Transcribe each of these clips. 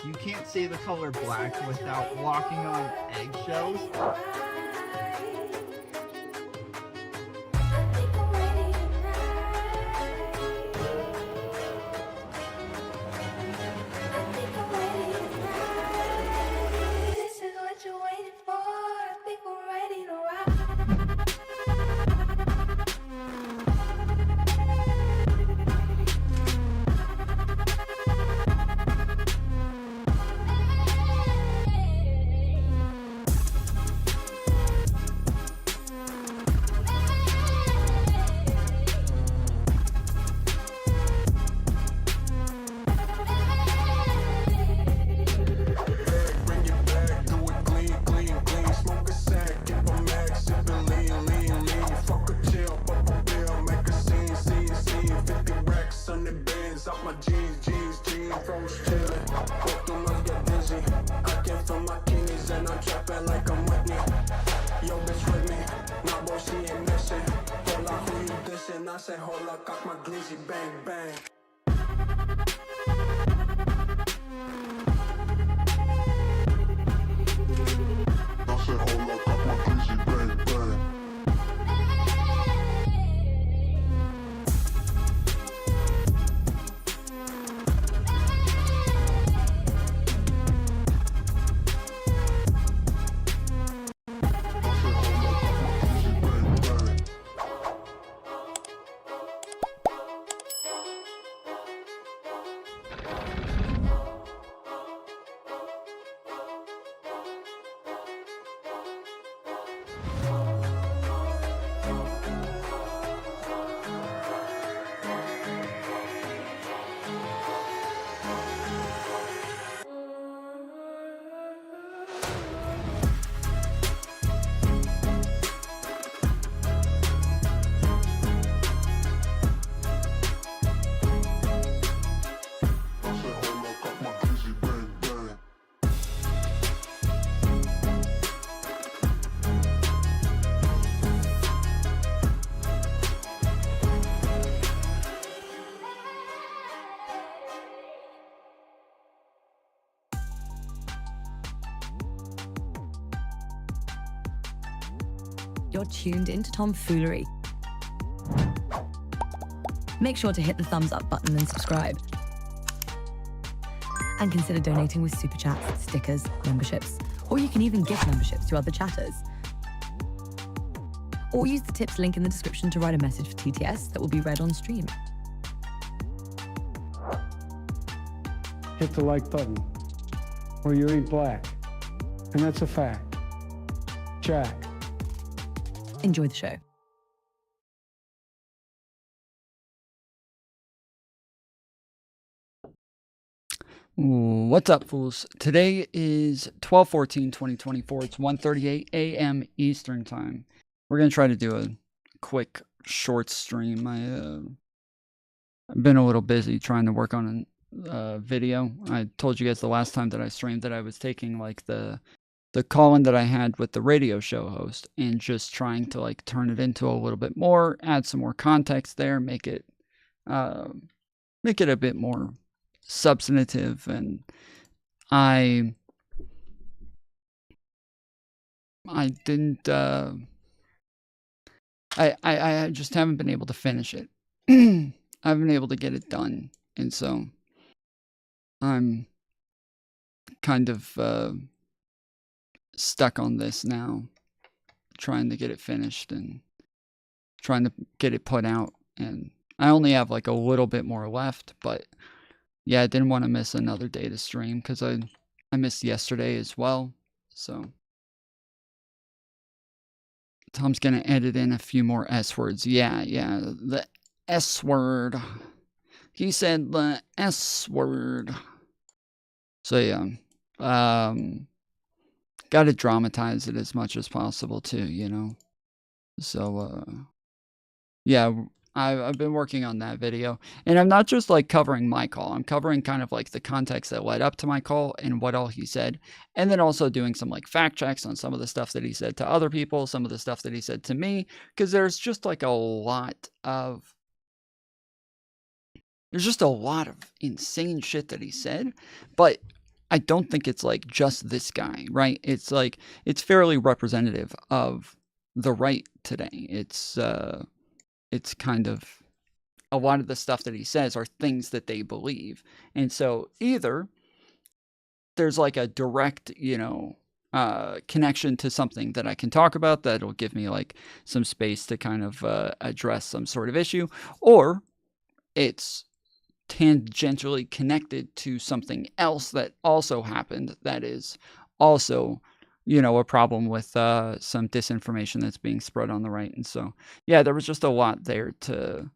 You can't say the color black without walking on eggshells. I say hold up, got my glizzy, bang bang. I said hold up, got my glizzy, bang bang. You're tuned into Foolery. Make sure to hit the thumbs up button and subscribe. And consider donating with super chats, stickers, memberships, or you can even gift memberships to other chatters. Or use the tips link in the description to write a message for TTS that will be read on stream. Hit the like button, or you ain't black. And that's a fact. Jack. Enjoy the show. What's up, fools? Today is 12/14/2024. It's 1:38 a.m. Eastern Time. We're going to try to do a quick, short stream. I've been a little busy trying to work on a video. I told you guys the last time that I streamed that I was taking like the call-in that I had with the radio show host and just trying to like turn it into a little bit more, add some more context there, make it a bit more substantive. And I didn't I just haven't been able to finish it. I haven't been able to get it done, and so I'm kind of stuck on this now, trying to get it finished and trying to get it put out. And I only have like a little bit more left, but yeah, I didn't want to miss another day to stream because I missed yesterday as well. So Tom's gonna edit in a few more S words. Yeah, the S word. He said the S word. So yeah, got to dramatize it as much as possible too, you know. So yeah, I've been working on that video, and I'm not just like covering my call. I'm covering kind of like the context that led up to my call and what all he said, and then also doing some like fact checks on some of the stuff that he said to other people, some of the stuff that he said to me, because there's just like a lot of insane shit that he said, but I don't think it's like just this guy, right? It's like it's fairly representative of the right today. It's kind of a lot of the stuff that he says are things that they believe. And so either there's like a direct, you know, connection to something that I can talk about that'll give me like some space to kind of address some sort of issue, or it's tangentially connected to something else that also happened that is also, you know, a problem with some disinformation that's being spread on the right. And so yeah, there was just a lot there to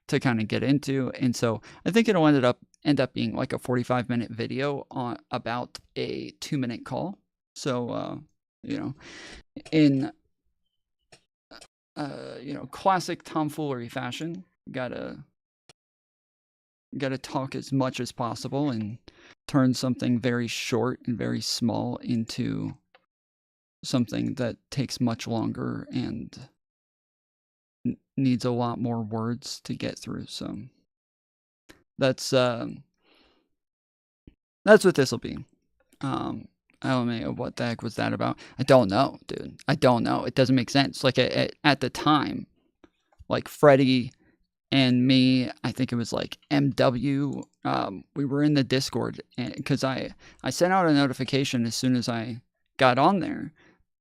kind of get into, and so I think it'll end up being like a 45-minute video on about a 2-minute call. So you know, in you know, classic tomfoolery fashion, gotta talk as much as possible and turn something very short and very small into something that takes much longer and needs a lot more words to get through. So that's what this will be. I don't know what the heck was that about. I don't know, dude. I don't know. It doesn't make sense. Like at the time, like Freddie and me, I think it was like MW. We were in the Discord because I sent out a notification as soon as I got on there,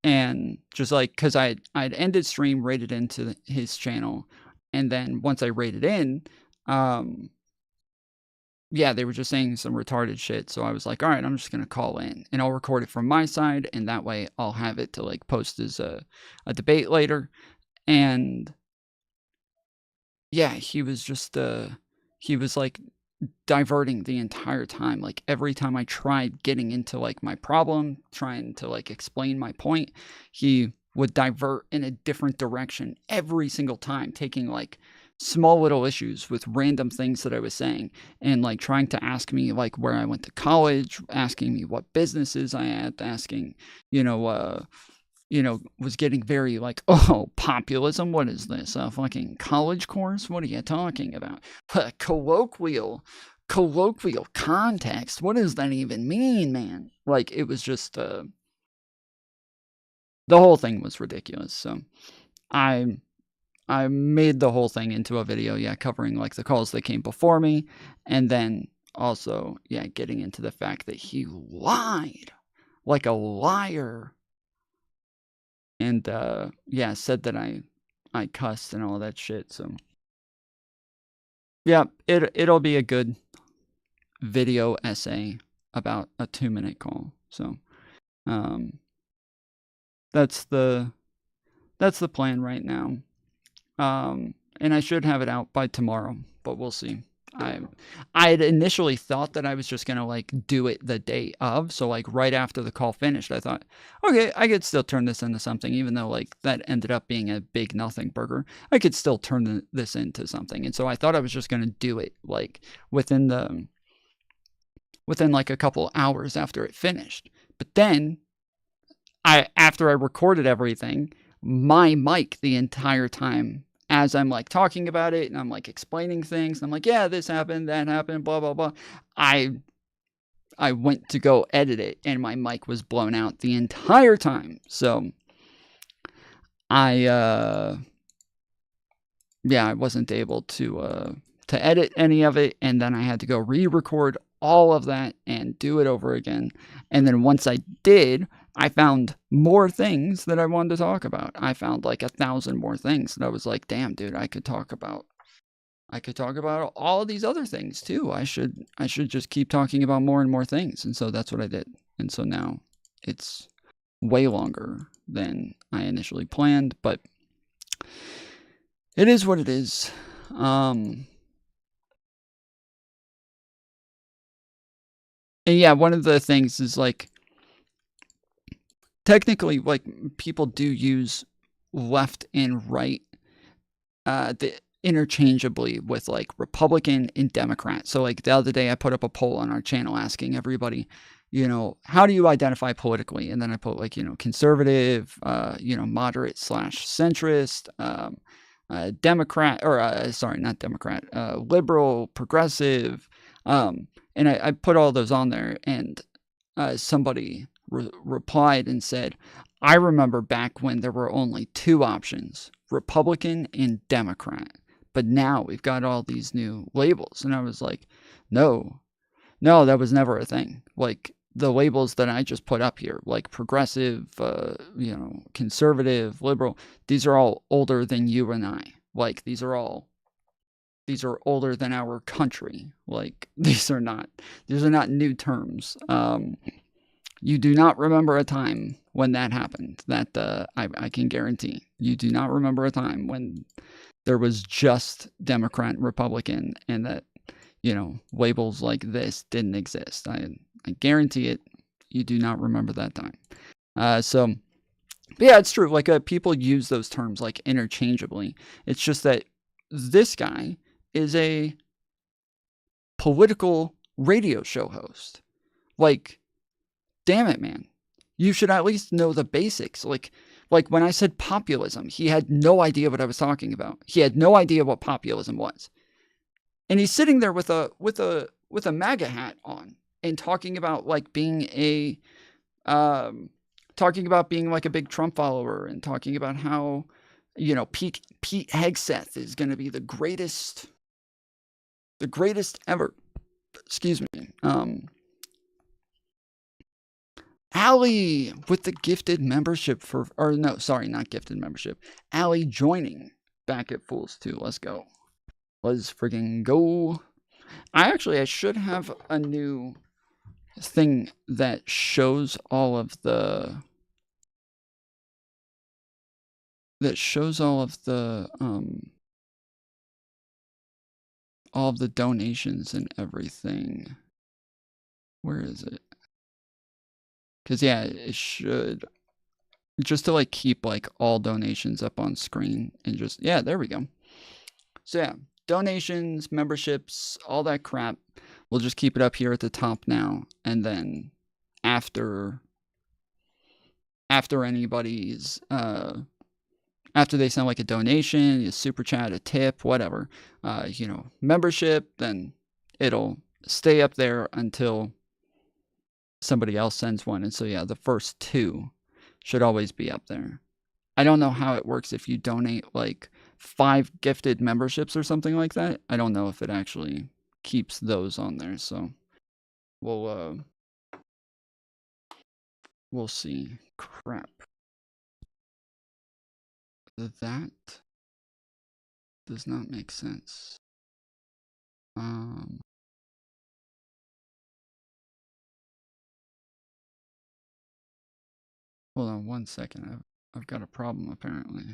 and just like because I'd ended stream, raided into his channel, and then once I raided in, yeah, they were just saying some retarded shit. So I was like, all right, I'm just going to call in and I'll record it from my side. And that way I'll have it to like post as a debate later. And yeah, he was just, he was like diverting the entire time. Like every time I tried getting into like my problem, trying to like explain my point, he would divert in a different direction every single time, taking like small little issues with random things that I was saying, and like trying to ask me like where I went to college, asking me what businesses I had, asking, you know, was getting very like, oh, populism, what is this, a fucking college course? What are you talking about? Colloquial context, what does that even mean, man? Like, it was just, the whole thing was ridiculous. So I made the whole thing into a video, yeah, covering like the calls that came before me, and then also, yeah, getting into the fact that he lied like a liar, and yeah, said that I cussed and all that shit. So yeah, it'll be a good video essay about a 2-minute call. So that's the plan right now. And I should have it out by tomorrow, but we'll see. I had initially thought that I was just gonna like do it the day of, so like right after the call finished, I thought, okay, I could still turn this into something, even though like that ended up being a big nothing burger. I could still turn this into something, and so I thought I was just gonna do it like within like a couple hours after it finished. But then after I recorded everything, my mic the entire time as I'm like talking about it and I'm like explaining things, and I'm like, yeah, this happened, that happened, blah, blah, blah. I went to go edit it and my mic was blown out the entire time. So I wasn't able to edit any of it, and then I had to go re-record all of that and do it over again. And then once I did, I found more things that I wanted to talk about. I found like 1,000 more things that I was like, damn, dude, I could talk about all of these other things too. I should just keep talking about more and more things. And so that's what I did. And so now it's way longer than I initially planned, but it is what it is. And yeah, one of the things is like technically like people do use left and right interchangeably with like Republican and Democrat. So like the other day I put up a poll on our channel asking everybody, you know, how do you identify politically? And then I put like, you know, conservative, you know, moderate slash centrist, Democrat, or sorry, not Democrat, liberal, progressive. And I put all those on there, and somebody replied and said, I remember back when there were only two options, Republican and Democrat. But now we've got all these new labels. And I was like, no, that was never a thing. Like the labels that I just put up here, like progressive, you know, conservative, liberal, these are all older than you and I. Like these are older than our country. Like these are not new terms. You do not remember a time when that happened. That I can guarantee. You do not remember a time when there was just Democrat and Republican, and that, you know, labels like this didn't exist. I guarantee it. You do not remember that time. So, but yeah, it's true. Like people use those terms like interchangeably. It's just that this guy is a political radio show host. Like, damn it, man. You should at least know the basics. Like when I said populism, he had no idea what I was talking about. He had no idea what populism was. And he's sitting there with a MAGA hat on and talking about like being a like a big Trump follower, and talking about how, you know, Pete Hegseth is going to be the greatest ever. Excuse me. Allie with the gifted membership or no, sorry, not gifted membership. Allie joining back at Fools 2. Let's go. Let's friggin' go. I should have a new thing that shows all of the donations and everything. Where is it? Because yeah, it should, just to like keep like all donations up on screen, and just, yeah, there we go. So yeah, donations, memberships, all that crap. We'll just keep it up here at the top now, and then after anybody's after they send like a donation, a super chat, a tip, whatever, you know, membership, then it'll stay up there until somebody else sends one. And so yeah, the first two should always be up there. I don't know how it works if you donate like 5 gifted memberships or something like that. I don't know if it actually keeps those on there. So we'll see. Crap. That does not make sense. Hold on one second. I've got a problem apparently.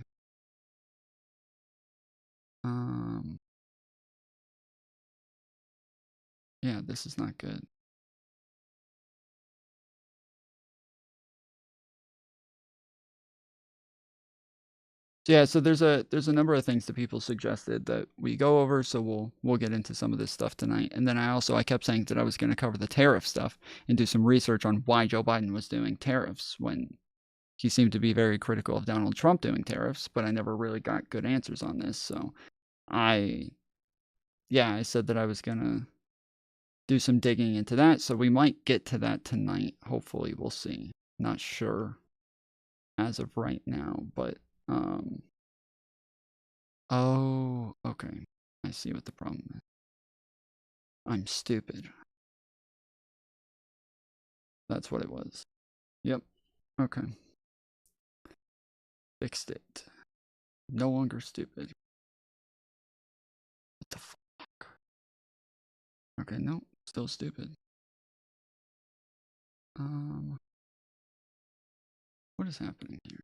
Yeah, this is not good. Yeah, so there's a number of things that people suggested that we go over, so we'll get into some of this stuff tonight. And then I kept saying that I was going to cover the tariff stuff and do some research on why Joe Biden was doing tariffs, when he seemed to be very critical of Donald Trump doing tariffs, but I never really got good answers on this. So I said that I was going to do some digging into that, so we might get to that tonight. Hopefully, we'll see. Not sure as of right now, but oh, okay. I see what the problem is. I'm stupid. That's what it was. Yep. Okay. Fixed it. No longer stupid. What the fuck? Okay, no, still stupid. What is happening here?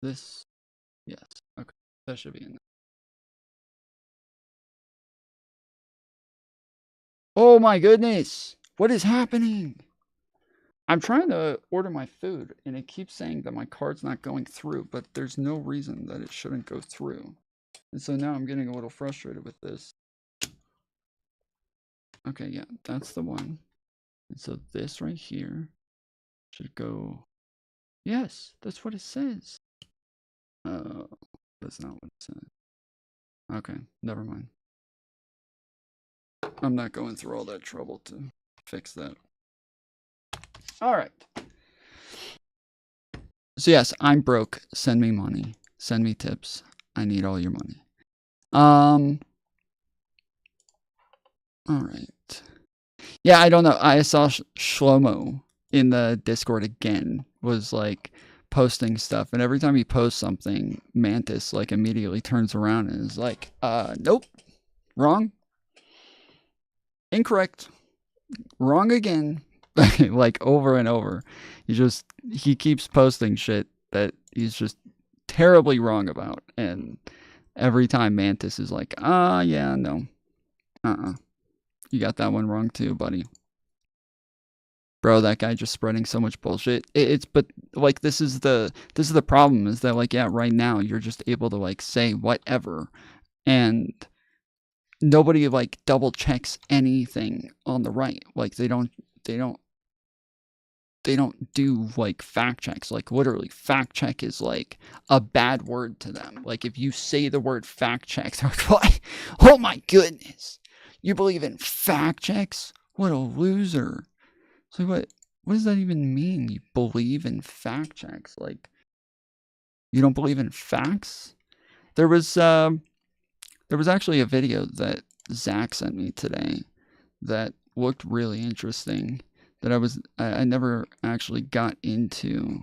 This, yes. Okay, that should be in there. Oh my goodness! What is happening? I'm trying to order my food, and it keeps saying that my card's not going through, but there's no reason that it shouldn't go through. And so now I'm getting a little frustrated with this. Okay, yeah, that's the one. And so this right here should go... Yes, that's what it says. Oh, that's not what it says. Okay, never mind. I'm not going through all that trouble to fix that. All right. So yes, I'm broke. Send me money. Send me tips. I need all your money. All right. Yeah, I don't know. I saw Shlomo in the Discord again was like posting stuff, and every time he posts something, Mantis like immediately turns around and is like, nope, wrong, incorrect, wrong again. Like over and over. He keeps posting shit that he's just terribly wrong about, and every time Mantis is like, yeah, no, you got that one wrong too, buddy. Bro, that guy just spreading so much bullshit. But like this is the problem, is that like, yeah, right now you're just able to like say whatever, and nobody like double checks anything on the right. Like they don't do like fact checks. Like literally fact check is like a bad word to them. Like if you say the word fact check, they're like, oh my goodness, you believe in fact checks? What a loser. So what does that even mean? You believe in fact checks? Like you don't believe in facts? There was actually a video that Zach sent me today that looked really interesting that I never actually got into,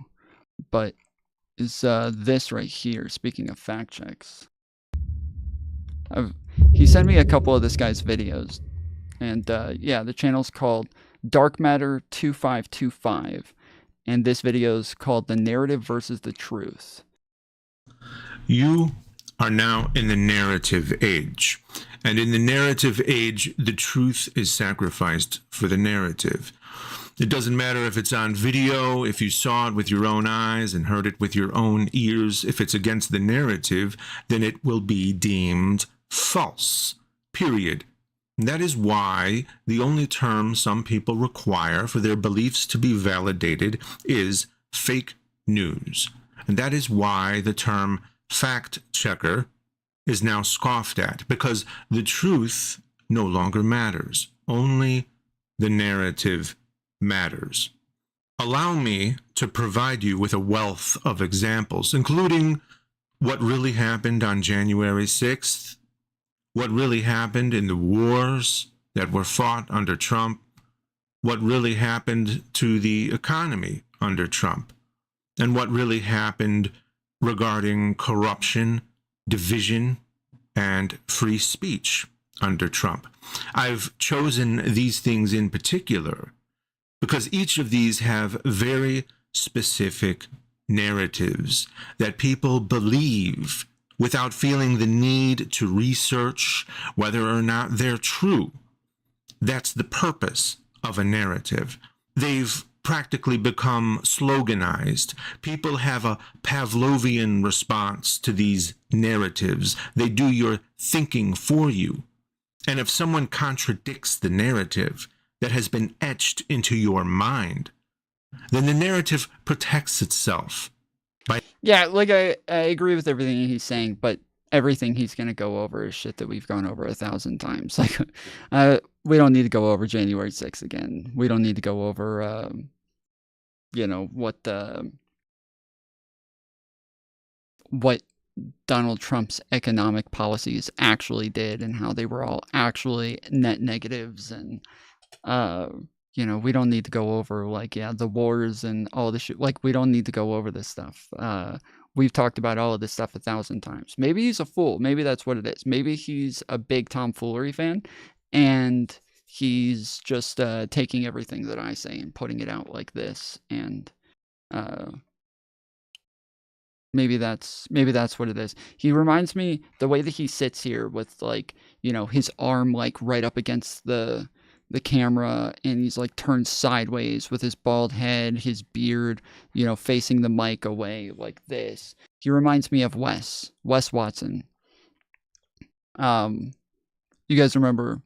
but is this right here. Speaking of fact checks, he sent me a couple of this guy's videos, and yeah, the channel's called Dark Matter 2525, and this video is called The Narrative versus the Truth. You are now in the narrative age, and in the narrative age, the truth is sacrificed for the narrative. It doesn't matter if it's on video, if you saw it with your own eyes and heard it with your own ears. If it's against the narrative, then it will be deemed false, period. And that is why the only term some people require for their beliefs to be validated is fake news. And that is why the term fact checker is now scoffed at, because the truth no longer matters. Only the narrative matters. Allow me to provide you with a wealth of examples, including what really happened on January 6th, what really happened in the wars that were fought under Trump, what really happened to the economy under Trump, and what really happened regarding corruption, division, and free speech under Trump. I've chosen these things in particular because each of these have very specific narratives that people believe without feeling the need to research whether or not they're true. That's the purpose of a narrative. They've practically become sloganized. People have a Pavlovian response to these narratives. They do your thinking for you. And if someone contradicts the narrative that has been etched into your mind, then the narrative protects itself. Yeah, like I agree with everything he's saying, but everything he's going to go over is shit that we've gone over 1,000 times. Like, we don't need to go over January 6th again. We don't need to go over, you know, what Donald Trump's economic policies actually did and how they were all actually net negatives. And, you know, we don't need to go over, like, yeah, the wars and all this shit. Like, we don't need to go over this stuff. We've talked about all of this stuff 1,000 times. Maybe he's a fool. Maybe that's what it is. Maybe he's a big Foolery fan, and he's just taking everything that I say and putting it out like this. And Maybe that's what it is. He reminds me the way that he sits here with like, you know, his arm like right up against the camera, and he's like turned sideways with his bald head, his beard, you know, facing the mic away like this. He reminds me of Wes Watson. You guys remember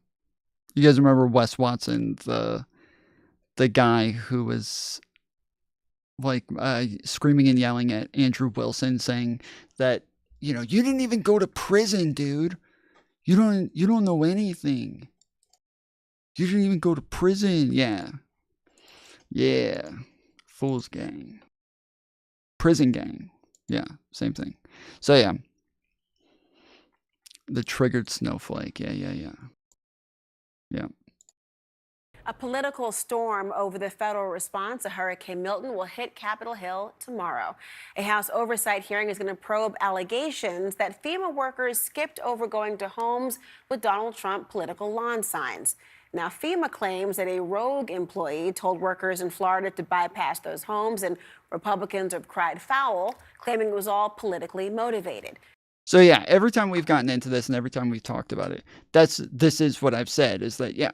Wes Watson, the guy who was like screaming and yelling at Andrew Wilson, saying that, you know, you didn't even go to prison, dude. You don't know anything. You didn't even go to prison. Yeah. Fool's gang. Prison gang. Yeah, same thing. So yeah. The triggered snowflake. Yeah. A political storm over the federal response to Hurricane Milton will hit Capitol Hill tomorrow. A House oversight hearing is going to probe allegations that FEMA workers skipped over going to homes with Donald Trump political lawn signs. Now, FEMA claims that a rogue employee told workers in Florida to bypass those homes, and Republicans have cried foul, claiming it was all politically motivated. So yeah, every time we've gotten into this and every time we've talked about it, this is what I've said, is that, yeah,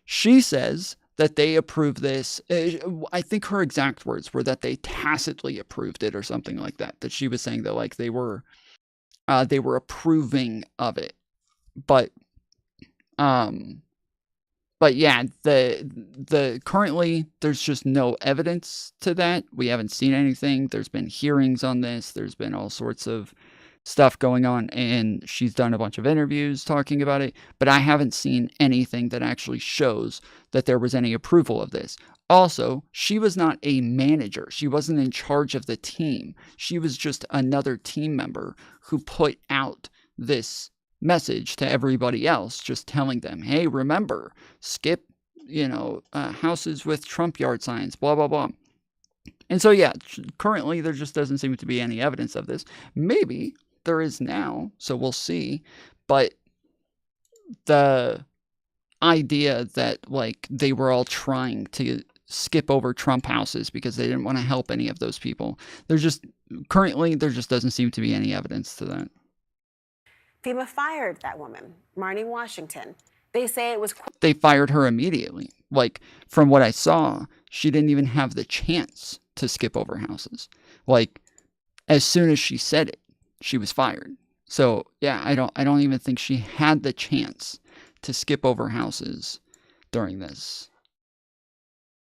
she says that they approved this. I think her exact words were that they tacitly approved it or something like that. That she was saying that like they were approving of it. But yeah, the currently there's just no evidence to that. We haven't seen anything. There's been hearings on this. There's been all sorts of stuff going on, and she's done a bunch of interviews talking about it, but I haven't seen anything that actually shows that there was any approval of this. Also, she was not a manager. She wasn't in charge of the team. She was just another team member who put out this message to everybody else, just telling them, hey, remember, skip, you know, houses with Trump yard signs, blah, blah, blah. And so, yeah, currently there just doesn't seem to be any evidence of this. Maybe there is now, so we'll see. But the idea that like they were all trying to skip over Trump houses because they didn't want to help any of those people, there just doesn't seem to be any evidence to that. FEMA fired that woman, Marnie Washington. They say it was... They fired her immediately. Like, from what I saw, she didn't even have the chance to skip over houses. Like, as soon as she said it, she was fired. So yeah, I don't even think she had the chance to skip over houses during this.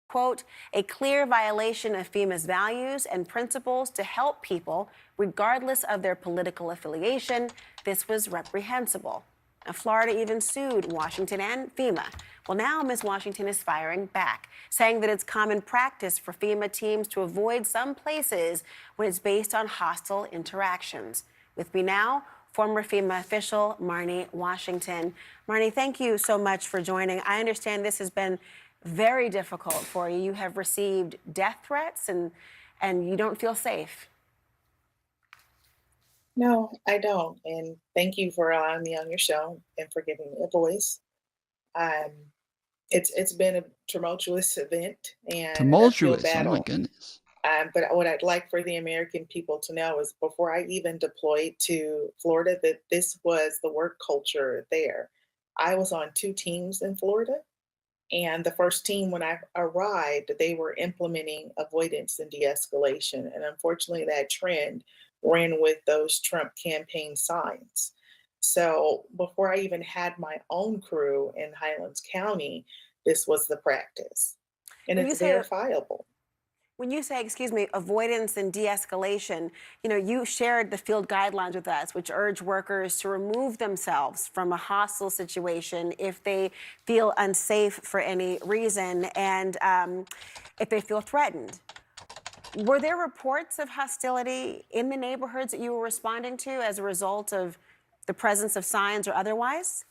Quote, a clear violation of FEMA's values and principles to help people regardless of their political affiliation. This was reprehensible. Now, Florida even sued Washington and FEMA. Well, now Ms. Washington is firing back, saying that it's common practice for FEMA teams to avoid some places when it's based on hostile interactions. With me now, former FEMA official Marnie Washington. Marnie, thank you so much for joining. I understand this has been very difficult for you. You have received death threats and you don't feel safe. No, I don't. And thank you for allowing me on your show and for giving me a voice. It's been a tumultuous event and tumultuous. A battle. Oh my goodness. But what I'd like for the American people to know is before I even deployed to Florida, that this was the work culture there. I was on 2 teams in Florida. And the first team, when I arrived, they were implementing avoidance and de-escalation. And unfortunately, that trend ran with those Trump campaign signs. So before I even had my own crew in Highlands County, this was the practice. And it's verifiable. When you say, avoidance and de-escalation, you know, you shared the field guidelines with us, which urge workers to remove themselves from a hostile situation if they feel unsafe for any reason and if they feel threatened. Were there reports of hostility in the neighborhoods that you were responding to as a result of the presence of signs or otherwise?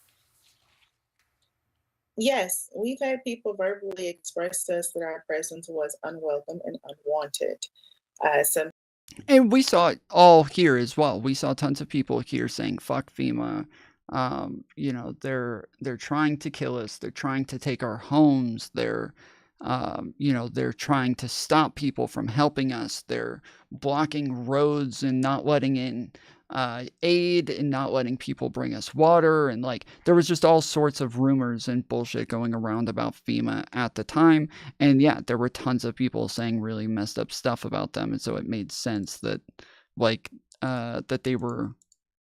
Yes, we've had people verbally express to us that our presence was unwelcome and unwanted. And we saw it all here as well. We saw tons of people here saying, fuck FEMA. You know, they're trying to kill us. They're trying to take our homes. They're You know, they're trying to stop people from helping us. They're blocking roads and not letting in aid and not letting people bring us water. And like, there was just all sorts of rumors and bullshit going around about FEMA at the time. And yeah, there were tons of people saying really messed up stuff about them. And so it made sense that like, that they were,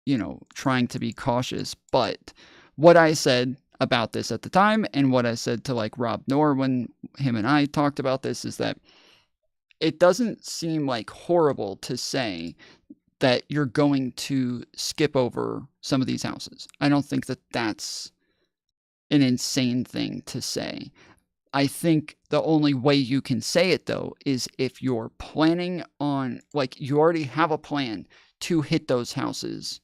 you know, trying to be cautious. But what I said about this at the time and what I said to like Rob Noor when him and I talked about this is that it doesn't seem like horrible to say that you're going to skip over some of these houses. I don't think that that's an insane thing to say. I think the only way you can say it though is if you're planning on, like, you already have a plan to hit those houses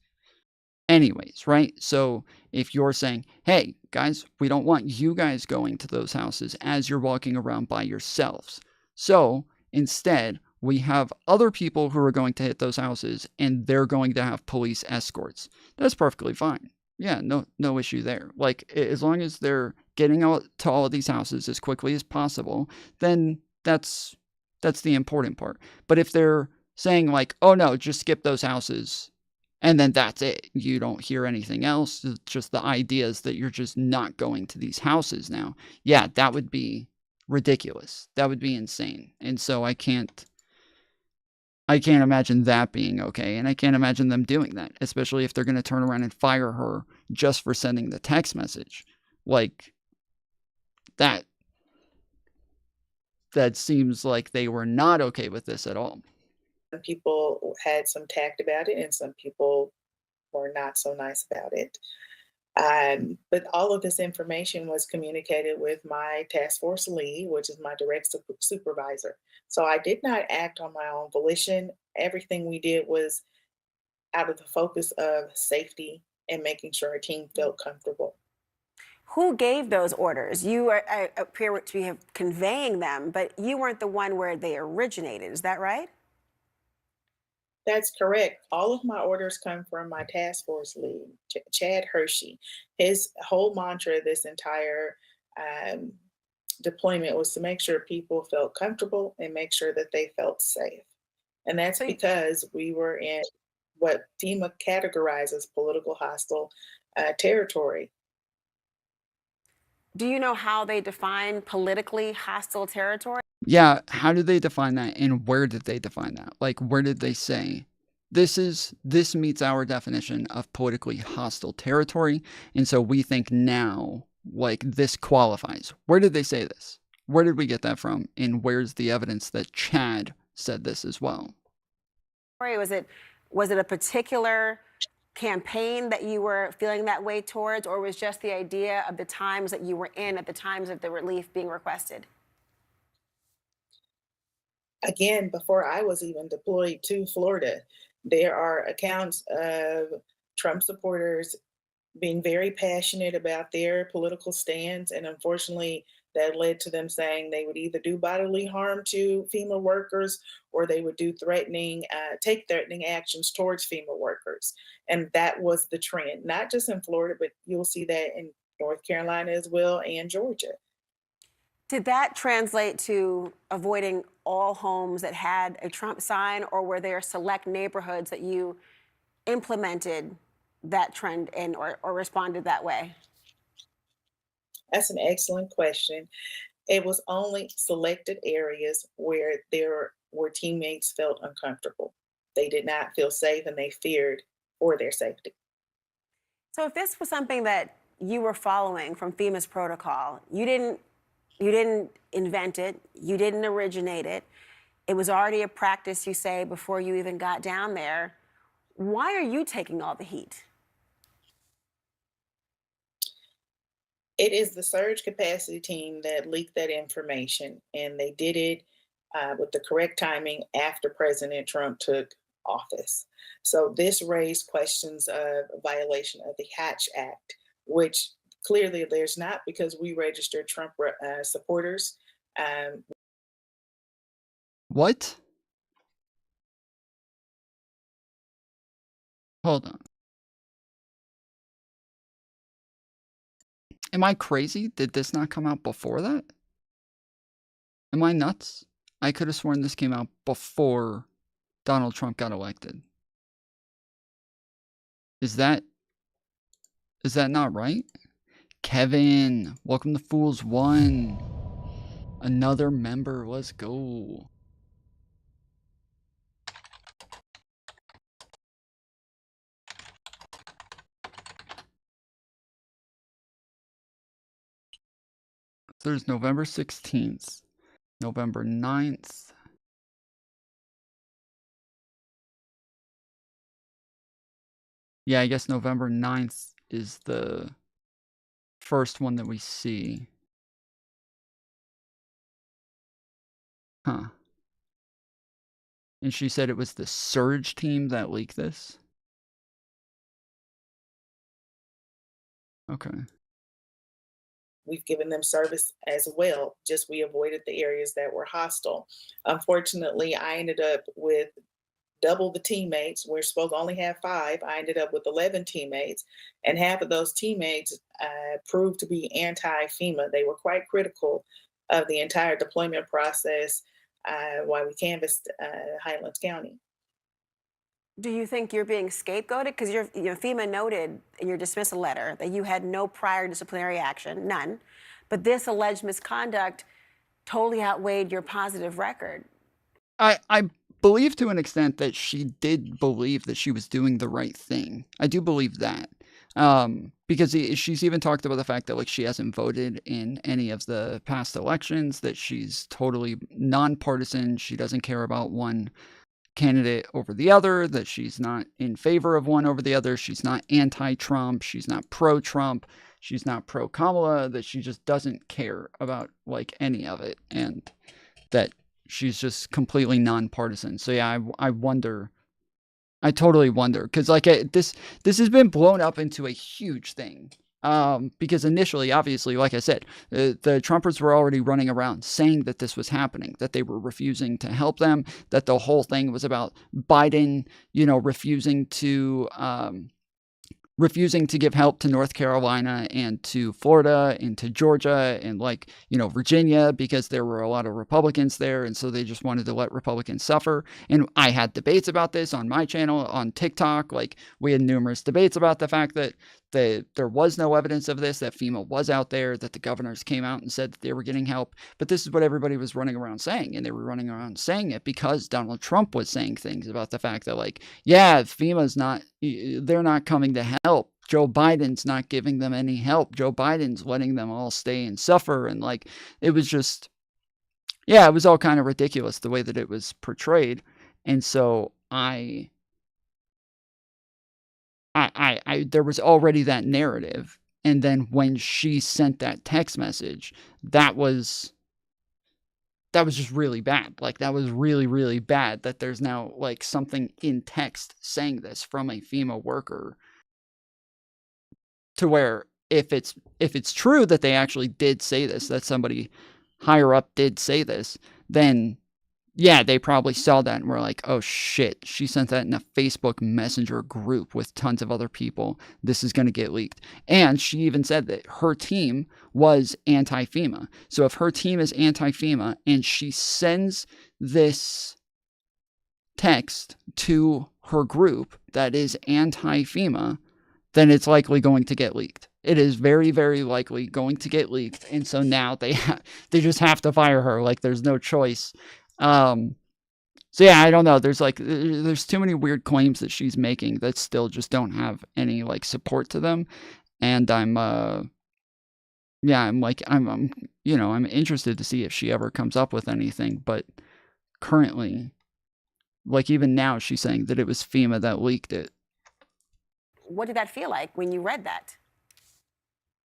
anyways, right? So if you're saying, hey guys, we don't want you guys going to those houses as you're walking around by yourselves. So instead, we have other people who are going to hit those houses and they're going to have police escorts. That's perfectly fine. Yeah, no issue there. Like, as long as they're getting out to all of these houses as quickly as possible, then that's the important part. But if they're saying like, oh no, just skip those houses, and then that's it. You don't hear anything else. It's just the ideas that you're just not going to these houses now. Yeah, that would be ridiculous. That would be insane. And so I can't imagine that being okay. And I can't imagine them doing that, especially if they're going to turn around and fire her just for sending the text message. Like, that seems like they were not okay with this at all. Some people had some tact about it, and some people were not so nice about it. But all of this information was communicated with my task force lead, which is my direct supervisor. So I did not act on my own volition. Everything we did was out of the focus of safety and making sure our team felt comfortable. Who gave those orders? You appear to be conveying them, but you weren't the one where they originated. Is that right? That's correct. All of my orders come from my task force lead, Chad Hershey. His whole mantra this entire deployment was to make sure people felt comfortable and make sure that they felt safe. And that's because we were in what FEMA categorizes political hostile territory. Do you know how they define politically hostile territory? Yeah, how did they define that, and where did they define that? Like, where did they say this meets our definition of politically hostile territory, and so we think now, like, this qualifies? Where did they say this? Where did we get that from? And where's the evidence that Chad said this as well? Was it a particular campaign that you were feeling that way towards, or was just the idea of the times that you were in at the times of the relief being requested? Again, before I was even deployed to Florida, there are accounts of Trump supporters being very passionate about their political stance. And unfortunately, that led to them saying they would either do bodily harm to FEMA workers or they would do take threatening actions towards FEMA workers. And that was the trend, not just in Florida, but you'll see that in North Carolina as well and Georgia. Did that translate to avoiding all homes that had a Trump sign, or were there select neighborhoods that you implemented that trend in or responded that way? That's an excellent question. It was only selected areas where teammates felt uncomfortable. They did not feel safe and they feared for their safety. So if this was something that you were following from FEMA's protocol, you didn't invent it, you didn't originate it, it was already a practice, you say, before you even got down there, why are you taking all the heat? It is the surge capacity team that leaked that information, and they did it with the correct timing after President Trump took office. So this raised questions of violation of the Hatch Act, which clearly there's not, because we registered Trump supporters. What? Hold on. Am I crazy? Did this not come out before that? Am I nuts? I could have sworn this came out before Donald Trump got elected. Is that not right? Kevin, welcome to Fools 1. Another member, let's go. There's November 16th, November 9th. Yeah, I guess November 9th is the first one that we see. Huh. And she said it was the Surge team that leaked this? Okay. We've given them service as well, just we avoided the areas that were hostile. Unfortunately, I ended up with double the teammates. We're supposed to only have 5. I ended up with 11 teammates, and half of those teammates proved to be anti-FEMA. They were quite critical of the entire deployment process while we canvassed Highlands County. Do you think you're being scapegoated? Because FEMA noted in your dismissal letter that you had no prior disciplinary action, none, but this alleged misconduct totally outweighed your positive record. I believe to an extent that she did believe that she was doing the right thing. I do believe that. Because she's even talked about the fact that like she hasn't voted in any of the past elections, that she's totally nonpartisan. She doesn't care about one candidate over the other, that she's not in favor of one over the other. She's not anti-Trump. She's not pro-Trump. She's not pro-Kamala, that she just doesn't care about like any of it. And that she's just completely nonpartisan. So yeah, I wonder. I totally wonder, because like this has been blown up into a huge thing. Because initially, obviously, like I said, the Trumpers were already running around saying that this was happening, that they were refusing to help them, that the whole thing was about Biden, refusing to give help to North Carolina and to Florida and to Georgia and Virginia, because there were a lot of Republicans there. And so they just wanted to let Republicans suffer. And I had debates about this on my channel, on TikTok. Like we had numerous debates about the fact that there was no evidence of this, that FEMA was out there, that the governors came out and said that they were getting help. But this is what everybody was running around saying. And they were running around saying it because Donald Trump was saying things about the fact that FEMA's not, they're not coming to help. Joe Biden's not giving them any help. Joe Biden's letting them all stay and suffer. And it was just, it was all kind of ridiculous the way that it was portrayed. And so there was already that narrative. And then when she sent that text message, that was just really bad. That was really, really bad that there's now something in text saying this from a FEMA worker, to where if it's true that they actually did say this, that somebody higher up did say this, then yeah, they probably saw that and were like, oh shit, she sent that in a Facebook Messenger group with tons of other people. This is going to get leaked. And she even said that her team was anti-FEMA. So if her team is anti-FEMA and she sends this text to her group that is anti-FEMA, then it's likely going to get leaked. It is very, very likely going to get leaked. And so now they just have to fire her. There's no choice. So yeah, I don't know. There's too many weird claims that she's making that still just don't have any support to them. And I'm interested to see if she ever comes up with anything. But currently, even now, she's saying that it was FEMA that leaked it. What did that feel like when you read that?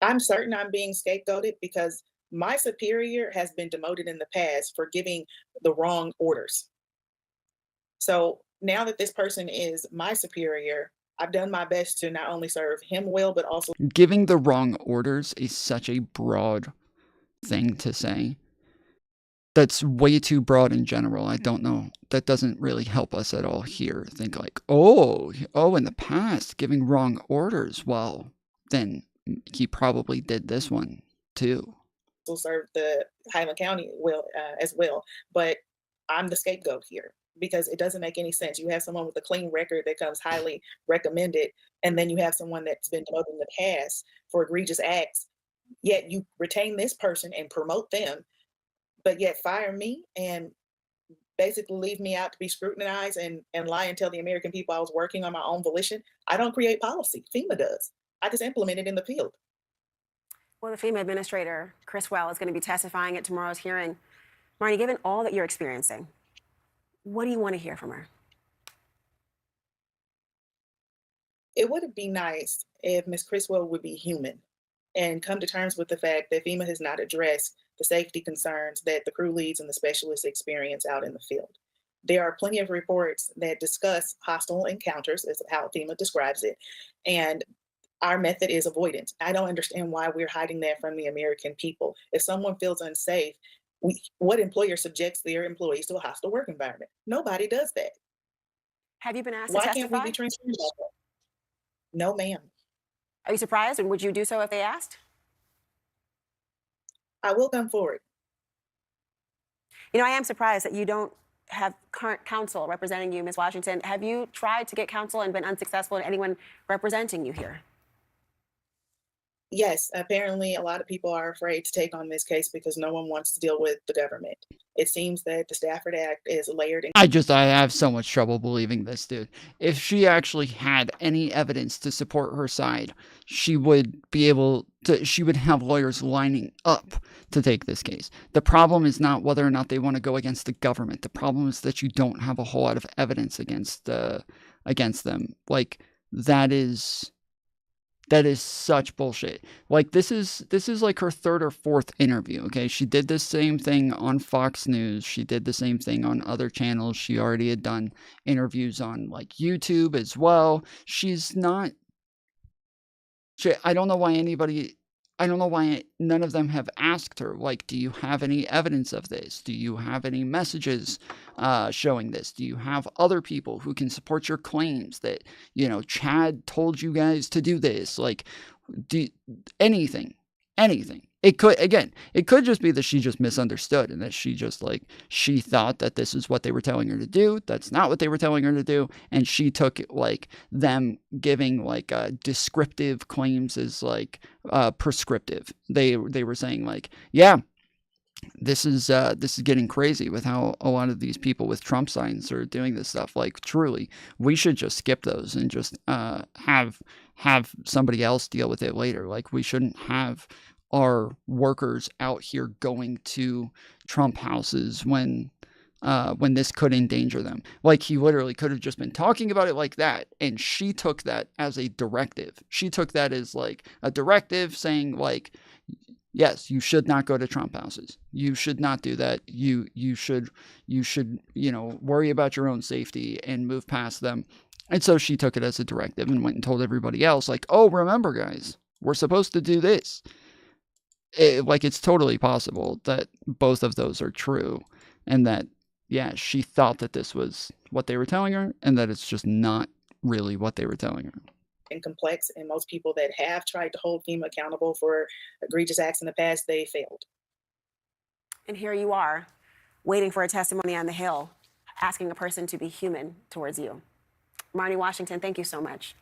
I'm certain I'm being scapegoated because my superior has been demoted in the past for giving the wrong orders. So now that this person is my superior, I've done my best to not only serve him well, but also... Giving the wrong orders is such a broad thing to say. That's way too broad in general. I don't know. That doesn't really help us at all here. Think oh, in the past, giving wrong orders. Well, then he probably did this one too. serve the Highland County as well. But I'm the scapegoat here because it doesn't make any sense. You have someone with a clean record that comes highly recommended, and then you have someone that's been demoted in the past for egregious acts, yet you retain this person and promote them, but yet fire me and basically leave me out to be scrutinized and lie and tell the American people I was working on my own volition. I don't create policy. FEMA does. I just implement it in the field. Well, the FEMA administrator, Chris Well, is going to be testifying at tomorrow's hearing. Marnie, given all that you're experiencing, what do you want to hear from her? It would be nice if Ms. Criswell would be human and come to terms with the fact that FEMA has not addressed the safety concerns that the crew leads and the specialists experience out in the field. There are plenty of reports that discuss hostile encounters, is how FEMA describes it, and our method is avoidance. I don't understand why we're hiding that from the American people. If someone feels unsafe, what employer subjects their employees to a hostile work environment? Nobody does that. Have you been asked Why to testify? can't we be transparent about that? No, ma'am. Are you surprised, and would you do so if they asked? I will come forward. You know, I am surprised that you don't have current counsel representing you, Ms. Washington. Have you tried to get counsel and been unsuccessful in anyone representing you here? Yes, apparently a lot of people are afraid to take on this case because no one wants to deal with the government. It seems that the Stafford Act is layered in. I have so much trouble believing this, dude. If she actually had any evidence to support her side, she would be able to, she would have lawyers lining up to take this case. The problem is not whether or not they want to go against the government. The problem is that you don't have a whole lot of evidence against them. Like, that is such bullshit. Like, this is like her third or fourth interview, okay? She did the same thing on Fox News. She did the same thing on other channels. She already had done interviews on, like, YouTube as well. I don't know why none of them have asked her, like, do you have any evidence of this? Do you have any messages showing this? Do you have other people who can support your claims that, you know, Chad told you guys to do this? Like, anything. It could just be that she just misunderstood and that she thought that this is what they were telling her to do. That's not what they were telling her to do. And she took, like, them giving, like, descriptive claims as, like, prescriptive. They were saying, like, yeah, this is getting crazy with how a lot of these people with Trump signs are doing this stuff. Like, truly, we should just skip those and just have somebody else deal with it later. Like, we shouldn't have our workers out here going to Trump houses when this could endanger them. Like, he literally could have just been talking about it like that, and she took that as a directive. She took that as, like, a directive saying, like, yes, you should not go to Trump houses. You should not do that. You should, you know, worry about your own safety and move past them. And so she took it as a directive and went and told everybody else, like, oh, remember, guys, we're supposed to do this. It's totally possible that both of those are true, and that, yeah, she thought that this was what they were telling her, and that it's just not really what they were telling her. And complex, and most people that have tried to hold FEMA accountable for egregious acts in the past, they failed. And here you are, waiting for a testimony on the Hill, asking a person to be human towards you. Marnie Washington, thank you so much.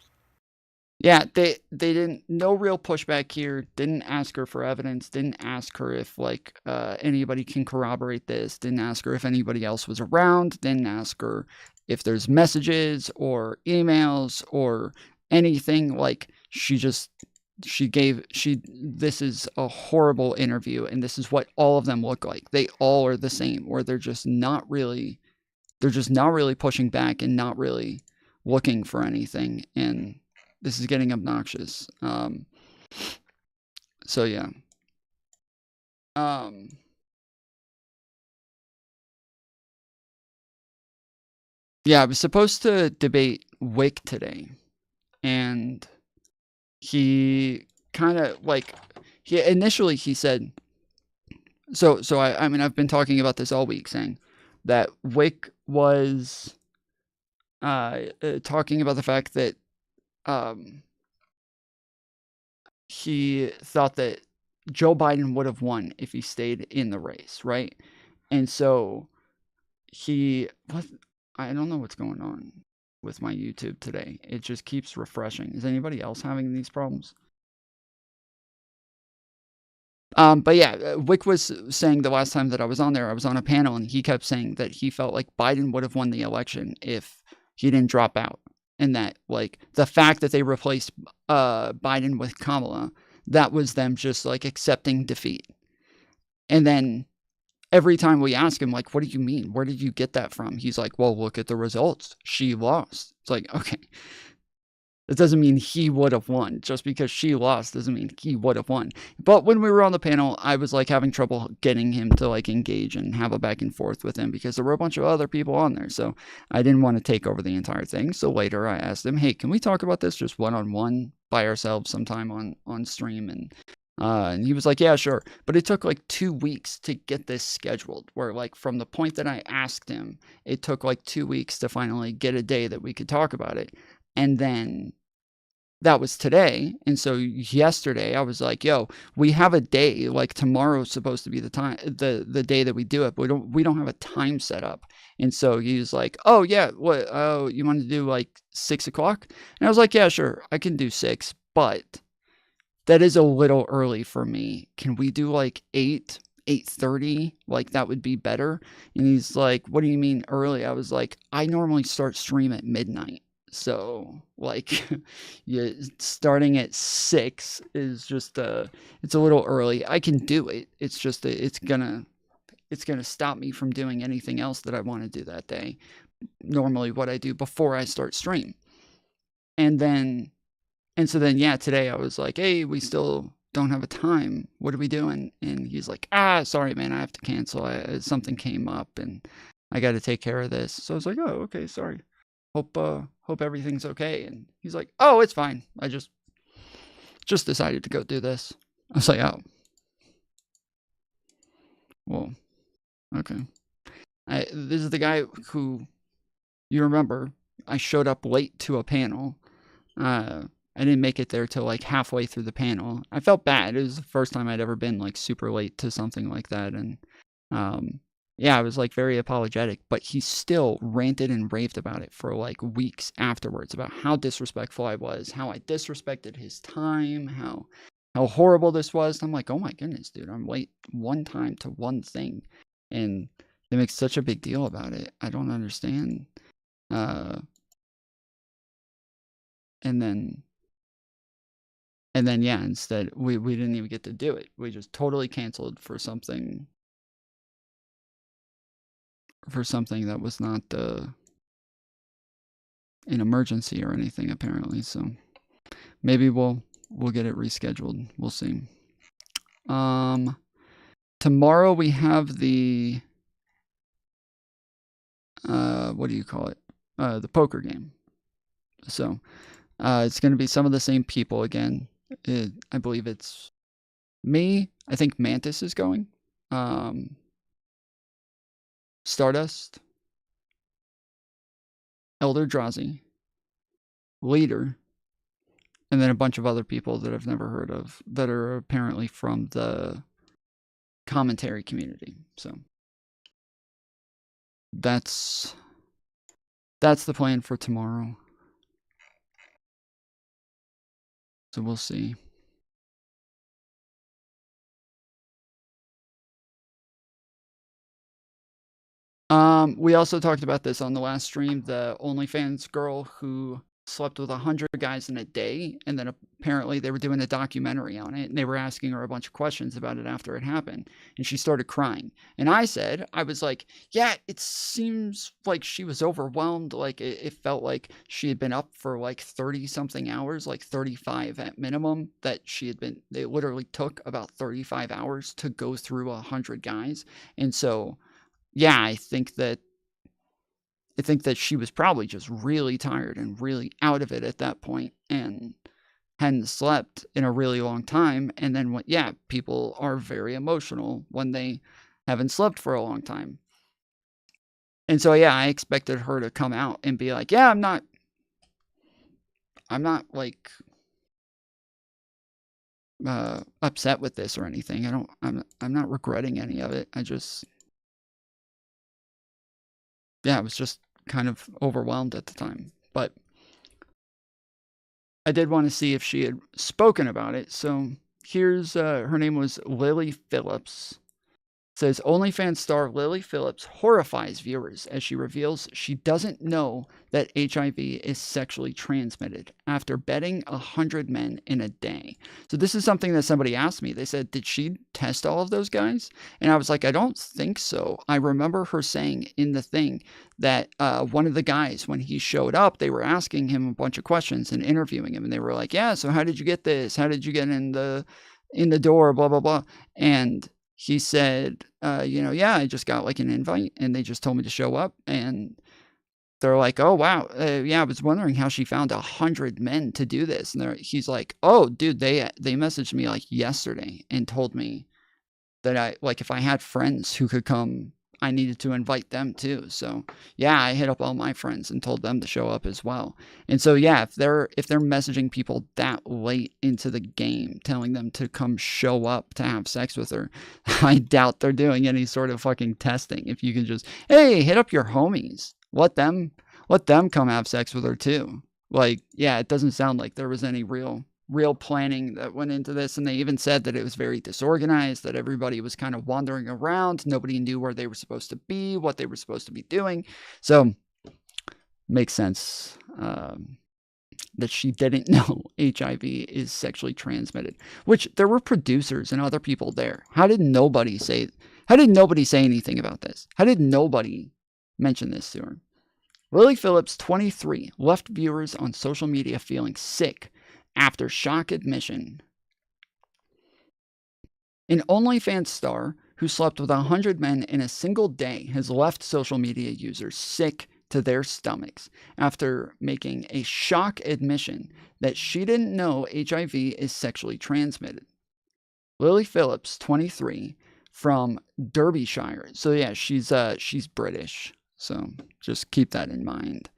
Yeah, they didn't, no real pushback here, didn't ask her for evidence, didn't ask her if, like, anybody can corroborate this, didn't ask her if anybody else was around, didn't ask her if there's messages or emails or anything. Like, this is a horrible interview, and this is what all of them look like. They all are the same, where they're just not really pushing back and not really looking for anything, and this is getting obnoxious. So yeah. Yeah, I was supposed to debate Wick today, and he kind of, like, initially said, so I mean, I've been talking about this all week, saying that Wick was talking about the fact that he thought that Joe Biden would have won if he stayed in the race, right? And so I don't know what's going on with my YouTube today. It just keeps refreshing. Is anybody else having these problems? But yeah, Wick was saying the last time that I was on there, I was on a panel, and he kept saying that he felt like Biden would have won the election if he didn't drop out. And that, like, the fact that they replaced Biden with Kamala, that was them just, like, accepting defeat. And then every time we ask him, like, what do you mean? Where did you get that from? He's like, well, look at the results. She lost. It's like, okay. That doesn't mean he would have won. Just because she lost doesn't mean he would have won. But when we were on the panel, I was like having trouble getting him to like engage and have a back and forth with him because there were a bunch of other people on there. So I didn't want to take over the entire thing. So later I asked him, hey, can we talk about this just one-on-one by ourselves sometime on stream? And he was like, yeah, sure. But it took like 2 weeks to get this scheduled, where like from the point that I asked him, it took like 2 weeks to finally get a day that we could talk about it. And then that was today. And so yesterday I was like, yo, we have a day, like tomorrow's supposed to be the time, the day that we do it, but we don't have a time set up. And so he was like, oh yeah, what, oh, you want to do like 6 o'clock? And I was like, yeah, sure, I can do 6, but that is a little early for me. Can we do like 8:30? Like that would be better. And he's like, what do you mean early? I was like, I normally start stream at midnight. So, like, yeah, starting at 6 is just, it's a little early. I can do it. It's just, it's gonna stop me from doing anything else that I want to do that day. Normally what I do before I start stream. And so then, yeah, today I was like, hey, we still don't have a time. What are we doing? And he's like, sorry, man, I have to cancel. Something came up and I got to take care of this. So I was like, oh, okay, sorry. Hope everything's okay. And he's like, oh, it's fine. I just decided to go do this. I was like, oh, well, okay. This is the guy who, you remember, I showed up late to a panel. I didn't make it there till like halfway through the panel. I felt bad. It was the first time I'd ever been like super late to something like that. And, yeah, I was like very apologetic, but he still ranted and raved about it for like weeks afterwards about how disrespectful I was, how I disrespected his time, how horrible this was. I'm like, oh my goodness, dude, I'm late one time to one thing. And they make such a big deal about it. I don't understand. And then yeah, instead we didn't even get to do it. We just totally canceled for something that was not an emergency or anything, apparently. So maybe we'll get it rescheduled. We'll see. Tomorrow we have the what do you call it? The poker game. So it's going to be some of the same people again. I believe it's me. I think Mantis is going. Stardust, Elder Drazi, Leader, and then a bunch of other people that I've never heard of that are apparently from the commentary community. So that's the plan for tomorrow. So we'll see. We also talked about this on the last stream, the OnlyFans girl who slept with 100 guys in a day, and then apparently they were doing a documentary on it, and they were asking her a bunch of questions about it after it happened, and she started crying. And I was like, yeah, it seems like she was overwhelmed. Like it felt like she had been up for like 30 something hours, like 35 at minimum, that they literally took about 35 hours to go through 100 guys. And so, yeah, I think that she was probably just really tired and really out of it at that point and hadn't slept in a really long time. And then, people are very emotional when they haven't slept for a long time. And so, yeah, I expected her to come out and be like, yeah, I'm not like upset with this or anything. I'm not regretting any of it. I was just kind of overwhelmed at the time. But I did want to see if she had spoken about it. So here's, her name was Lily Phillips. Says, OnlyFans star Lily Phillips horrifies viewers as she reveals she doesn't know that HIV is sexually transmitted after bedding 100 men in a day. So this is something that somebody asked me. They said, did she test all of those guys? And I was like, I don't think so. I remember her saying in the thing that one of the guys, when he showed up, they were asking him a bunch of questions and interviewing him. And they were like, yeah, so how did you get this? How did you get in the door? Blah, blah, blah. And he said, yeah, I just got like an invite and they just told me to show up. And they're like, oh, wow. Yeah, I was wondering how she found 100 men to do this. And he's like, oh, dude, they messaged me like yesterday and told me that if I had friends who could come, I needed to invite them too. So yeah, I hit up all my friends and told them to show up as well. And so yeah, if they're messaging people that late into the game, telling them to come show up to have sex with her, I doubt they're doing any sort of fucking testing. If you can just, hey, hit up your homies, let them come have sex with her too. Like, yeah, it doesn't sound like there was any real planning that went into this. And they even said that it was very disorganized, that everybody was kind of wandering around. Nobody knew where they were supposed to be, what they were supposed to be doing. So makes sense that she didn't know HIV is sexually transmitted, which there were producers and other people there. How did nobody say anything about this? How did nobody mention this to her? Lily Phillips, 23, left viewers on social media feeling sick after shock admission. An OnlyFans star who slept with 100 men in a single day has left social media users sick to their stomachs after making a shock admission that she didn't know HIV is sexually transmitted. Lily Phillips, 23, from Derbyshire. So yeah, she's British. So just keep that in mind.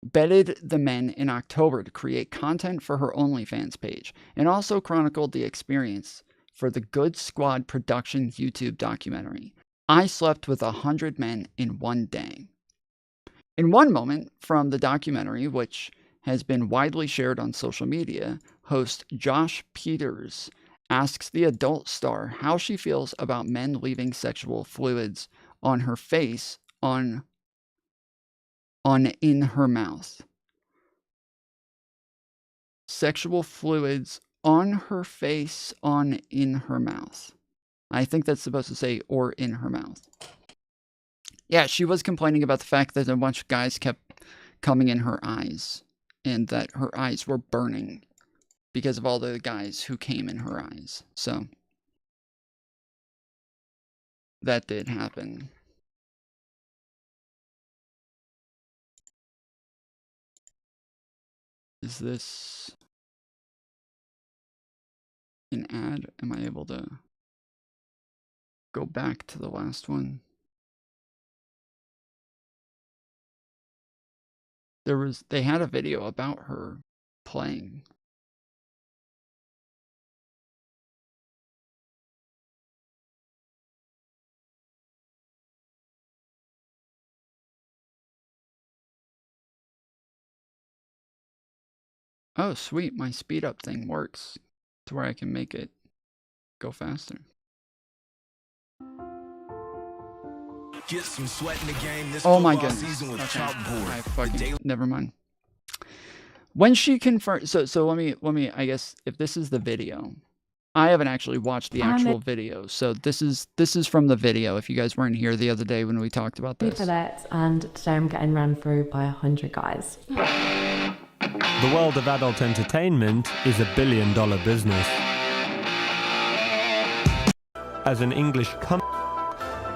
Bedded the men in October to create content for her OnlyFans page, and also chronicled the experience for the Good Squad production YouTube documentary. I slept with 100 men in one day. In one moment from the documentary, which has been widely shared on social media, host Josh Peters asks the adult star how she feels about men leaving sexual fluids on her face in her mouth. Sexual fluids on her face, in her mouth. I think that's supposed to say or in her mouth. Yeah, she was complaining about the fact that a bunch of guys kept coming in her eyes and that her eyes were burning because of all the guys who came in her eyes. So that did happen. Is this an ad? Am I able to go back to the last one? They had a video about her playing. Oh, sweet. My speed up thing works to where I can make it go faster. Get some sweat in the game. This oh my football goodness. season with Okay. chalkboard. I fucking, never mind. When she confirmed, so let me, I guess, if this is the video, I haven't actually watched the actual video. So this is from the video. If you guys weren't here the other day when we talked about this. For that, and today I'm getting run through by 100 guys. The world of adult entertainment is a billion-dollar business. As an English company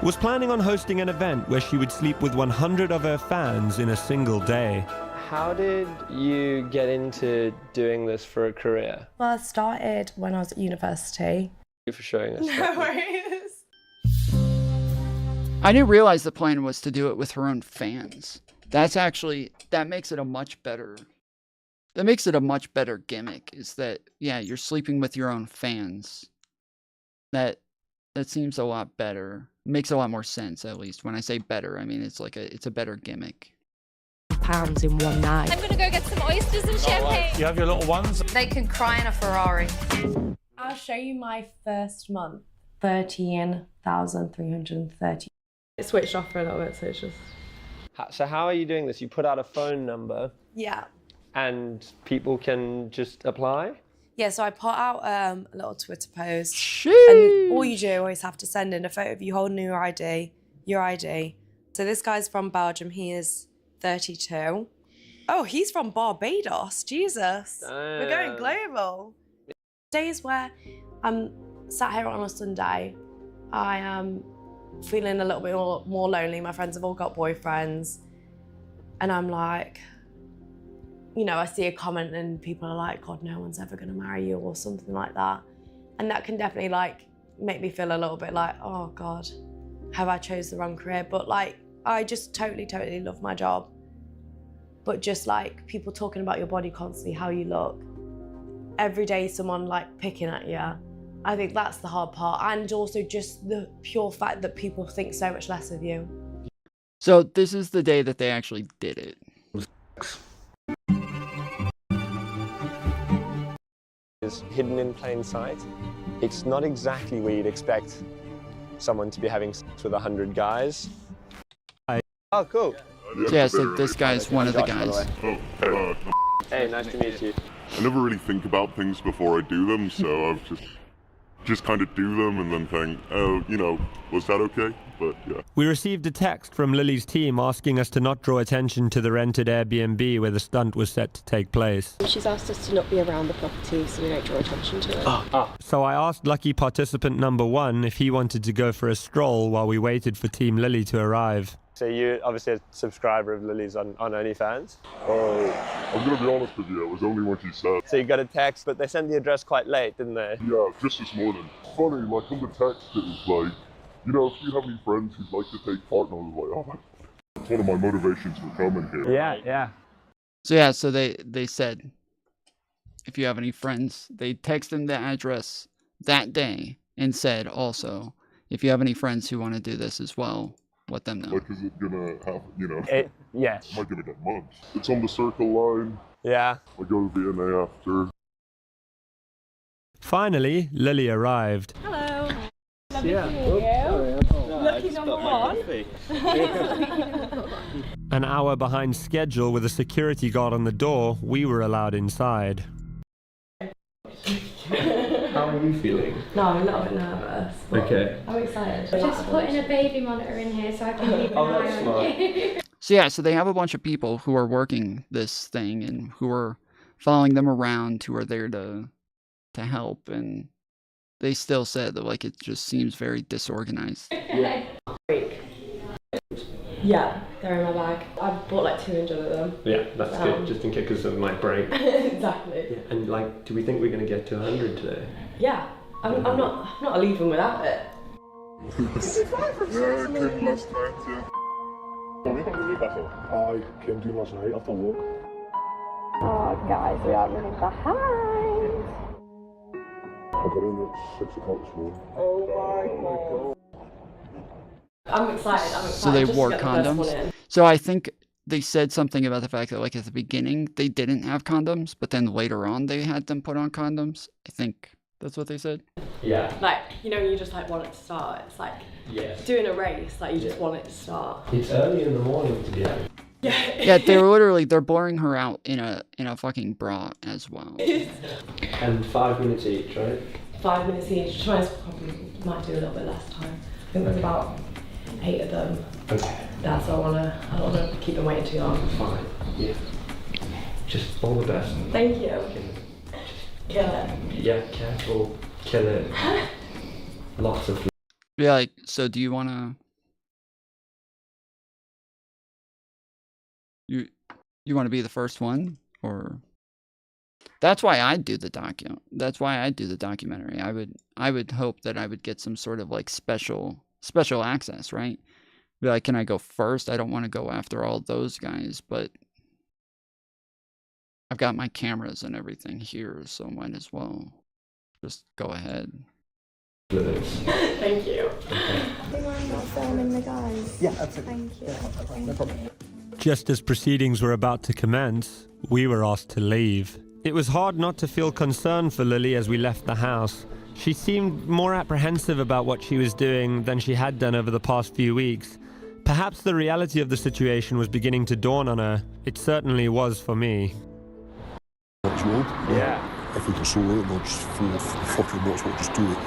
was planning on hosting an event where she would sleep with 100 of her fans in a single day. How did you get into doing this for a career? Well, I started when I was at university. Thank you for showing us. No worries. I didn't realize the plan was to do it with her own fans. That makes it a much better That makes it a much better gimmick, is that, yeah, you're sleeping with your own fans. That seems a lot better. Makes a lot more sense, at least. When I say better, I mean it's like it's a better gimmick. Pounds in one night. I'm gonna go get some oysters and champagne. You have your little ones? They can cry in a Ferrari. I'll show you my first month. 13,330. It switched off for a little bit, so it's just... So how are you doing this? You put out a phone number Yeah. and people can just apply? Yeah, so I put out a little Twitter post. Sheesh. And all you do always have to send in a photo of you holding your ID. So this guy's from Belgium. He is 32. Oh, he's from Barbados. Jesus. We're going global. Days where I'm sat here on a Sunday, I am feeling a little bit more lonely. My friends have all got boyfriends. And I'm like, you know, I see a comment and people are like, God, no one's ever going to marry you or something like that. And that can definitely like make me feel a little bit like, oh God, have I chose the wrong career? But like, I just totally love my job. But just like people talking about your body constantly, how you look, every day someone like picking at you, I think that's the hard part. And also just the pure fact that people think so much less of you. So this is the day that they actually did it. Is hidden in plain sight. It's not exactly where you'd expect someone to be having sex with 100 guys. Oh, cool. Yeah, so this guy's one of the guys. Hey, nice to meet you. I never really think about things before I do them, so I've just kind of do them and then think, oh, you know, was that okay? But yeah. We received a text from Lily's team asking us to not draw attention to the rented Airbnb where the stunt was set to take place. She's asked us to not be around the property so we don't draw attention to it. So I asked lucky participant number 1 if he wanted to go for a stroll while we waited for Team Lily to arrive. So you're obviously a subscriber of Lily's on OnlyFans? I'm going to be honest with you, it was only when she said. So you got a text, but they sent the address quite late, didn't they? Yeah, just this morning. Funny, like on the text it was like, you know, if you have any friends who'd like to take part, and I was like, oh, that's one of my motivations for coming here. Yeah. So yeah, so they said, if you have any friends, they texted him the address that day and said also, if you have any friends who want to do this as well, let them know. Like, is it gonna have, you know? Yeah. Am I gonna get mugged? It's on the Circle Line. Yeah. I go to VNA after. Finally, Lily arrived. Hello. Lovely to meet you. Lucky number 1. An hour behind schedule with a security guard on the door, we were allowed inside. How are you feeling? No, I'm a little bit nervous. Okay. I'm excited. Just putting a baby monitor in here so I can keep an eye on you. So yeah, so they have a bunch of people who are working this thing and who are following them around, who are there to help, and they still said that like it just seems very disorganized. Yeah, they're in my bag. I bought like 200 of them. Yeah, that's good, just in case because of my break. Exactly. Yeah, and like, do we think we're going to get to 100 today? Yeah, I'm not leaving without it. Yeah, I came last night, yeah. I came to last night after work. Oh, guys, we are running behind. I got in at 6 o'clock this morning. Oh my god. I'm excited. So they wore condoms. So I think they said something about the fact that like at the beginning they didn't have condoms, but then later on they had them put on condoms. I think that's what they said. Yeah. Like, you know, you just like want it to start. It's like doing a race. Like you just want it to start. It's early in the morning to be honest. Yeah, they're blurring her out in a fucking bra as well. And 5 minutes each, right? 5 minutes each. Tries probably might do a little bit less time. I think there's about 8 of them. Okay. Yeah, so I don't wanna keep them waiting too long. Fine. Yeah. Just all the best. Thank you. Kill it. Yeah, careful. Kill it. Lots of. Yeah, like, so do you wanna? You want to be the first one, or? That's why I do the That's why I do the documentary. I would hope that I would get some sort of like special access, right? Be like, can I go first? I don't want to go after all those guys, but I've got my cameras and everything here, so might as well just go ahead. Thank you. I'm not filming the guys. Yeah, absolutely. Thank you. No problem. Just as proceedings were about to commence, we were asked to leave. It was hard not to feel concern for Lily as we left the house. She seemed more apprehensive about what she was doing than she had done over the past few weeks. Perhaps the reality of the situation was beginning to dawn on her. It certainly was for me. Yeah. I think I saw it and I just thought, fucking might as well just do it.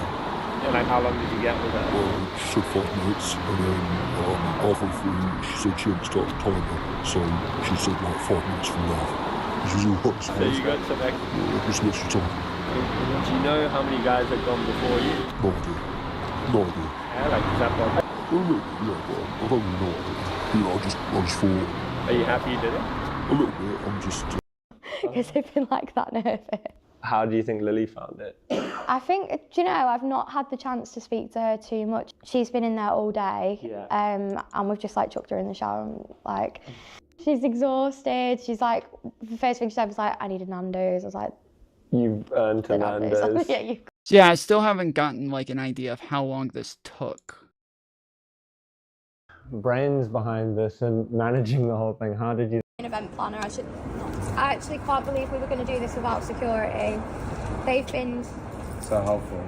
And like, how long did you get with her? Well, she said 5 minutes, and then halfway through, she said she hadn't started the timer, so she said like 5 minutes from now. Which is all right. So you got some extra? Yeah, just some extra time. Do you know how many guys had gone before you? No idea. No idea. Yeah, like, is that what? Well, look, yeah, but I don't really know. You know, I just thought. Are you happy you did it? A little bit. I'm just. Because I've been like that nervous. How do you think Lily found it? I think, do you know, I've not had the chance to speak to her too much. She's been in there all day, and we've just like chucked her in the shower and like, she's exhausted. She's like, the first thing she said was like, I need a Nando's. I was like, you've earned a Nando's. Yeah, I still haven't gotten like an idea of how long this took. Brains behind this and managing the whole thing. How did you? An event planner, I actually can't believe we were going to do this without security. They've been so helpful.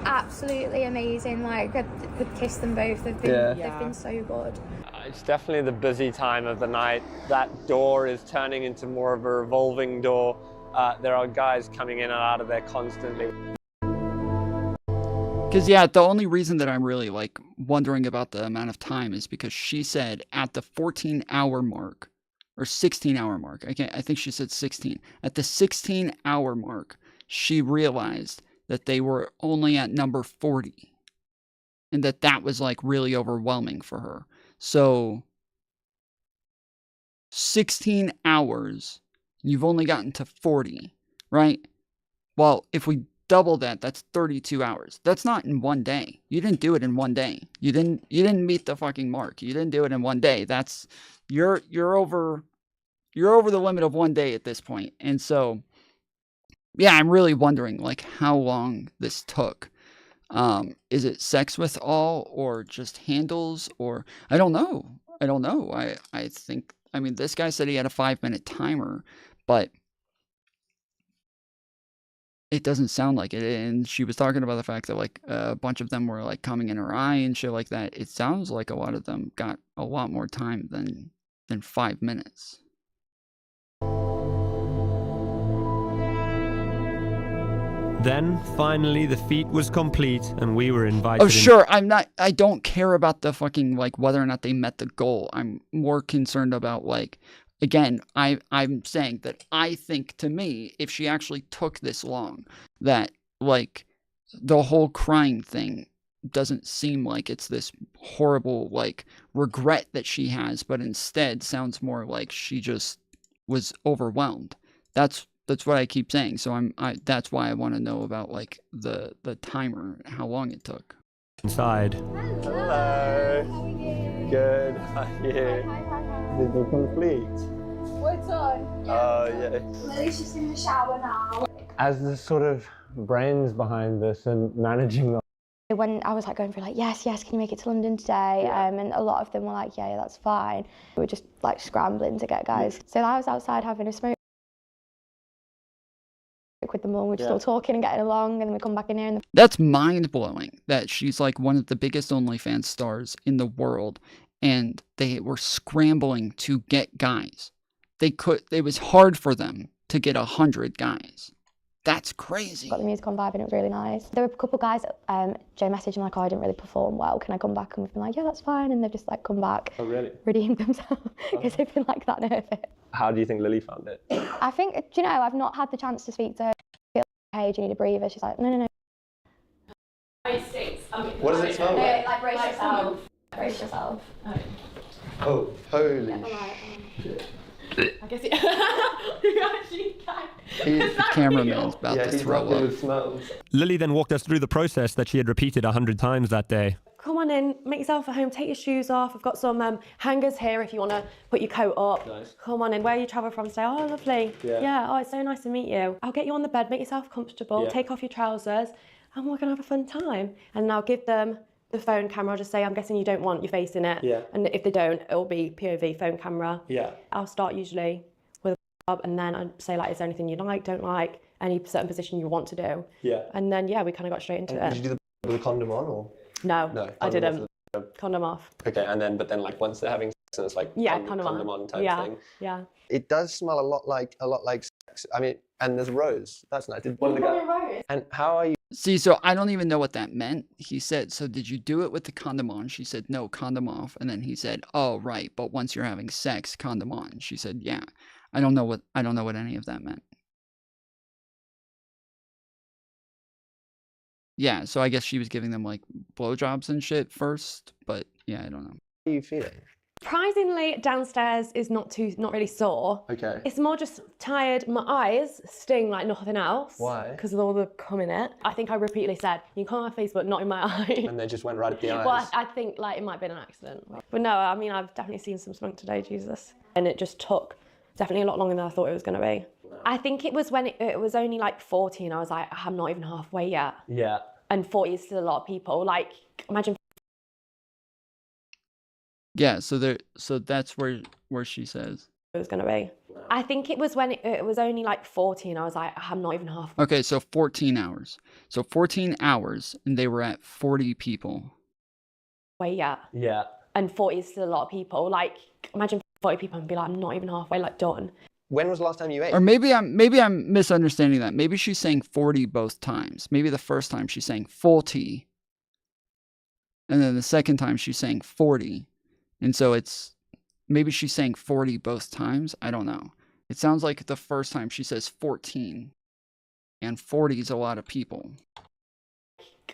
Absolutely amazing. Like, I could kiss them both. They've been so good. It's definitely the busy time of the night. That door is turning into more of a revolving door. There are guys coming in and out of there constantly. Because, yeah, the only reason that I'm really, like, wondering about the amount of time is because she said at the 14-hour mark, or 16-hour mark, I think she said 16. At the 16-hour mark, she realized that they were only at number 40. And that was, like, really overwhelming for her. So, 16 hours, you've only gotten to 40, right? Well, if we double that, that's 32 hours. That's not in one day. You didn't do it in one day. You didn't meet the fucking mark. You didn't do it in one day. That's you're over the limit of one day at this point. And so yeah, I'm really wondering like how long this took. Is it sex with all or just handles or I don't know. I think this guy said he had a 5-minute timer, but it doesn't sound like it. And she was talking about the fact that like a bunch of them were like coming in her eye and shit like that. It sounds like a lot of them got a lot more time than 5 minutes. Then, finally, the feat was complete and we were invited. Oh, sure. I don't care about the fucking, like, whether or not they met the goal. I'm more concerned about, like, again, I'm saying that I think, to me, if she actually took this long, that, like, the whole crying thing doesn't seem like it's this horrible, like, regret that she has, but instead sounds more like she just was overwhelmed. That's what I keep saying. So that's why I want to know about, like, the timer, how long it took. Inside. Hello. How are you? Good. How are you? Did you complete? We're done. Oh, yeah. Lily's just in the shower now. As the sort of brains behind this and managing the... When I was like going through like, yes, can you make it to London today? And a lot of them were like, yeah, that's fine. We were just like scrambling to get guys. So I was outside having a smoke with them all. We're just all talking and getting along, and then we come back in here. And That's mind-blowing that she's like one of the biggest OnlyFans stars in the world, and they were scrambling to get guys. It was hard for them to get 100 guys. That's crazy. Got the music on vibe and it was really nice. There were a couple of guys that Joe messaged me like, oh, I didn't really perform well. Can I come back? And we've been like, yeah, that's fine. And they've just like come back. Oh, really? Redeemed themselves because they've been like that nervous. How do you think Lily found it? I think, do you know, I've not had the chance to speak to her. Hey, do you need a breather? She's like, no. It stinks. What does it smell like? Like brace yourself. Brace yourself. Oh, holy shit. I guess you actually can. The cameraman's about to throw up. Lily then walked us through the process that she had repeated 100 times that day. come on in, make yourself at home, take your shoes off. I've got some hangers here if you want to put your coat up. Nice. Come on in, where you travel from today? Oh, lovely. Yeah, oh, it's so nice to meet you. I'll get you on the bed, make yourself comfortable, take off your trousers, and we're going to have a fun time. And I'll give them the phone camera. I'll just say, I'm guessing you don't want your face in it. Yeah. And if they don't, it'll be POV phone camera. Yeah. I'll start usually with a job, and then I'd say, like, is there anything you like, don't like, any certain position you want to do? Yeah. And then, yeah, we kind of got straight into it. Did you do the with a condom on or? No, I didn't. Condom off. Okay, and then, but then, like, once they're having sex, and it's like condom on type thing. Yeah. It does smell a lot like sex. I mean, and there's rose. That's nice. Did one of the guys? And how are you? See, so I don't even know what that meant. He said, so did you do it with the condom on? She said, no, condom off. And then he said, oh, right, but once you're having sex, condom on. She said, yeah. I don't know what any of that meant. Yeah, so I guess she was giving them like blowjobs and shit first, but yeah, I don't know. How are you feeling? Surprisingly, downstairs is not really sore. Okay. It's more just tired. My eyes sting like nothing else. Why? Because of all the cum in it. I think I repeatedly said, you can come on my face, but not in my eye. And they just went right at the eyes. Well, I think like it might have been an accident. But no, I mean, I've definitely seen some spunk today, Jesus. And it just took definitely a lot longer than I thought it was going to be. I think it was when it was only like 40 and I was like, I'm not even halfway yet. Yeah. And 40 is still a lot of people. Like, imagine. Yeah, so that's where she says it was going to be. I think it was when it was only like 40 and I was like, I'm not even half. Okay, so 14 hours. So 14 hours and they were at 40 people. Way yet. Yeah. And 40 is still a lot of people. Like, imagine 40 people and be like, I'm not even halfway like done. When was the last time you ate? Or maybe I'm misunderstanding that. Maybe she's saying 40 both times. Maybe the first time she's saying 40. And then the second time she's saying 40. And so it's maybe she's saying 40 both times. I don't know. It sounds like the first time she says 14. And 40 is a lot of people.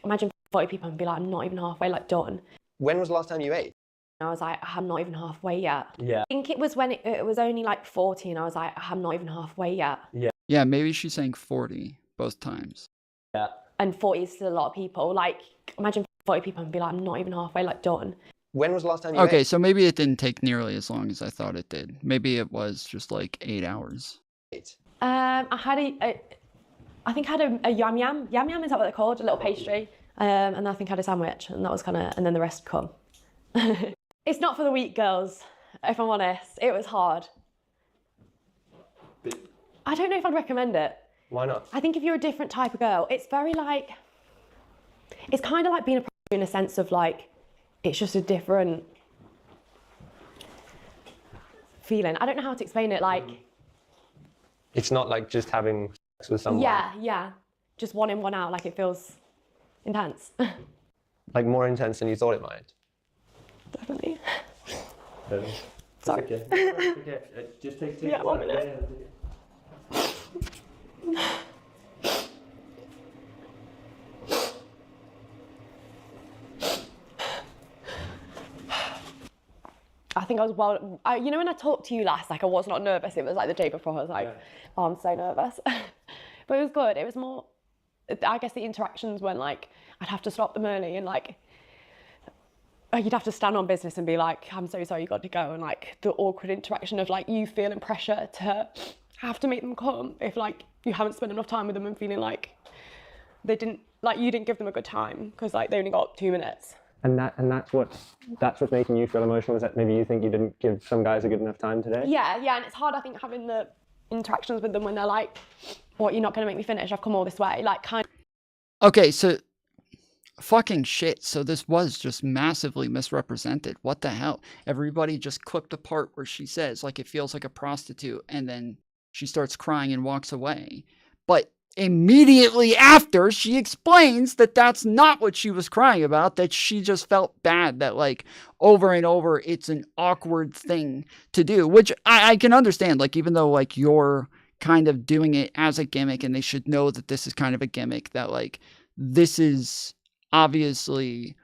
Imagine 40 people and be like, I'm not even halfway like done. When was the last time you ate? I was like, I'm not even halfway yet. Yeah. I think it was when it was only like 40 and I was like, I'm not even halfway yet. Yeah. Yeah, maybe she's saying 40 both times. Yeah. And 40 is still a lot of people. Like, imagine 40 people and be like, I'm not even halfway like done. When was the last time you ate? Okay, so maybe it didn't take nearly as long as I thought it did. Maybe it was just like 8 hours. I think I had a yam yam. Yam yam, is that what they're called? A little pastry. And I think I had a sandwich, and that was and then the rest come. It's not for the weak, girls, if I'm honest. It was hard. I don't know if I'd recommend it. Why not? I think if you're a different type of girl, it's very like, it's kind of like being a prostitute in a sense of like, it's just a different feeling. I don't know how to explain it, like. It's not like just having sex with someone. Yeah. Just one in, one out, like it feels intense. Like more intense than you thought it might. Definitely. Sorry. Okay. Okay. Just take Yeah, 1 minute. I think I was you know when I talked to you last, like I was not nervous, it was like the day before, I was like, oh, I'm so nervous. But it was good, it was more, I guess the interactions when like, I'd have to stop them early and like, you'd have to stand on business and be like, I'm so sorry, you got to go. And like the awkward interaction of like you feeling pressure to have to make them come if like you haven't spent enough time with them and feeling like you didn't give them a good time because like they only got 2 minutes. And that's what's making you feel emotional, is that maybe you think you didn't give some guys a good enough time today? Yeah, and it's hard, I think, having the interactions with them when they're like, what, you're not going to make me finish, I've come all this way, like kind of. Okay, so fucking shit. So this was just massively misrepresented. What the hell? Everybody just clipped the part where she says, like, it feels like a prostitute, and then she starts crying and walks away. But immediately after, she explains that that's not what she was crying about, that she just felt bad, that like over and over it's an awkward thing to do, which I can understand, like even though like you're kind of doing it as a gimmick and they should know that this is kind of a gimmick, that like this is obviously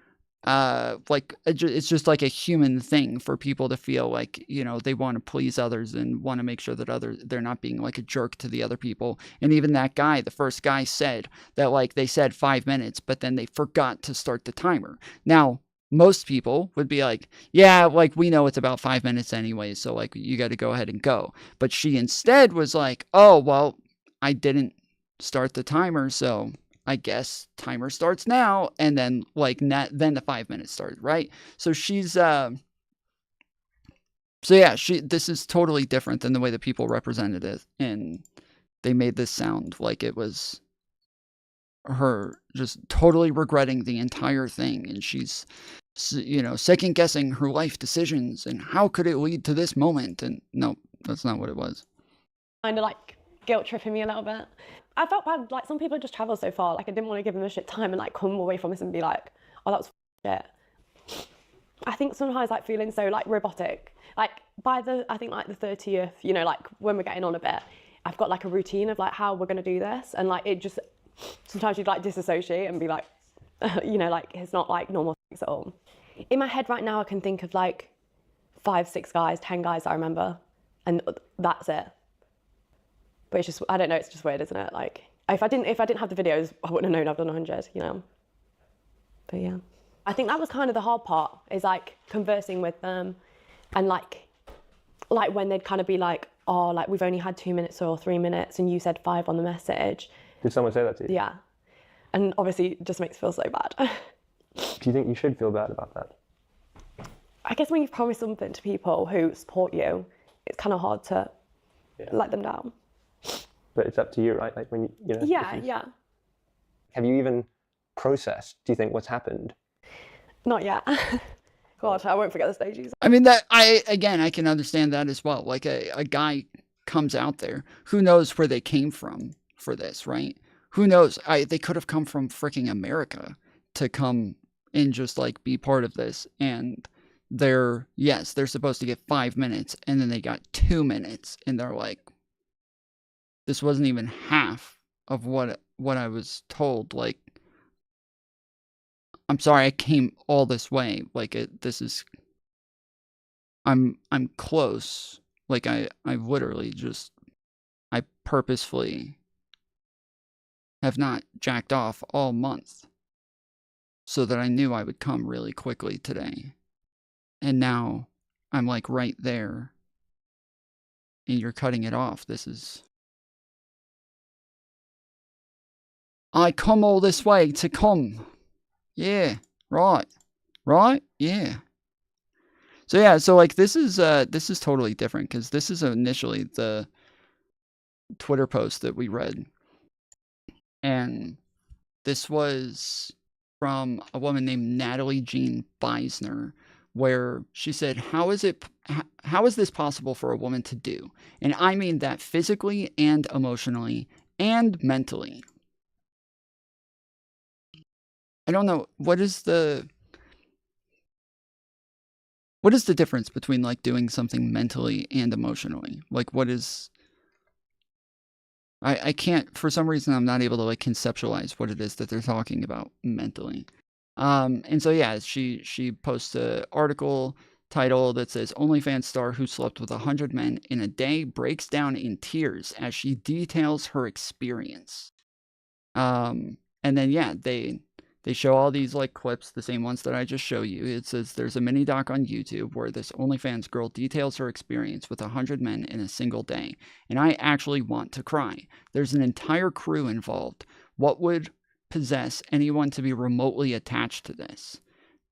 like it's just like a human thing for people to feel like, you know, they want to please others and want to make sure that they're not being like a jerk to the other people. And even that guy, the first guy, said that like they said 5 minutes, but then they forgot to start the timer. Now most people would be like, yeah, like we know it's about 5 minutes anyway, so like you got to go ahead and go. But she instead was like, oh, well, I didn't start the timer, so I guess timer starts now. And then like then the 5 minutes started, right? So she's so yeah, this is totally different than the way that people represented it, and they made this sound like it was her just totally regretting the entire thing, and she's, you know, second guessing her life decisions and how could it lead to this moment. And no, that's not what it was. Kind of like guilt tripping me a little bit. I felt bad, like some people just travel so far, like I didn't want to give them a shit time and like come away from this and be like, oh, that was shit. I think sometimes like feeling so like robotic, like by I think like the 30th, you know, like when we're getting on a bit, I've got like a routine of like how we're going to do this, and like it just, sometimes you'd like disassociate and be like, you know, like it's not like normal things at all. In my head right now, I can think of like 5, 6 guys, 10 guys I remember, and that's it. But it's just, I don't know, it's just weird, isn't it? Like if I didn't have the videos, I wouldn't have known I've done 100, you know. But yeah, I think that was kind of the hard part, is like conversing with them, and like when they'd kind of be like, oh, like we've only had 2 minutes or 3 minutes, and you said 5 on the message. Did someone say that to you? Yeah. And obviously it just makes me feel so bad. Do you think you should feel bad about that? I guess when you've promised something to people who support you, it's kind of hard to let them down. But it's up to you, right? Like when you know. Yeah, yeah. Have you even processed, do you think, what's happened? Not yet. God, I won't forget the stages. I mean, that I can understand that as well. Like a guy comes out there, who knows where they came from for this, right? Who knows? They could have come from freaking America to come and just like be part of this, and they're supposed to get 5 minutes, and then they got 2 minutes, and they're like, this wasn't even half of what I was told. Like, I'm sorry I came all this way. Like I'm close. Like I literally just, I purposefully have not jacked off all month so that I knew I would come really quickly today. And now I'm like right there and you're cutting it off. This is, I come all this way to come. Yeah, right. Right? Yeah. So yeah, so like this is totally different, because this is initially the Twitter post that we read. And this was from a woman named Natalie Jean Beisner, where she said, how is this possible for a woman to do? And I mean that physically and emotionally and mentally. I don't know, what is the difference between like doing something mentally and emotionally? Like what is, I can't, for some reason I'm not able to like conceptualize what it is that they're talking about mentally. And so yeah, she posts an article title that says, OnlyFans star who slept with 100 men in a day breaks down in tears as she details her experience. And then yeah, they show all these like clips, the same ones that I just show you. It says there's a mini doc on YouTube where this OnlyFans girl details her experience with 100 men in a single day. And I actually want to cry. There's an entire crew involved. What would possess anyone to be remotely attached to this?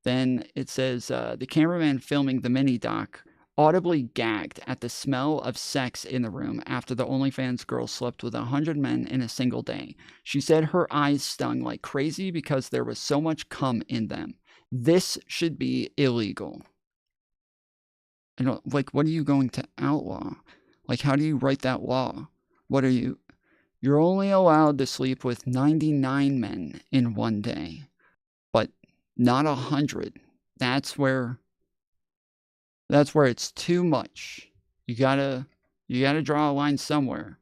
Then it says the cameraman filming the mini doc audibly gagged at the smell of sex in the room after the OnlyFans girl slept with 100 men in a single day. She said her eyes stung like crazy because there was so much cum in them. This should be illegal. I don't, like, what are you going to outlaw? Like, how do you write that law? What are you? You're only allowed to sleep with 99 men in one day, but not 100. That's where it's too much. You gotta draw a line somewhere.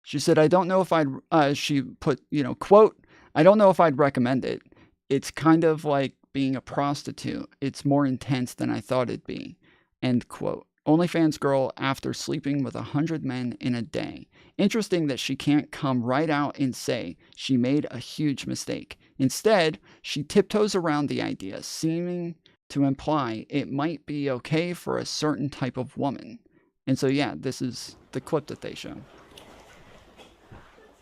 She said, I don't know if she put, quote, I don't know if I'd recommend it. It's kind of like being a prostitute. It's more intense than I thought it'd be. End quote. OnlyFans girl after sleeping with 100 men in a day. Interesting that she can't come right out and say she made a huge mistake. Instead, she tiptoes around the idea, seeming to imply it might be okay for a certain type of woman. And so, yeah, this is the clip that they show.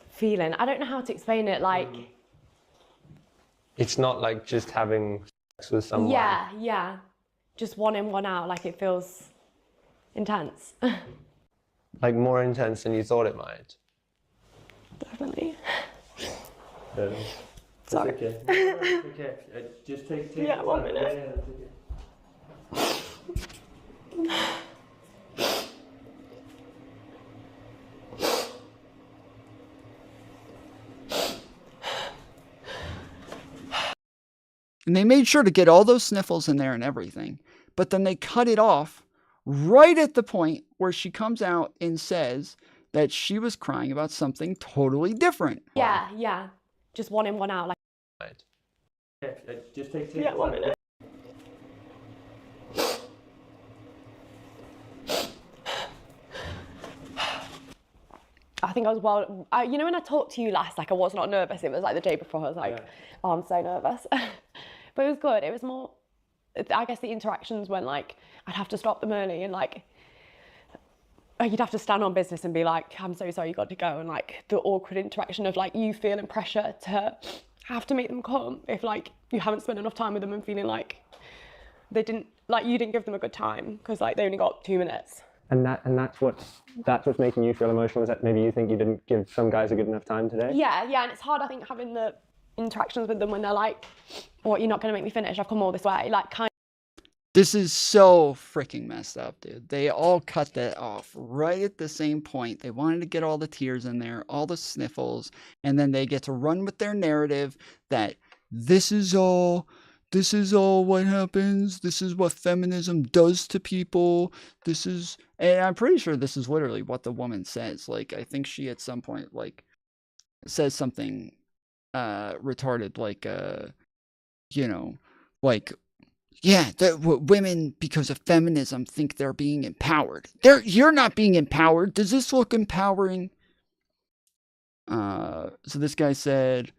Feeling. I don't know how to explain it. Like, It's not like just having sex with someone. yeah. Just one in, one out. Like, it feels intense. Like more intense than you thought it might. Definitely. Sorry. Okay. Okay. Just take Yeah, 1 minute. And they made sure to get all those sniffles in there and everything. But then they cut it off right at the point where she comes out and says that she was crying about something totally different. Yeah. Just one in, one out. Like, Okay. Just take yeah, 1 minute. I think I was you know when I talked to you last, like I was not nervous. It was like the day before. I was like, oh, I'm so nervous. But it was good. It was more, I guess the interactions when like I'd have to stop them early and like you'd have to stand on business and be like, I'm so sorry, you got to go. And like the awkward interaction of like you feeling pressure to have to make them come if like you haven't spent enough time with them and feeling like you didn't give them a good time because like they only got 2 minutes. And that's what's making you feel emotional, is that maybe you think you didn't give some guys a good enough time today? Yeah, and it's hard, I think, having the interactions with them when they're like, what, you're not going to make me finish, I've come all this way, like kind of. This is so freaking messed up, dude. They all cut that off right at the same point. They wanted to get all the tears in there, all the sniffles, and then they get to run with their narrative that this is all what happens. This is what feminism does to people. And I'm pretty sure this is literally what the woman says. Like, I think she at some point, like, says something retarded, like, women, because of feminism, think they're being empowered. You're not being empowered. Does this look empowering? So this guy said,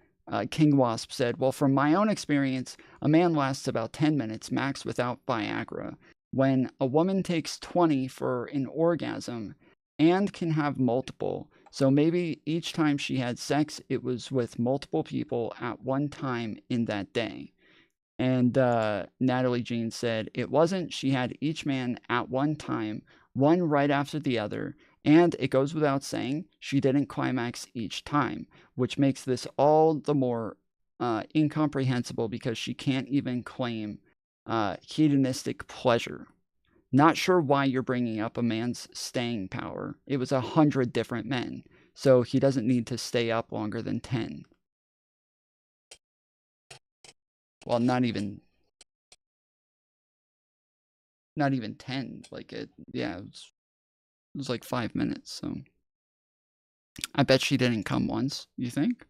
King Wasp said, well, from my own experience, a man lasts about 10 minutes max without Viagra. When a woman takes 20 for an orgasm and can have multiple, so maybe each time she had sex, it was with multiple people at one time in that day. And Natalie Jean said, it wasn't. She had each man at one time, one right after the other. And it goes without saying, she didn't climax each time, which makes this all the more incomprehensible because she can't even claim hedonistic pleasure. Not sure why you're bringing up a man's staying power. It was 100 different men, so he doesn't need to stay up longer than 10. Well, not even 10. Like it was like 5 minutes. So I bet she didn't come once. You think?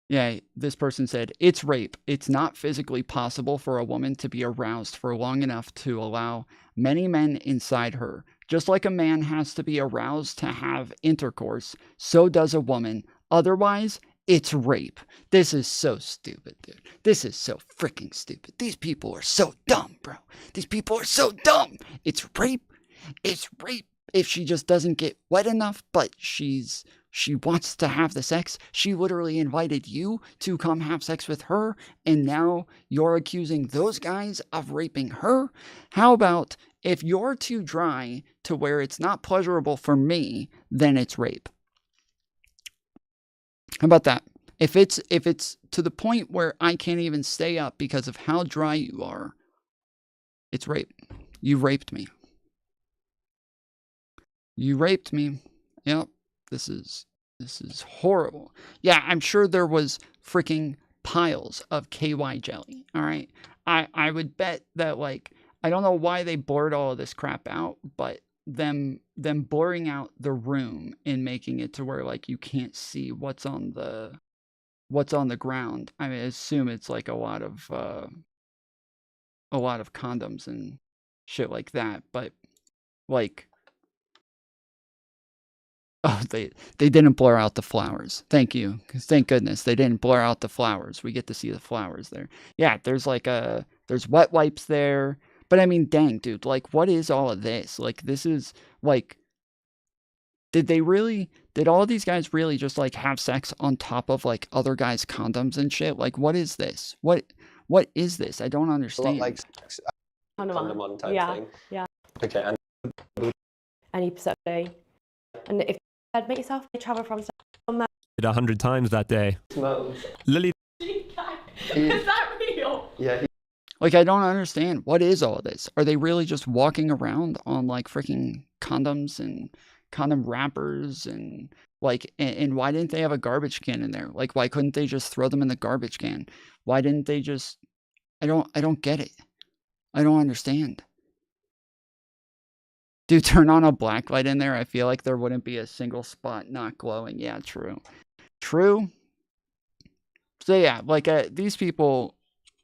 Yeah, this person said, it's rape. It's not physically possible for a woman to be aroused for long enough to allow many men inside her. Just like a man has to be aroused to have intercourse, so does a woman. Otherwise, it's rape. This is so stupid, dude. This is so freaking stupid. These people are so dumb, bro. These people are so dumb. It's rape. It's rape if she just doesn't get wet enough, but she wants to have the sex. She literally invited you to come have sex with her, and now you're accusing those guys of raping her? How about if you're too dry to where it's not pleasurable for me, then it's rape? How about that? If it's to the point where I can't even stay up because of how dry you are, it's rape. You raped me. You raped me. Yep. This is horrible. Yeah, I'm sure there was freaking piles of KY jelly. All right. I would bet that, like, I don't know why they blurred all of this crap out, but them blurring out the room and making it to where, like, you can't see what's on the ground. I mean, I assume it's like a lot of condoms and shit like that, but like Oh, they didn't blur out the flowers. Thank you. Thank goodness they didn't blur out the flowers. We get to see the flowers there. Yeah, there's like there's wet wipes there. But I mean, dang, dude, like what is all of this? Like this is like did all these guys really just like have sex on top of like other guys' condoms and shit? Like what is this? What is this? I don't understand. Like condom on type thing. Yeah. Okay, and Any percent day. And if you make yourself travel from 100 times that day. Lily. Is that real? Yeah. Like, I don't understand. What is all this? Are they really just walking around on, like, freaking condoms and condom wrappers and, like, and why didn't they have a garbage can in there? Like, why couldn't they just throw them in the garbage can? Why didn't they just... I don't get it. I don't understand. Dude, turn on a black light in there. I feel like there wouldn't be a single spot not glowing. Yeah, true. True. So, yeah, like, these people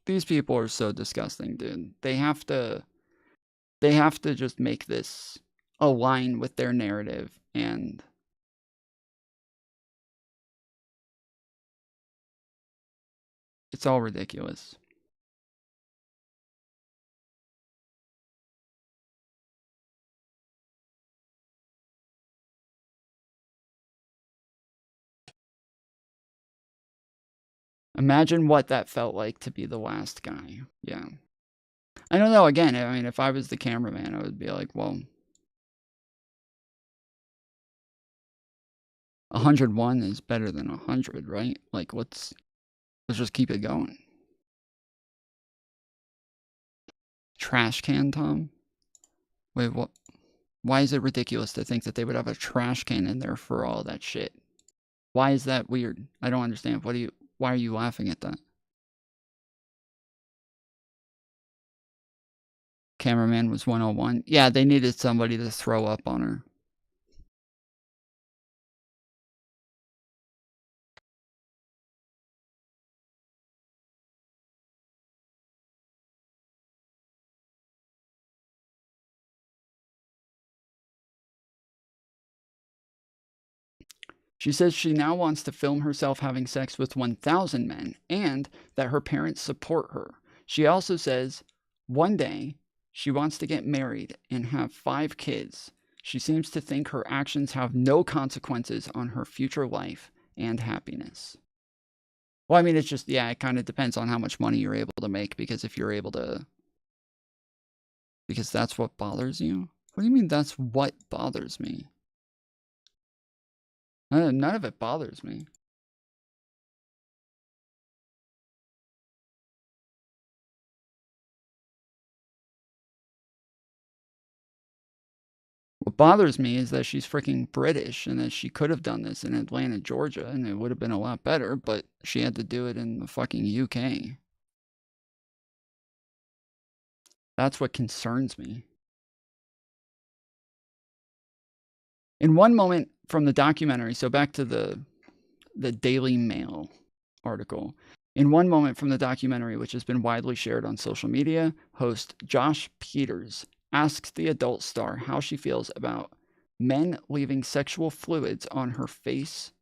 are so disgusting, dude. They have to just make this align with their narrative, and it's all ridiculous. Imagine what that felt like to be the last guy. Yeah. I don't know. Again, I mean, if I was the cameraman, I would be like, well, 101 is better than 100, right? Like, let's just keep it going. Trash can, Tom? Wait, what? Why is it ridiculous to think that they would have a trash can in there for all that shit? Why is that weird? I don't understand. Why are you laughing at that? Cameraman was 101. Yeah, they needed somebody to throw up on her. She says she now wants to film herself having sex with 1,000 men and that her parents support her. She also says one day she wants to get married and have 5 kids. She seems to think her actions have no consequences on her future life and happiness. Well, I mean, it's just, yeah, it kind of depends on how much money you're able to make, because if you're able to... Because that's what bothers you? What do you mean that's what bothers me? None of it bothers me. What bothers me is that she's freaking British and that she could have done this in Atlanta, Georgia, and it would have been a lot better, but she had to do it in the fucking UK. That's what concerns me. In one moment from the documentary, so back to the Daily Mail article. In one moment from the documentary, which has been widely shared on social media, host Josh Peters asks the adult star how she feels about men leaving sexual fluids on her face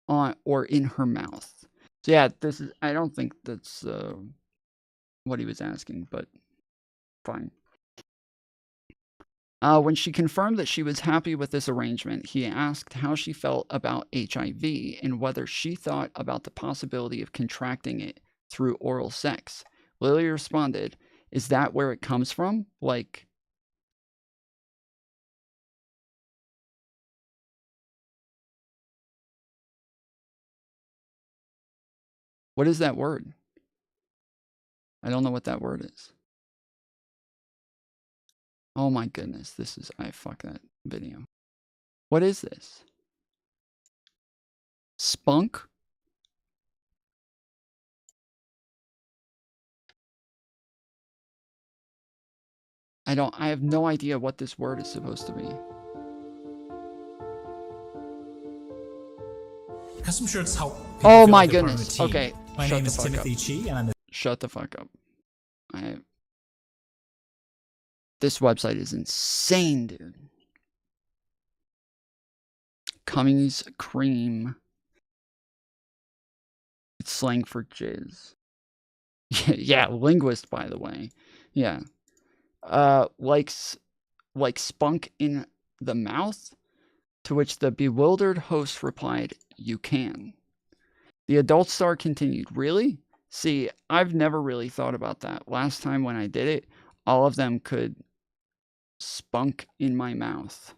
or in her mouth. So yeah, I don't think that's what he was asking, but fine. When she confirmed that she was happy with this arrangement, he asked how she felt about HIV and whether she thought about the possibility of contracting it through oral sex. Lily responded, "Is that where it comes from? Like..." What is that word? I don't know what that word is. Oh my goodness, fuck that video. What is this? Spunk? I have no idea what this word is supposed to be. Custom shirts help. Oh my goodness. Okay. My name is Timothy Chi, and I'm Shut the fuck up. This website is insane, dude. Cummings cream. It's slang for jizz. Yeah, linguist, by the way. Yeah. Like spunk in the mouth? To which the bewildered host replied, "You can." The adult star continued, "Really? See, I've never really thought about that. Last time when I did it, all of them could spunk in my mouth."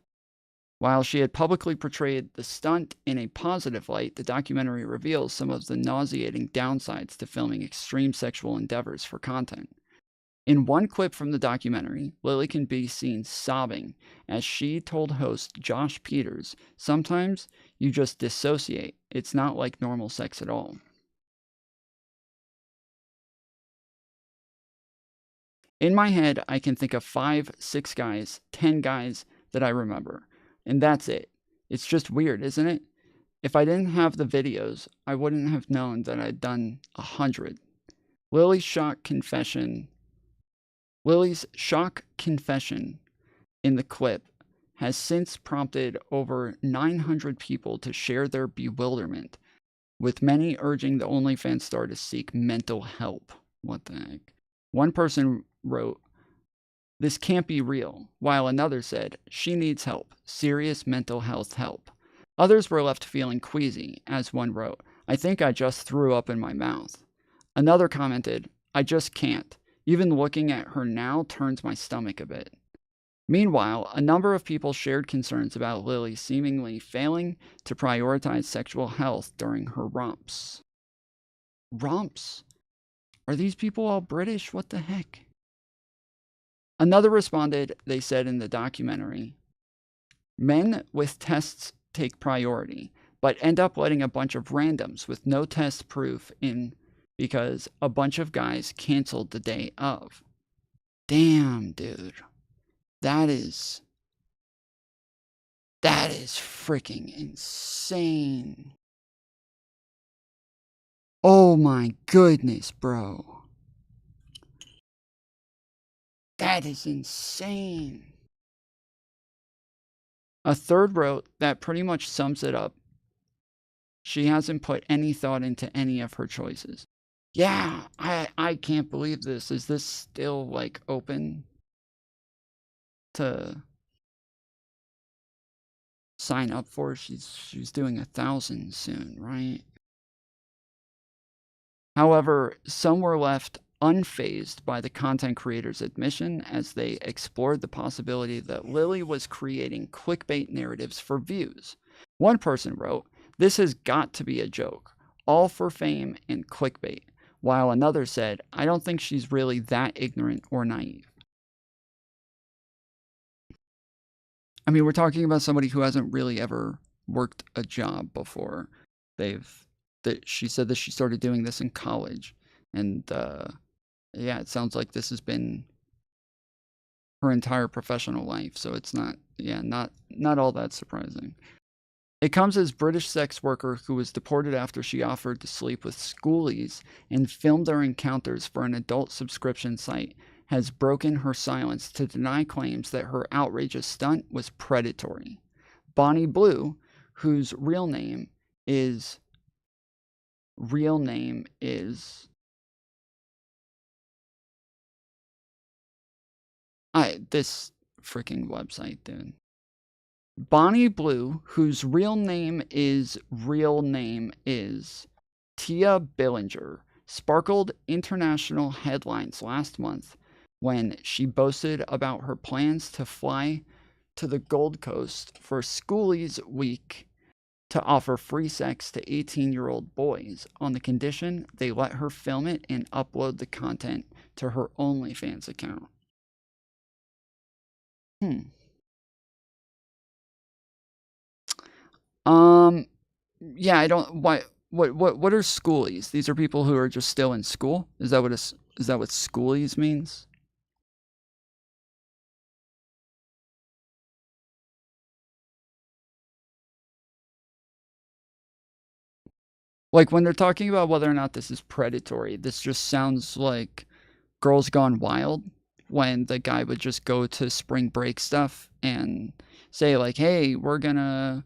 While she had publicly portrayed the stunt in a positive light, the documentary reveals some of the nauseating downsides to filming extreme sexual endeavors for content. In one clip from the documentary, Lily can be seen sobbing as she told host Josh Peters, "Sometimes you just dissociate. It's not like normal sex at all." In my head, I can think of 5, 6 guys, 10 guys that I remember. And that's it. It's just weird, isn't it? If I didn't have the videos, I wouldn't have known that I'd done 100. Lily's shock confession in the clip has since prompted over 900 people to share their bewilderment, with many urging the OnlyFans star to seek mental help. What the heck? One person wrote, "This can't be real," while another said, "She needs help, serious mental health help." Others were left feeling queasy, as one wrote, "I think I just threw up in my mouth." Another commented, "I just can't. Even looking at her now turns my stomach a bit." Meanwhile, a number of people shared concerns about Lily seemingly failing to prioritize sexual health during her romps. Romps? Are these people all British? What the heck? Another responded, they said in the documentary, "Men with tests take priority, but end up letting a bunch of randoms with no test proof in because a bunch of guys canceled the day of." Damn, dude. That is freaking insane. Oh my goodness, bro. That is insane. A third wrote, "That pretty much sums it up. She hasn't put any thought into any of her choices." Yeah, I can't believe this. Is this still like open to sign up for? She's doing 1,000 soon, right? However, some were left unfazed by the content creator's admission as they explored the possibility that Lily was creating clickbait narratives for views. One person wrote, "This has got to be a joke, all for fame and clickbait," while another said, "I don't think she's really that ignorant or naive." I mean, we're talking about somebody who hasn't really ever worked a job before. She said that she started doing this in college, and yeah, it sounds like this has been her entire professional life, so it's not all that surprising. It comes as British sex worker who was deported after she offered to sleep with schoolies and filmed their encounters for an adult subscription site has broken her silence to deny claims that her outrageous stunt was predatory. Bonnie Blue, whose real name is this freaking website, dude. Bonnie Blue, whose real name is Tia Billinger, sparkled international headlines last month when she boasted about her plans to fly to the Gold Coast for Schoolies Week to offer free sex to 18-year-old boys on the condition they let her film it and upload the content to her OnlyFans account. Yeah, I don't. Why? What are schoolies? These are people who are just still in school. Is that what schoolies means? Like when they're talking about whether or not this is predatory, this just sounds like Girls Gone Wild, when the guy would just go to spring break stuff and say like, "Hey, we're gonna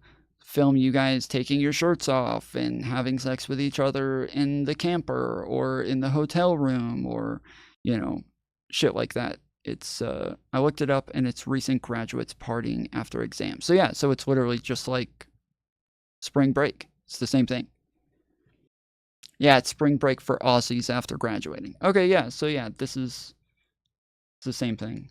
film you guys taking your shirts off and having sex with each other in the camper or in the hotel room or, you know, shit like that. It's, I looked it up and it's recent graduates partying after exams. So yeah, so it's literally just like spring break. It's the same thing. Yeah, it's spring break for Aussies after graduating. Okay, yeah, so yeah, this is the same thing.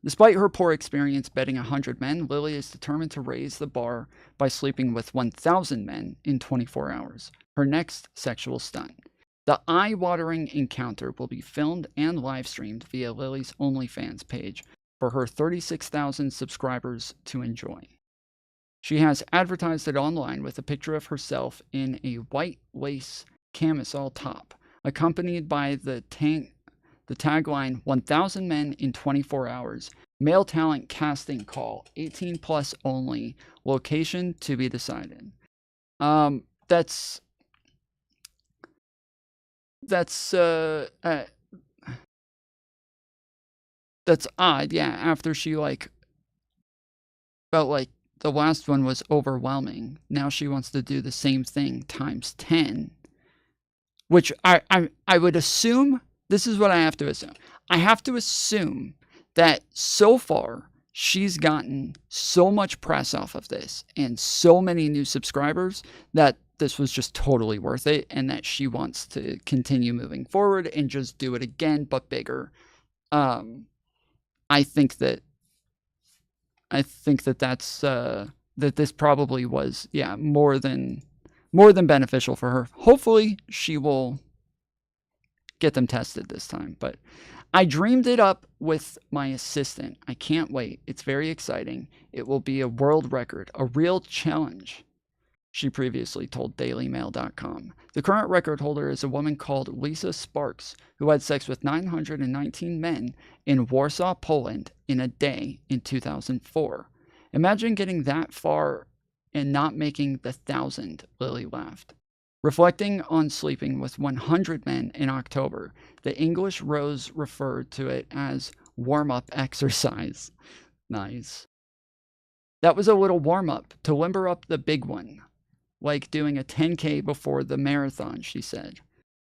Despite her poor experience betting 100 men, Lily is determined to raise the bar by sleeping with 1,000 men in 24 hours. Her next sexual stunt. The eye-watering encounter will be filmed and live-streamed via Lily's OnlyFans page for her 36,000 subscribers to enjoy. She has advertised it online with a picture of herself in a white lace camisole top, accompanied by the tagline 1,000 men in 24 hours, male talent casting call, 18 plus only, location to be decided. That's odd, yeah, after she like felt like the last one was overwhelming. Now she wants to do the same thing times 10, which I would assume, this is what I have to assume. I have to assume that so far she's gotten so much press off of this and so many new subscribers that this was just totally worth it and that she wants to continue moving forward and just do it again, but bigger. I think that that's that this probably was, yeah, more than beneficial for her. Hopefully she will get them tested this time. But I dreamed it up with my assistant. I can't wait. It's very exciting. It will be a world record, a real challenge, she previously told dailymail.com. The current record holder is a woman called Lisa Sparks, who had sex with 919 men in Warsaw, Poland in a day in 2004. Imagine getting that far and not making the 1,000, Lily laughed. Reflecting on sleeping with 100 men in October, the English Rose referred to it as warm-up exercise. Nice. That was a little warm-up to limber up the big one. Like doing a 10K before the marathon, she said.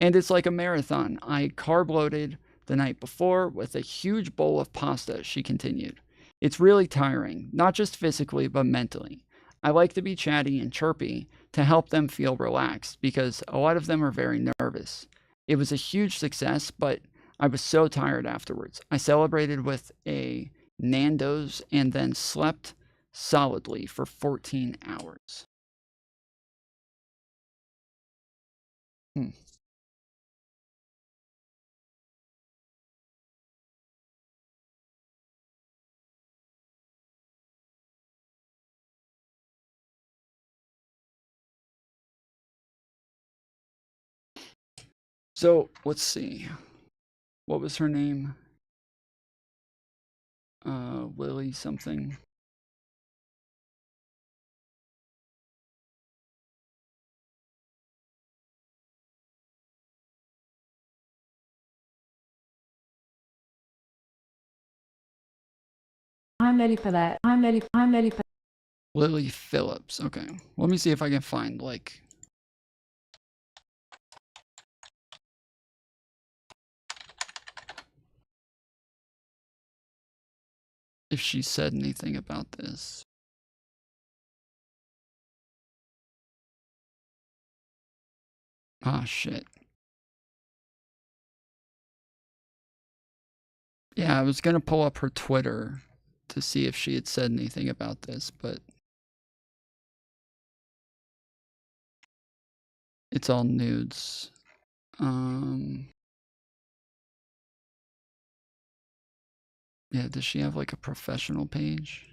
And it's like a marathon. I carb loaded the night before with a huge bowl of pasta, she continued. It's really tiring, not just physically, but mentally. I like to be chatty and chirpy to help them feel relaxed because a lot of them are very nervous. It was a huge success, but I was so tired afterwards. I celebrated with a Nando's and then slept solidly for 14 hours. So, let's see. What was her name? Lily something. I'm ready for that. I'm ready for Lily Phillips. Okay. Let me see if I can find, like, if she said anything about this. Ah, shit. Yeah, I was gonna pull up her Twitter to see if she had said anything about this, but it's all nudes. Yeah, does she have like a professional page?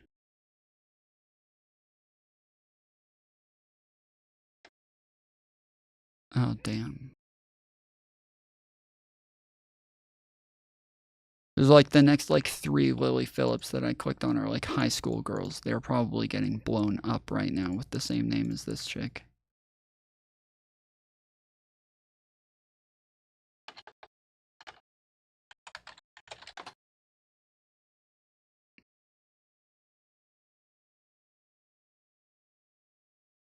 Oh, damn. There's like the next like 3 Lily Phillips that I clicked on are like high school girls. They're probably getting blown up right now with the same name as this chick.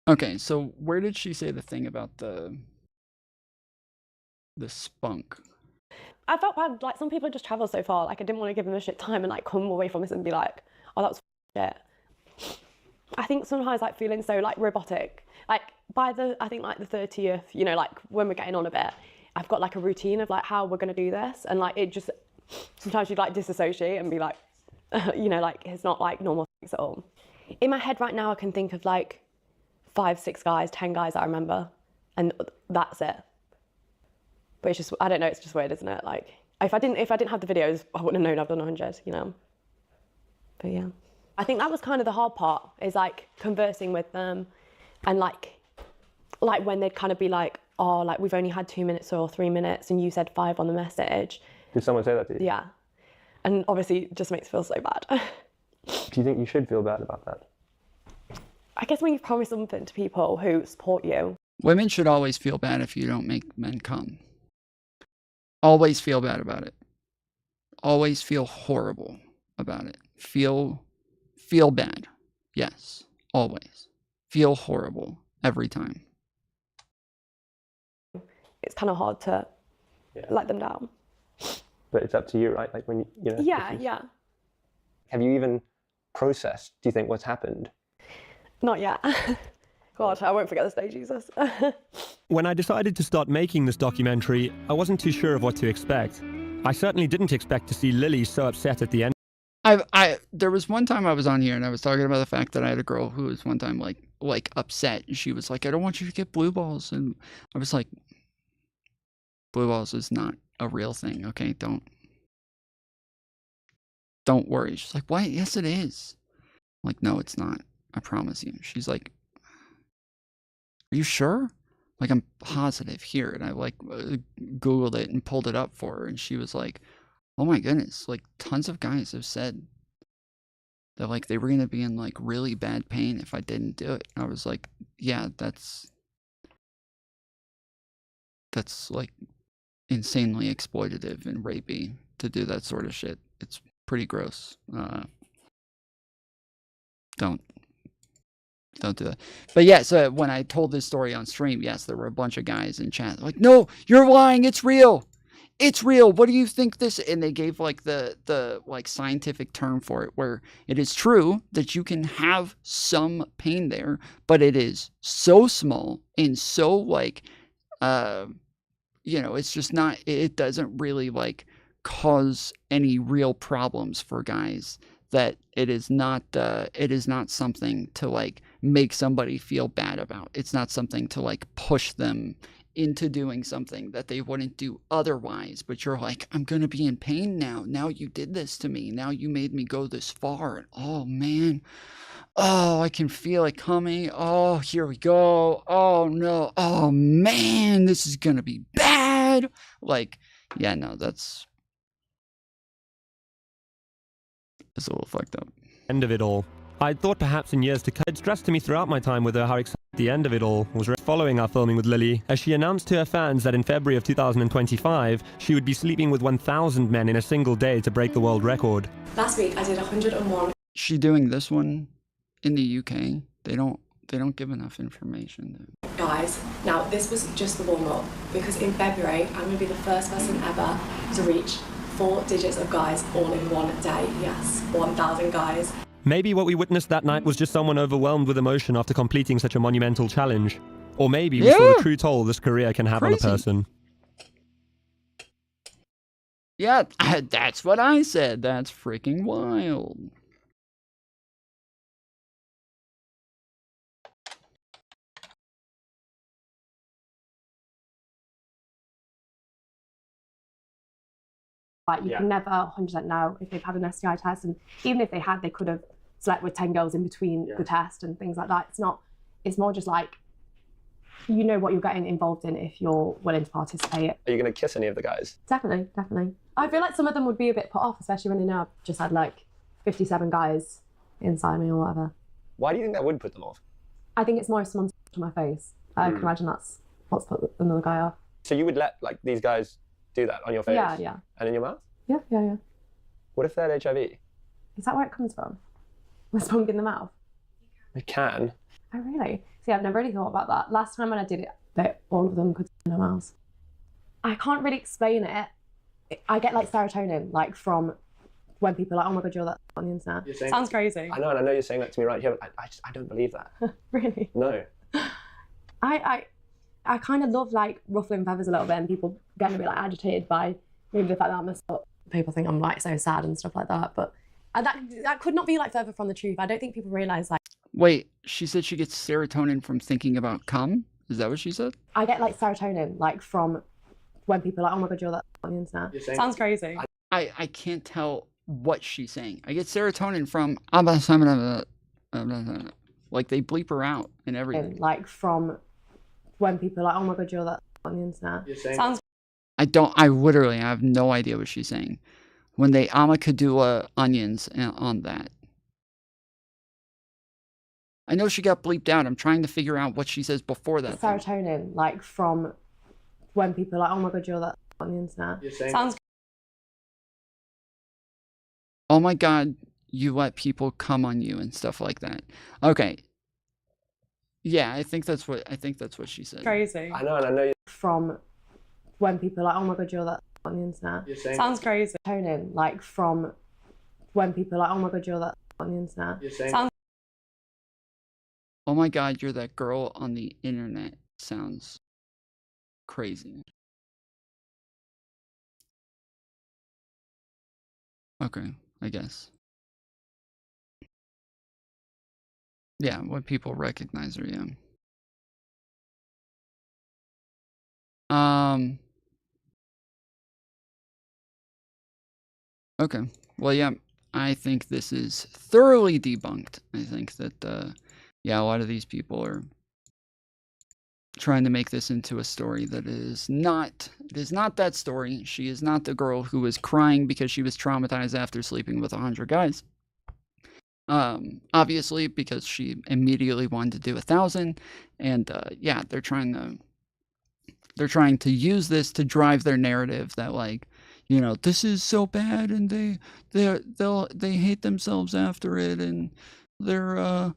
Okay, so where did she say the thing about the spunk? I felt bad, like some people just travel so far, like I didn't want to give them a shit time and like come away from this and be like, oh, that was shit. I think sometimes like feeling so like robotic, like by I think like the 30th, you know, like when we're getting on a bit, I've got like a routine of like how we're going to do this. And like, it just, sometimes you'd like disassociate and be like, you know, like it's not like normal things at all. In my head right now, I can think of like 5, 6 guys, 10 guys I remember, and that's it. But it's just, I don't know, it's just weird, isn't it? Like, if I didn't have the videos, I wouldn't have known I've done 100, you know? But yeah. I think that was kind of the hard part, is like conversing with them, and like when they'd kind of be like, oh, like we've only had 2 minutes or 3 minutes and you said 5 on the message. Did someone say that to you? Yeah. And obviously it just makes me feel so bad. Do you think you should feel bad about that? I guess when you promise something to people who support you. Women should always feel bad if you don't make men come. Always feel bad about it. Always feel horrible about it. Feel bad. Yes, always. Feel horrible every time. It's kind of hard to let them down. But it's up to you, right? Like when you know. Yeah. Have you even processed, do you think, what's happened? Not yet. God, I won't forget this day, Jesus. When I decided to start making this documentary, I wasn't too sure of what to expect. I certainly didn't expect to see Lily so upset at the end. There was one time I was on here and I was talking about the fact that I had a girl who was one time like upset. She was like, I don't want you to get blue balls. And I was like, blue balls is not a real thing. Okay, don't worry. She's like, what? Yes, it is. I'm like, no, it's not. I promise you. She's like, are you sure? Like, I'm positive here. And I like Googled it and pulled it up for her. And she was like, oh my goodness. Like, tons of guys have said that like they were going to be in like really bad pain if I didn't do it. And I was like, yeah, that's like insanely exploitative and rapey to do that sort of shit. It's pretty gross. Don't do that. But yeah, so when I told this story on stream, yes, there were a bunch of guys in chat like, no, you're lying, it's real. It's real. What do you think this? And they gave like the like scientific term for it, where it is true that you can have some pain there, but it is so small and so like you know, it's just not, it doesn't really like cause any real problems for guys, that it is not something to like make somebody feel bad about. It's not something to like push them into doing something that they wouldn't do otherwise. But you're like, I'm gonna be in pain now. Now you did this to me. Now you made me go this far. And oh man, oh, I can feel it coming. Oh, here we go. Oh no. Oh man, this is gonna be bad. Like, yeah, no, that's a little fucked up. End of it all. I thought perhaps in years to come. It stressed to me throughout my time with her how excited the end of it all was. Following our filming with Lily, as she announced to her fans that in February of 2025, she would be sleeping with 1,000 men in a single day to break the world record. Last week I did 101. She doing this one in the UK? They don't give enough information. Guys, now this was just the warm-up, because in February I'm going to be the first person ever to reach 4 digits of guys all in one day. Yes, 1,000 guys. Maybe what we witnessed that night was just someone overwhelmed with emotion after completing such a monumental challenge. Or maybe we saw the true toll this career can have on a person. Yeah, that's what I said. That's freaking wild. Like, you can never 100% know if they've had an STI test, and even if they had, they could have slept with 10 girls in between the test and things like that. It's more just like, you know what you're getting involved in if you're willing to participate. Are you going to kiss any of the guys? Definitely. I feel like some of them would be a bit put off, especially when they know I've just had like 57 guys inside me or whatever. Why do you think that would put them off? I think it's more if someone's to my face. I can imagine that's what's put another guy off. So you would let like these guys do that on your face? Yeah. And in your mouth? Yeah. What if they had HIV? Is that where it comes from? Was spunk in the mouth? It can. Oh, really? See, I've never really thought about that. Last time when I did it, that all of them could see no mouse. I can't really explain it. I get like serotonin, like from when people are like, oh my God, you're that on the internet. Sounds crazy. I know, and I know you're saying that to me right here, but I don't believe that. Really? No. I kind of love like ruffling feathers a little bit and people getting a bit like agitated by maybe the fact that I'm a people think I'm like so sad and stuff like that, but that could not be like further from the truth. I don't think people realize like. Wait, she said she gets serotonin from thinking about cum? Is that what she said? I get like serotonin like from when people are like, oh my God, you're that on the internet. Sounds crazy. I can't tell what she's saying. I get serotonin from like they bleep her out and everything. Like from when people are like, oh my God, you're that on the internet. Sounds. I literally have no idea what she's saying. When they amacadula onions on that. I know she got bleeped out. I'm trying to figure out what she says before that. Serotonin, like from when people are like, oh my God, you're that on the internet. Sounds. Oh my God, you let people come on you and stuff like that. Okay. Yeah, I think that's what she said. Crazy. I know, and I know. From when people are like, oh my God, you're that on the internet. Sounds crazy. Serotonin, like from when people are like, oh my God, you're that on the internet. Sounds. Oh my God, you're that girl on the internet. Sounds crazy. Okay, I guess. Yeah, what people recognize her, yeah. Okay. Well, yeah, I think this is thoroughly debunked. I think that, yeah, a lot of these people are trying to make this into a story that is not. It is not that story. She is not the girl who was crying because she was traumatized after sleeping with 100 guys. Obviously, because she immediately wanted to do 1,000, and yeah, they're trying to use this to drive their narrative that, like, you know, this is so bad, and they hate themselves after it, and they're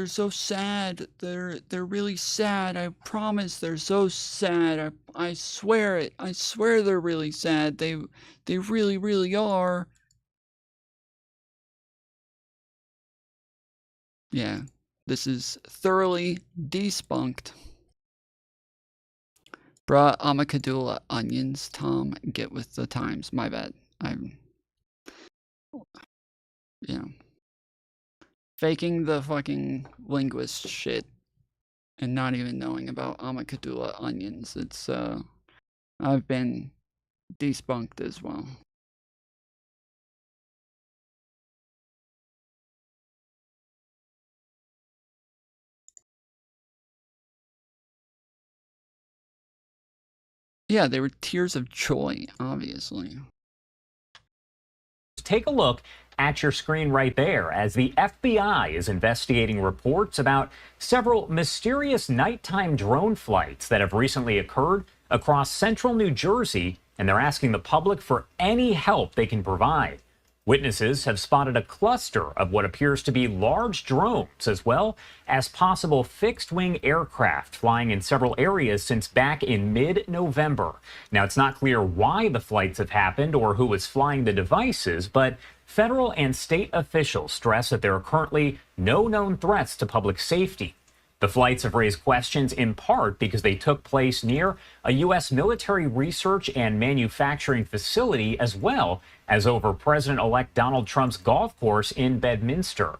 so sad. They're really sad. I promise they're so sad. I swear it. I swear they're really sad. They really, really are. Yeah, this is thoroughly despunked. Bruh, amacadula onions, Tom, get with the times. My bad. Yeah. Faking the fucking linguist shit and not even knowing about amacadula onions. It's, I've been despunked as well. Yeah, they were tears of joy, obviously. Take a look at your screen right there as the FBI is investigating reports about several mysterious nighttime drone flights that have recently occurred across central New Jersey, and they're asking the public for any help they can provide. Witnesses have spotted a cluster of what appears to be large drones, as well as possible fixed-wing aircraft flying in several areas since back in mid-November. Now, it's not clear why the flights have happened or who is flying the devices, but federal and state officials stress that there are currently no known threats to public safety. The flights have raised questions in part because they took place near a U.S. military research and manufacturing facility, as well as over President-elect Donald Trump's golf course in Bedminster.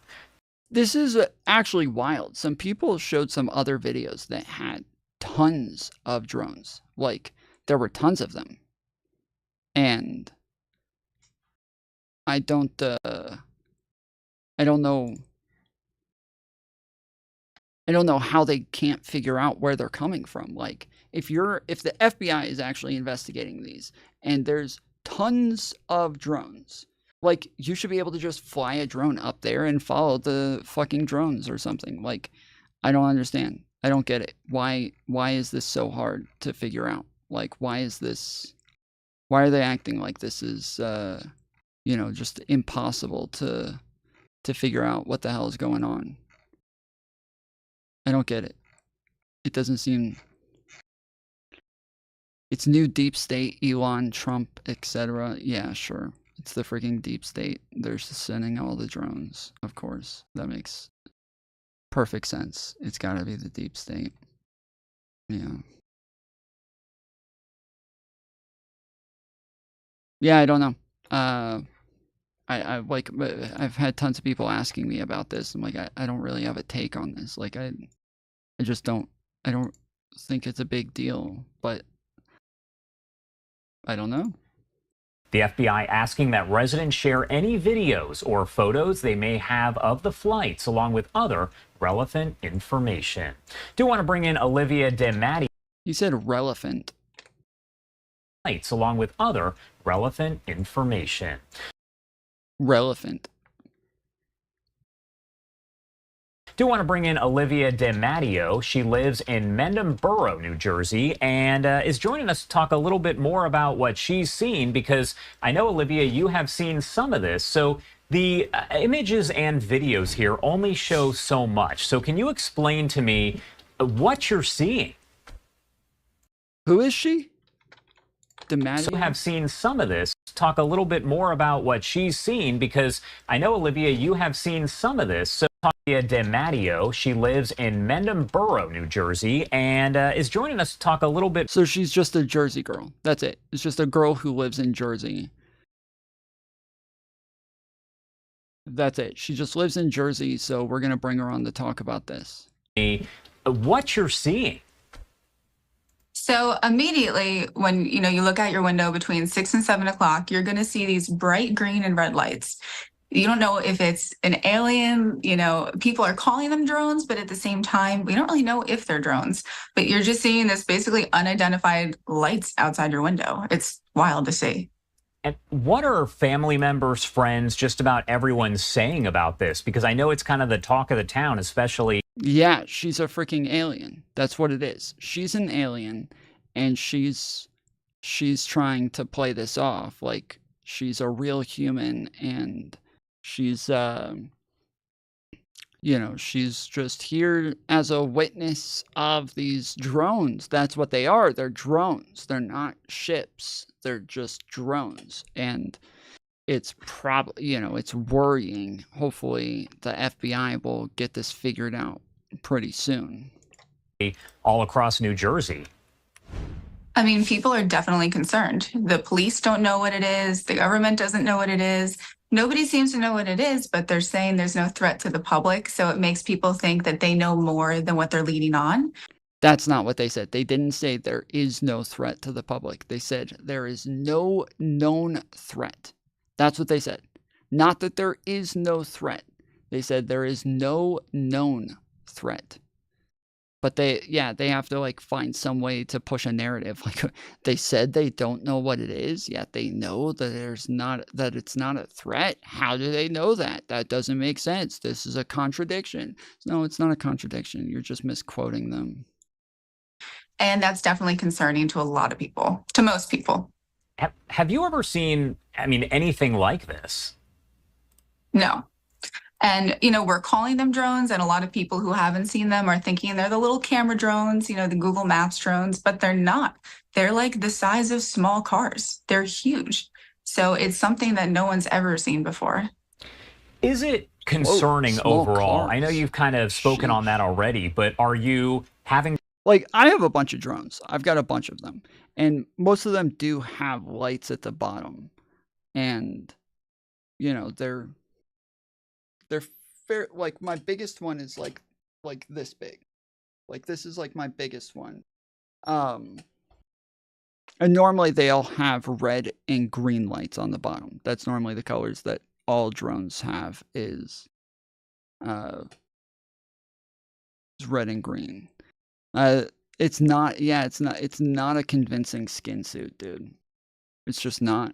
This is actually wild. Some people showed some other videos that had tons of drones. Like, there were tons of them. And I don't know. I don't know how they can't figure out where they're coming from. Like, if the FBI is actually investigating these and there's tons of drones, like, you should be able to just fly a drone up there and follow the fucking drones or something. Like, I don't understand. I don't get it. Why is this so hard to figure out? Like, why are they acting like this is, you know, just impossible to figure out what the hell is going on? I don't get it. It doesn't seem... It's new deep state, Elon, Trump, etc. Yeah, sure. It's the freaking deep state. They're sending all the drones, of course. That makes perfect sense. It's got to be the deep state. Yeah. Yeah, I don't know. I like, I've had tons of people asking me about this. I'm like, I don't really have a take on this. Like, I just don't, I don't think it's a big deal, but I don't know. The FBI asking that residents share any videos or photos they may have of the flights, along with other relevant information. Do want to bring in Olivia DeMatti. You said relevant. Along with other relevant information. Relevant. Do want to bring in Olivia DeMatteo. She lives in Mendham Borough, New Jersey, and is joining us to talk a little bit more about what she's seen, because I know, Olivia, you have seen some of this. So the images and videos here only show so much. So can you explain to me what you're seeing? Who is she? DeMatteo? So you have seen some of this. Talk a little bit more about what she's seen, because I know, Olivia, you have seen some of this. So Olivia DeMatteo, she lives in Mendham Borough, New Jersey, and is joining us to talk a little bit. So she's just a Jersey girl. That's it. It's just a girl who lives in Jersey. That's it. She just lives in Jersey, so we're going to bring her on to talk about this. What you're seeing. So immediately when you look out your window between 6 and 7 o'clock, you're going to see these bright green and red lights. You don't know if it's an alien, people are calling them drones, but at the same time, we don't really know if they're drones. But you're just seeing this basically unidentified lights outside your window. It's wild to see. And what are family members, friends, just about everyone saying about this? Because I know it's kind of the talk of the town, especially. Yeah, she's a freaking alien. That's what it is. She's an alien, and she's trying to play this off like she's a real human, and she's she's just here as a witness of these drones. That's what they are. They're drones. They're not ships. They're just drones. And it's probably, it's worrying. Hopefully the FBI will get this figured out pretty soon. All across New Jersey. I mean, people are definitely concerned. The police don't know what it is. The government doesn't know what it is. Nobody seems to know what it is, but they're saying there's no threat to the public. So it makes people think that they know more than what they're leading on. That's not what they said. They didn't say there is no threat to the public. They said there is no known threat. That's what they said. Not that there is no threat. They said there is no known threat. But they have to find some way to push a narrative. Like they said they don't know what it is, yet they know that it's not a threat. How do they know that? That doesn't make sense. This is a contradiction. No, it's not a contradiction. You're just misquoting them. And that's definitely concerning to a lot of people, to most people. Have you ever seen, anything like this? No. And, we're calling them drones, and a lot of people who haven't seen them are thinking they're the little camera drones, the Google Maps drones, but they're not. They're like the size of small cars. They're huge. So it's something that no one's ever seen before. Is it concerning overall? Cars. I know you've kind of spoken on that already, but are you having... I have a bunch of drones. I've got a bunch of them. And most of them do have lights at the bottom. And, they're fair. My biggest one is like this big. This is my biggest one. And normally they all have red and green lights on the bottom. That's normally the colors that all drones have is red and green. It's not a convincing skin suit, dude. It's just not.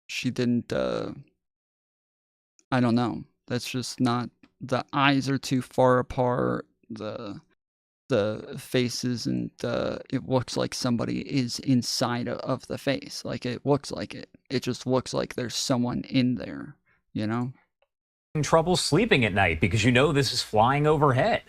She didn't, I don't know. That's just not, the eyes are too far apart. The faces, and it looks like somebody is inside of the face. It looks like it. It just looks like there's someone in there, Trouble sleeping at night because this is flying overhead.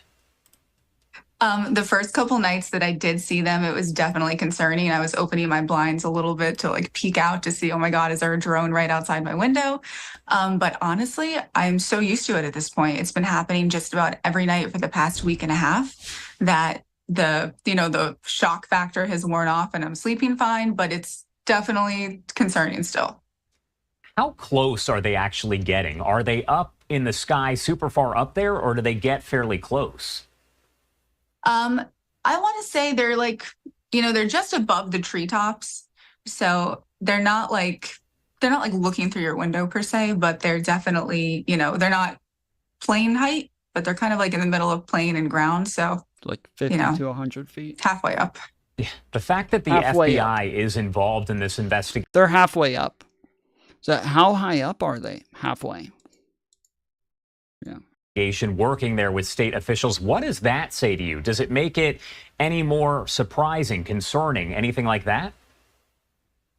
The first couple nights that I did see them, it was definitely concerning. I was opening my blinds a little bit to like peek out to see, oh my God, is there a drone right outside my window? But honestly, I'm so used to it at this point. It's been happening just about every night for the past week and a half that the shock factor has worn off and I'm sleeping fine, but it's definitely concerning still. How close are they actually getting? Are they up in the sky super far up there, or do they get fairly close? I want to say they're like, they're just above the treetops. So they're not like looking through your window per se, but they're definitely, they're not plane height, but they're kind of like in the middle of plane and ground. So like 50 to 100 feet. Halfway up. The fact that the Halfway FBI is involved in this investigation. They're halfway up. So how high up are they? Halfway. Yeah. Working there with state officials. What does that say to you? Does it make it any more surprising, concerning, anything like that?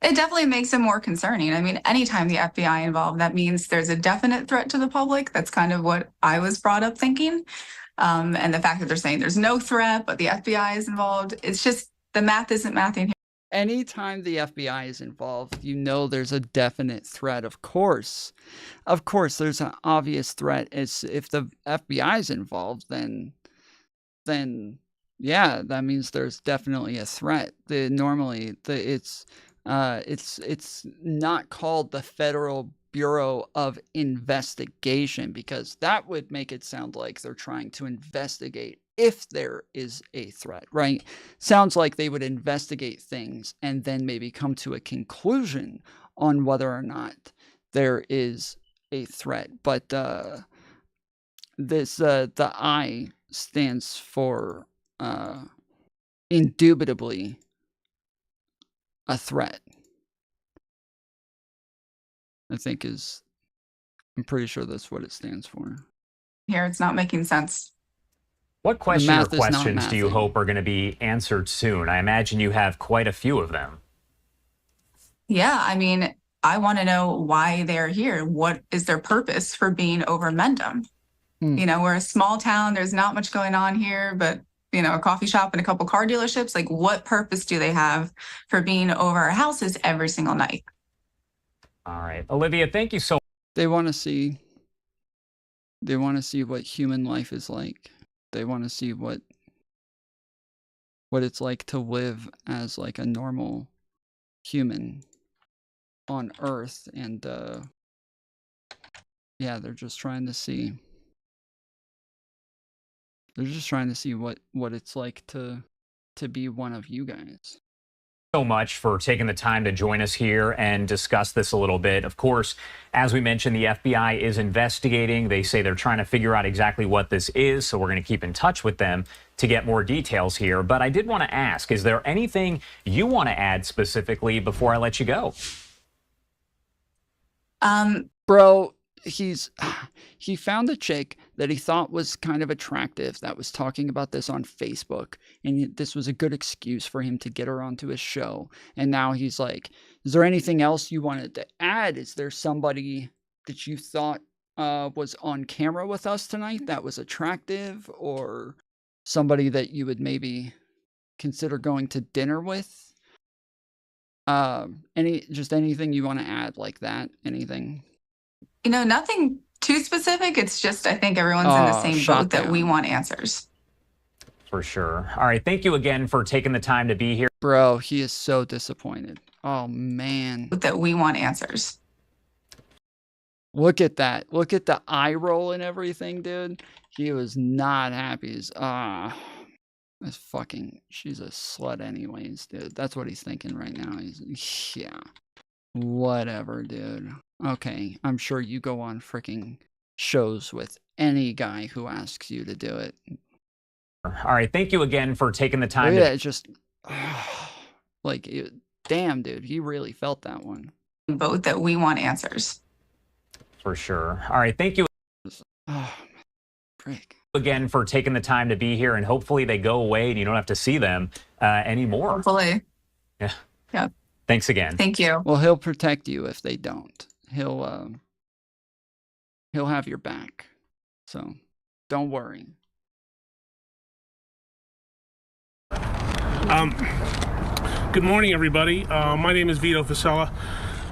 It definitely makes it more concerning. I mean, anytime the FBI involved, that means there's a definite threat to the public. That's kind of what I was brought up thinking. And the fact that they're saying there's no threat, but the FBI is involved, it's just the math isn't mathing here. Anytime the FBI is involved, there's a definite threat. Of course, there's an obvious threat. It's if the FBI is involved, then yeah, that means there's definitely a threat. It's not called the Federal Bureau of Investigation because that would make it sound like they're trying to investigate if there is a threat, right? Sounds like they would investigate things and then maybe come to a conclusion on whether or not there is a threat. But the I stands for indubitably a threat. I'm pretty sure that's what it stands for. Here, it's not making sense. What question or questions do you hope are going to be answered soon? I imagine you have quite a few of them. Yeah, I mean, I want to know why they're here. What is their purpose for being over Mendham? We're a small town. There's not much going on here, but, a coffee shop and a couple car dealerships. Like, what purpose do they have for being over our houses every single night? All right. Olivia, thank you so much. They want to see what human life is like. They want to see what it's like to live as like a normal human on Earth, and yeah, they're just trying to see what it's like to be one of you guys. So much for taking the time to join us here and discuss this a little bit. Of course, as we mentioned, the FBI is investigating. They say they're trying to figure out exactly what this is, so we're going to keep in touch with them to get more details here. But I did want to ask, is there anything you want to add specifically before I let you go? Bro, he found a chick that he thought was kind of attractive that was talking about this on Facebook, and this was a good excuse for him to get her onto his show. And now he's like, is there anything else you wanted to add? Is there somebody that you thought was on camera with us tonight that was attractive, or somebody that you would maybe consider going to dinner with? Anything you want to add like that? Anything? Nothing too specific. It's just, I think everyone's in the same boat that we want answers. For sure. All right. Thank you again for taking the time to be here. Bro, he is so disappointed. Oh, man. That we want answers. Look at that. Look at the eye roll and everything, dude. He was not happy. She's a slut anyways, dude. That's what he's thinking right now. Yeah. Whatever, dude. Okay, I'm sure you go on freaking shows with any guy who asks you to do it. All right, thank you again for taking the time. Yeah, damn, dude, he really felt that one. Both that we want answers. For sure. All right, thank you. Frick. Again for taking the time to be here, and hopefully they go away and you don't have to see them anymore. Hopefully. Yeah. Yeah. Thanks again. Thank you. Well, he'll protect you if they don't. He'll have your back. So, don't worry. Good morning, everybody. My name is Vito Vasella.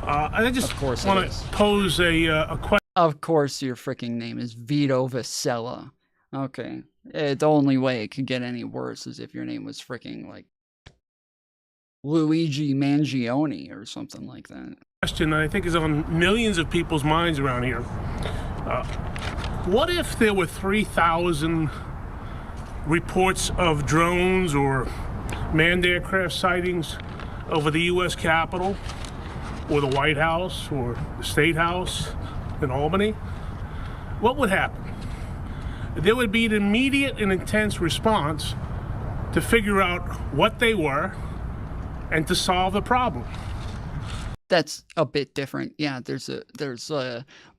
I just want to pose a question. Of course your freaking name is Vito Vasella. Okay. The only way it could get any worse is if your name was freaking like Luigi Mangione or something like that. Question that I think is on millions of people's minds around here. What if there were 3,000 reports of drones or manned aircraft sightings over the U.S. Capitol or the White House or the State House in Albany? What would happen? There would be an immediate and intense response to figure out what they were and to solve the problem. That's a bit different. Yeah,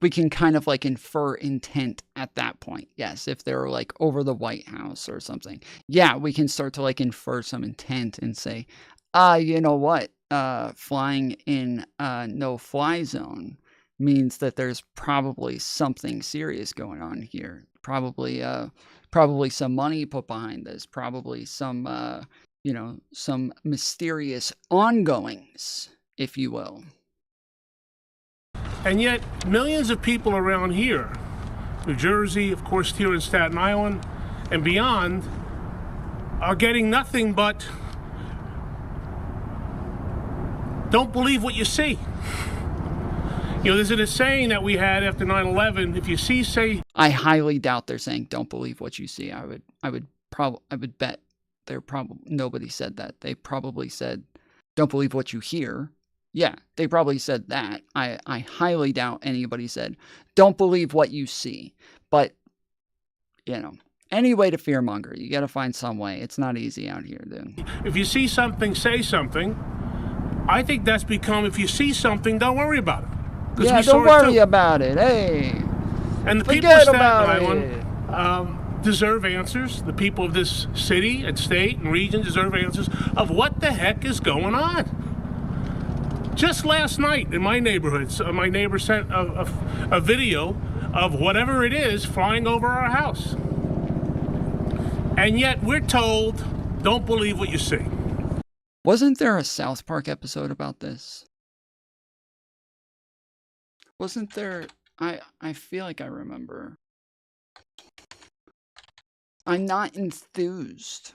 we can kind of like infer intent at that point. Yes, if they're like over the White House or something. Yeah, we can start to like infer some intent and say, you know what? Flying in a no-fly zone means that there's probably something serious going on here. Probably some money put behind this. Probably some, some mysterious ongoings, if you will. And yet, millions of people around here, New Jersey, of course, here in Staten Island, and beyond, are getting nothing but don't believe what you see. You know, there's a saying that we had after 9/11, if you see, say... I highly doubt they're saying don't believe what you see. I would bet nobody said that. They probably said don't believe what you hear. Yeah, they probably said that. I highly doubt anybody said don't believe what you see. But, any way to fearmonger. You got to find some way. It's not easy out here, dude. If you see something, say something. I think that's become, if you see something, don't worry about it. Yeah, don't worry about it. Hey. And the people of Staten Island deserve answers. The people of this city and state and region deserve answers of what the heck is going on. Just last night in my neighborhood, my neighbor sent a video of whatever it is flying over our house. And yet we're told, don't believe what you see. Wasn't there a South Park episode about this? Wasn't there? I feel like I remember. I'm not enthused.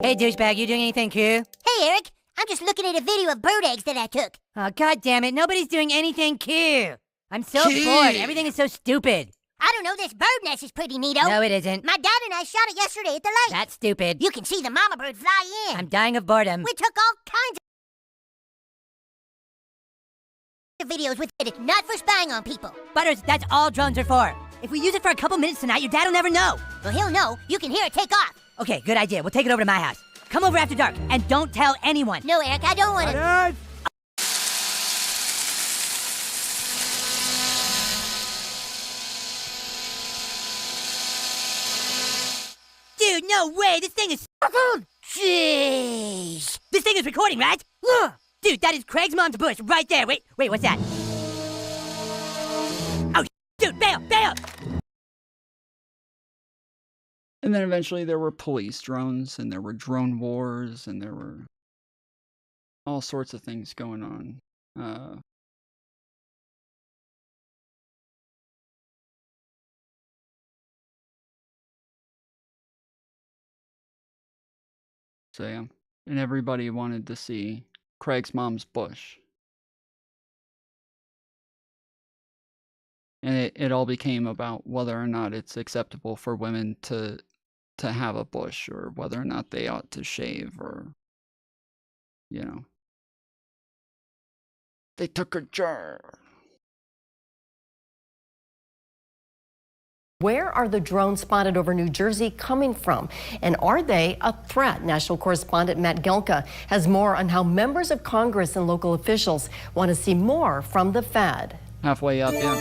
Hey, douchebag, you doing anything cool? Hey, Eric. I'm just looking at a video of bird eggs that I took. Oh, God damn it. Nobody's doing anything cool. I'm so bored. Everything is so stupid. I don't know, this bird nest is pretty neato. No, it isn't. My dad and I shot it yesterday at the lake. That's stupid. You can see the mama bird fly in. I'm dying of boredom. We took all kinds of videos with it. It's not for spying on people. Butters, that's all drones are for. If we use it for a couple minutes tonight, your dad will never know. Well, he'll know. You can hear it take off. Okay, good idea. We'll take it over to my house. Come over after dark, and don't tell anyone. No, Eric, I don't want to. Dude, no way! This thing is... Jeez. This thing is recording, right? Dude, that is Craig's mom's bush right there. Wait, what's that? Oh, dude, bail! And then eventually there were police drones, and there were drone wars, and there were all sorts of things going on. So yeah, and everybody wanted to see Craig's mom's bush. And it all became about whether or not it's acceptable for women to have a bush, or whether or not they ought to shave, or, They took a jar. Where are the drones spotted over New Jersey coming from? And are they a threat? National correspondent Matt Gelka has more on how members of Congress and local officials want to see more from the Fed. Halfway up, yeah.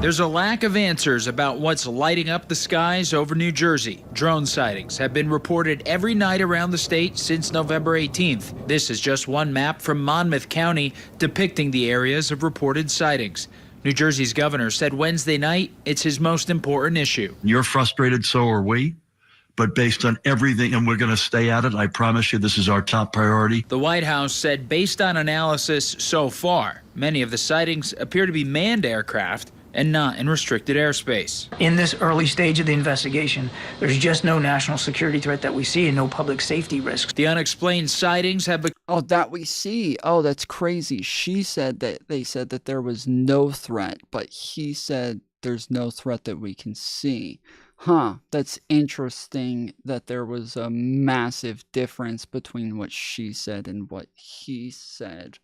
There's a lack of answers about what's lighting up the skies over New Jersey. Drone sightings have been reported every night around the state since November 18th. This is just one map from Monmouth County depicting the areas of reported sightings. New Jersey's governor said Wednesday night it's his most important issue. You're frustrated, so are we. But based on everything, and we're going to stay at it, I promise you this is our top priority. The White House said based on analysis so far, many of the sightings appear to be manned aircraft and not in restricted airspace. In this early stage of the investigation, there's just no national security threat that we see and no public safety risks. The unexplained sightings have Oh, that we see. Oh, that's crazy. She said that they said that there was no threat, but he said there's no threat that we can see. Huh, that's interesting that there was a massive difference between what she said and what he said.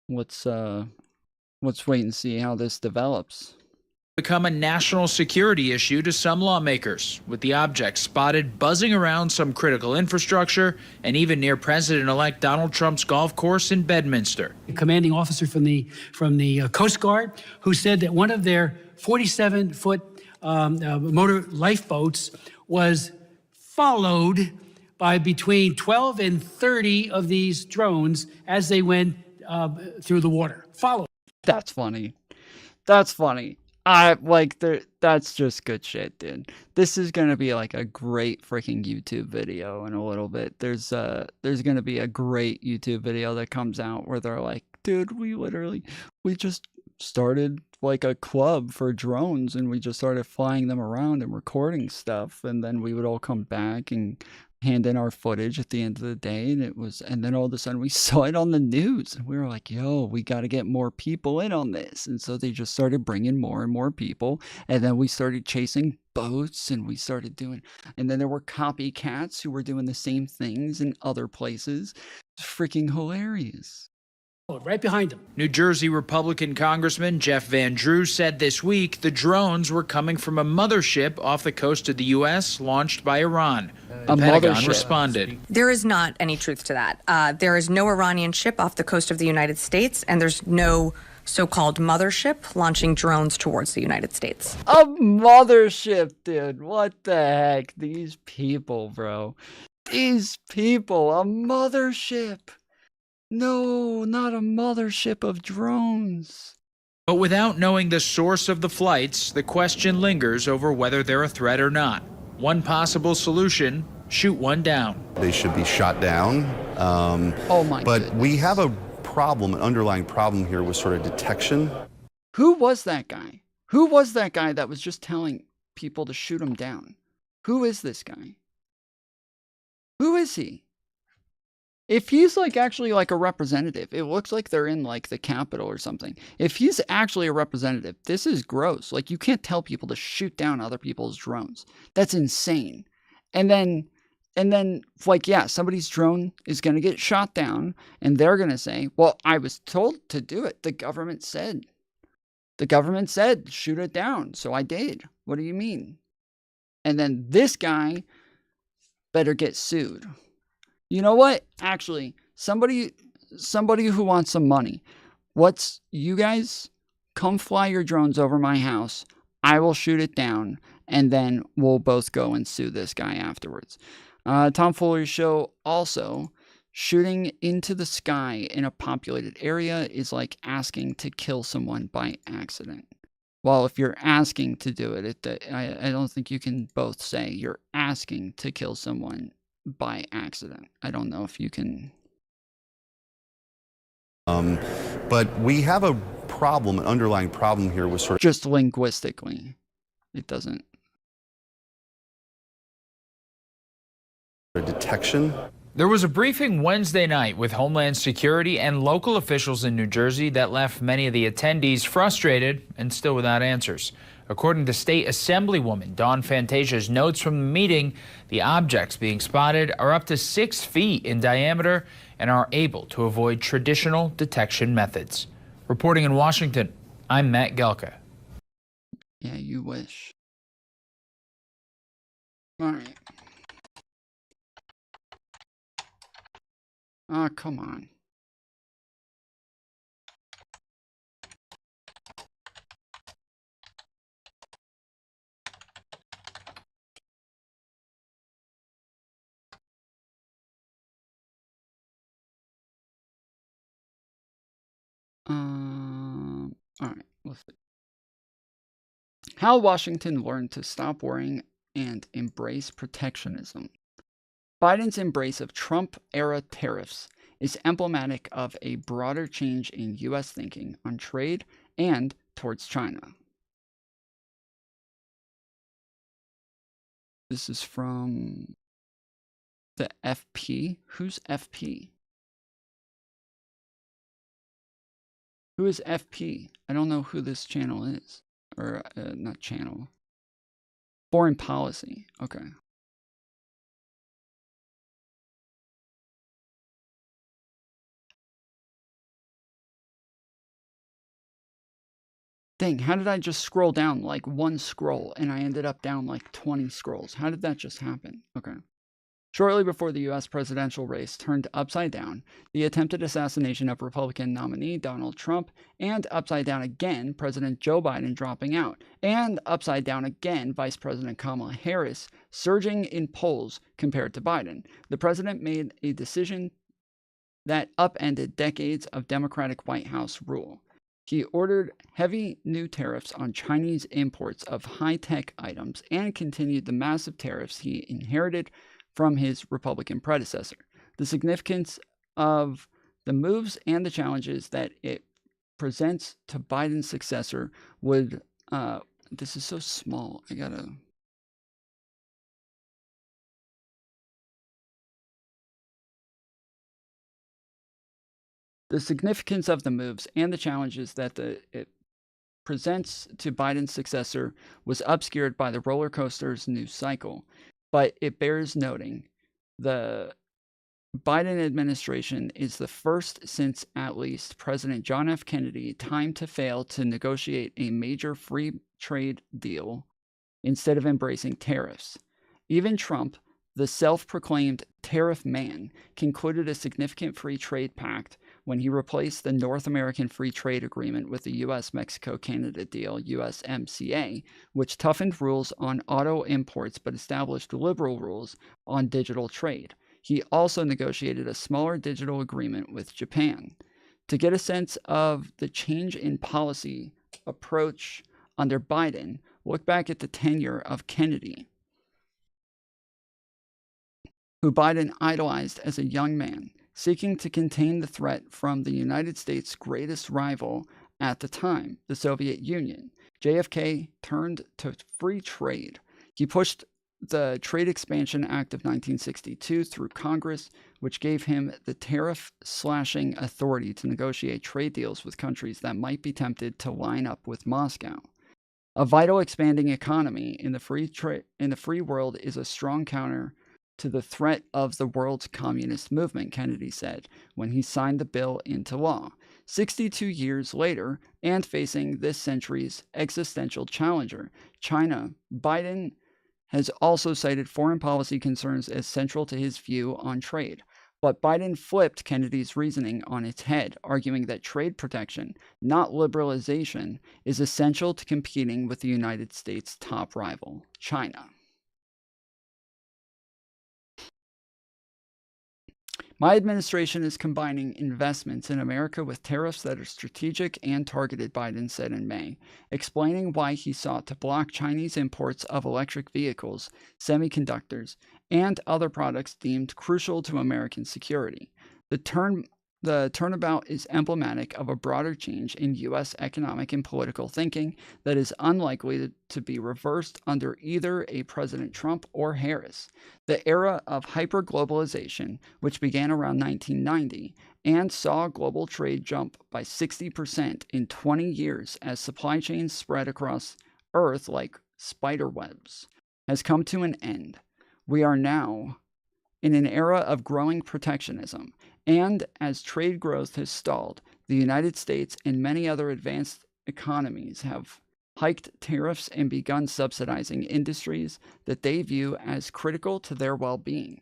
Let's wait and see how this develops. Become a national security issue to some lawmakers, with the object spotted buzzing around some critical infrastructure and even near President-elect Donald Trump's golf course in Bedminster. A commanding officer from the Coast Guard who said that one of their 47-foot motor lifeboats was followed by between 12 and 30 of these drones as they went through the water. Followed. That's funny. That's funny. That's just good shit, dude. This is gonna be like a great freaking YouTube video in a little bit. There's gonna be a great YouTube video that comes out where they're like, dude, we just started like a club for drones and we just started flying them around and recording stuff, and then we would all come back and hand in our footage at the end of the day, and then all of a sudden we saw it on the news and we were like, yo, we got to get more people in on this. And so they just started bringing more and more people, and then we started chasing boats and we started doing, and then there were copycats who were doing the same things in other places. It's freaking hilarious. Right behind them. New Jersey Republican Congressman Jeff Van Drew said this week the drones were coming from a mothership off the coast of the U.S. launched by Iran. The Pentagon responded. There is not any truth to that. There is no Iranian ship off the coast of the United States, and there's no so-called mothership launching drones towards the United States. A mothership, dude. What the heck? These people, bro. These people. A mothership. No, not a mothership of drones. But without knowing the source of the flights, the question lingers over whether they're a threat or not. One possible solution, shoot one down. They should be shot down. But we have a problem, an underlying problem here with sort of detection. Who was that guy? Who was that guy that was just telling people to shoot him down? Who is this guy? Who is he? If he's like actually like a representative, it looks like they're in like the Capitol or something. If he's actually a representative, this is gross. Like, you can't tell people to shoot down other people's drones. That's insane. And then like, yeah, somebody's drone is going to get shot down and they're going to say, well, I was told to do it. The government said shoot it down. So I did. What do you mean? And then this guy better get sued. You know what? Actually, somebody who wants some money, you guys come fly your drones over my house. I will shoot it down, and then we'll both go and sue this guy afterwards. Tom Foolery show also, shooting into the sky in a populated area is like asking to kill someone by accident. Well, if you're asking to do it, I don't think you can both say you're asking to kill someone by accident. I don't know if you can. But we have a problem, an underlying problem here with sort of just linguistically. It doesn't. Detection. There was a briefing Wednesday night with Homeland Security and local officials in New Jersey that left many of the attendees frustrated and still without answers. According to State Assemblywoman Dawn Fantasia's notes from the meeting, the objects being spotted are up to 6 feet in diameter and are able to avoid traditional detection methods. Reporting in Washington, I'm Matt Gelka. Yeah, you wish. All right. Oh, come on. All right, let's see. How Washington learned to stop worrying and embrace protectionism. Biden's embrace of Trump-era tariffs is emblematic of a broader change in U.S. thinking on trade and towards China. This is from the FP. Who's FP? Who is FP? I don't know who this channel is. Or, not channel. Foreign policy. Okay. Dang, how did I just scroll down like one scroll and I ended up down like 20 scrolls? How did that just happen? Okay. Shortly before the U.S. presidential race turned upside down, the attempted assassination of Republican nominee Donald Trump, and upside down again, President Joe Biden dropping out, and upside down again, Vice President Kamala Harris surging in polls compared to Biden, the president made a decision that upended decades of Democratic White House rule. He ordered heavy new tariffs on Chinese imports of high-tech items and continued the massive tariffs he inherited from his Republican predecessor. The significance of the moves and the challenges that it presents to Biden's successor would... this is so small. I gotta... The significance of the moves and the challenges that it presents to Biden's successor was obscured by the roller coaster's news cycle. But it bears noting, the Biden administration is the first since at least President John F. Kennedy time to fail to negotiate a major free trade deal instead of embracing tariffs. Even Trump, the self-proclaimed tariff man, concluded a significant free trade pact when he replaced the North American Free Trade Agreement with the U.S.-Mexico-Canada deal, USMCA, which toughened rules on auto imports but established liberal rules on digital trade. He also negotiated a smaller digital agreement with Japan. To get a sense of the change in policy approach under Biden, look back at the tenure of Kennedy, who Biden idolized as a young man, seeking to contain the threat from the United States' greatest rival at the time, the Soviet Union. JFK turned to free trade. He pushed the Trade Expansion Act of 1962 through Congress, which gave him the tariff-slashing authority to negotiate trade deals with countries that might be tempted to line up with Moscow. A vital expanding economy in the free world is a strong counter to the threat of the world's communist movement, Kennedy said when he signed the bill into law. 62 years later, and facing this century's existential challenger, China, Biden has also cited foreign policy concerns as central to his view on trade. But Biden flipped Kennedy's reasoning on its head, arguing that trade protection, not liberalization, is essential to competing with the United States' top rival, China. My administration is combining investments in America with tariffs that are strategic and targeted, Biden said in May, explaining why he sought to block Chinese imports of electric vehicles, semiconductors, and other products deemed crucial to American security. The turnabout is emblematic of a broader change in U.S. economic and political thinking that is unlikely to be reversed under either a President Trump or Harris. The era of hyperglobalization, which began around 1990 and saw global trade jump by 60% in 20 years as supply chains spread across Earth like spider webs, has come to an end. We are now in an era of growing protectionism, and as trade growth has stalled, the United States and many other advanced economies have hiked tariffs and begun subsidizing industries that they view as critical to their well-being.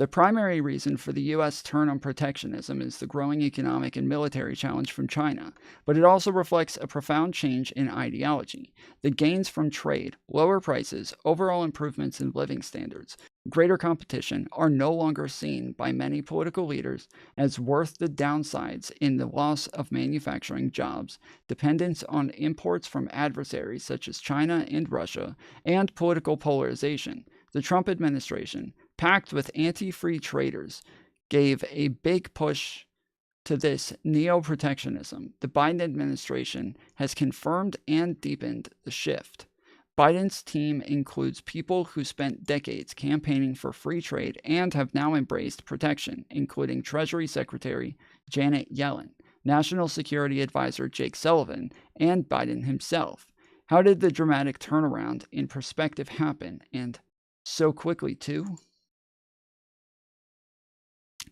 The primary reason for the U.S. turn on protectionism is the growing economic and military challenge from China, but it also reflects a profound change in ideology. The gains from trade, lower prices, overall improvements in living standards, greater competition are no longer seen by many political leaders as worth the downsides in the loss of manufacturing jobs, dependence on imports from adversaries such as China and Russia, and political polarization. The Trump administration, packed with anti-free traders, gave a big push to this neo-protectionism. The Biden administration has confirmed and deepened the shift. Biden's team includes people who spent decades campaigning for free trade and have now embraced protection, including Treasury Secretary Janet Yellen, National Security Advisor Jake Sullivan, and Biden himself. How did the dramatic turnaround in perspective happen, and so quickly too?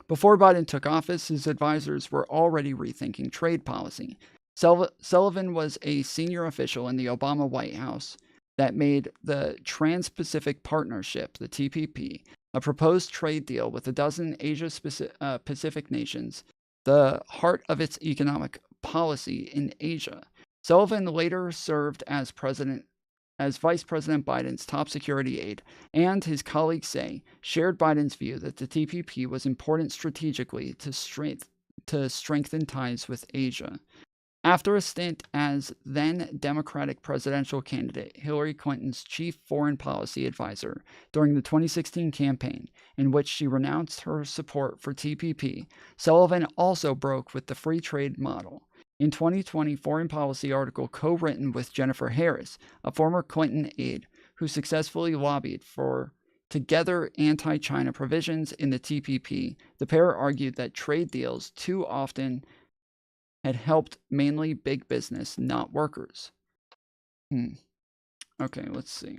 Before Biden took office, his advisors were already rethinking trade policy. Sullivan was a senior official in the Obama White House that made the Trans-Pacific Partnership, the TPP, a proposed trade deal with a dozen Asia-Pacific nations, the heart of its economic policy in Asia. Sullivan later served as Vice President Biden's top security aide, and his colleagues say shared Biden's view that the TPP was important strategically to strengthen ties with Asia. After a stint as then Democratic presidential candidate Hillary Clinton's chief foreign policy advisor during the 2016 campaign, in which she renounced her support for TPP, Sullivan also broke with the free trade model. In 2020 foreign policy article co-written with Jennifer Harris, a former Clinton aide who successfully lobbied for together anti-China provisions in the TPP, the pair argued that trade deals too often had helped mainly big business, not workers. Okay, let's see.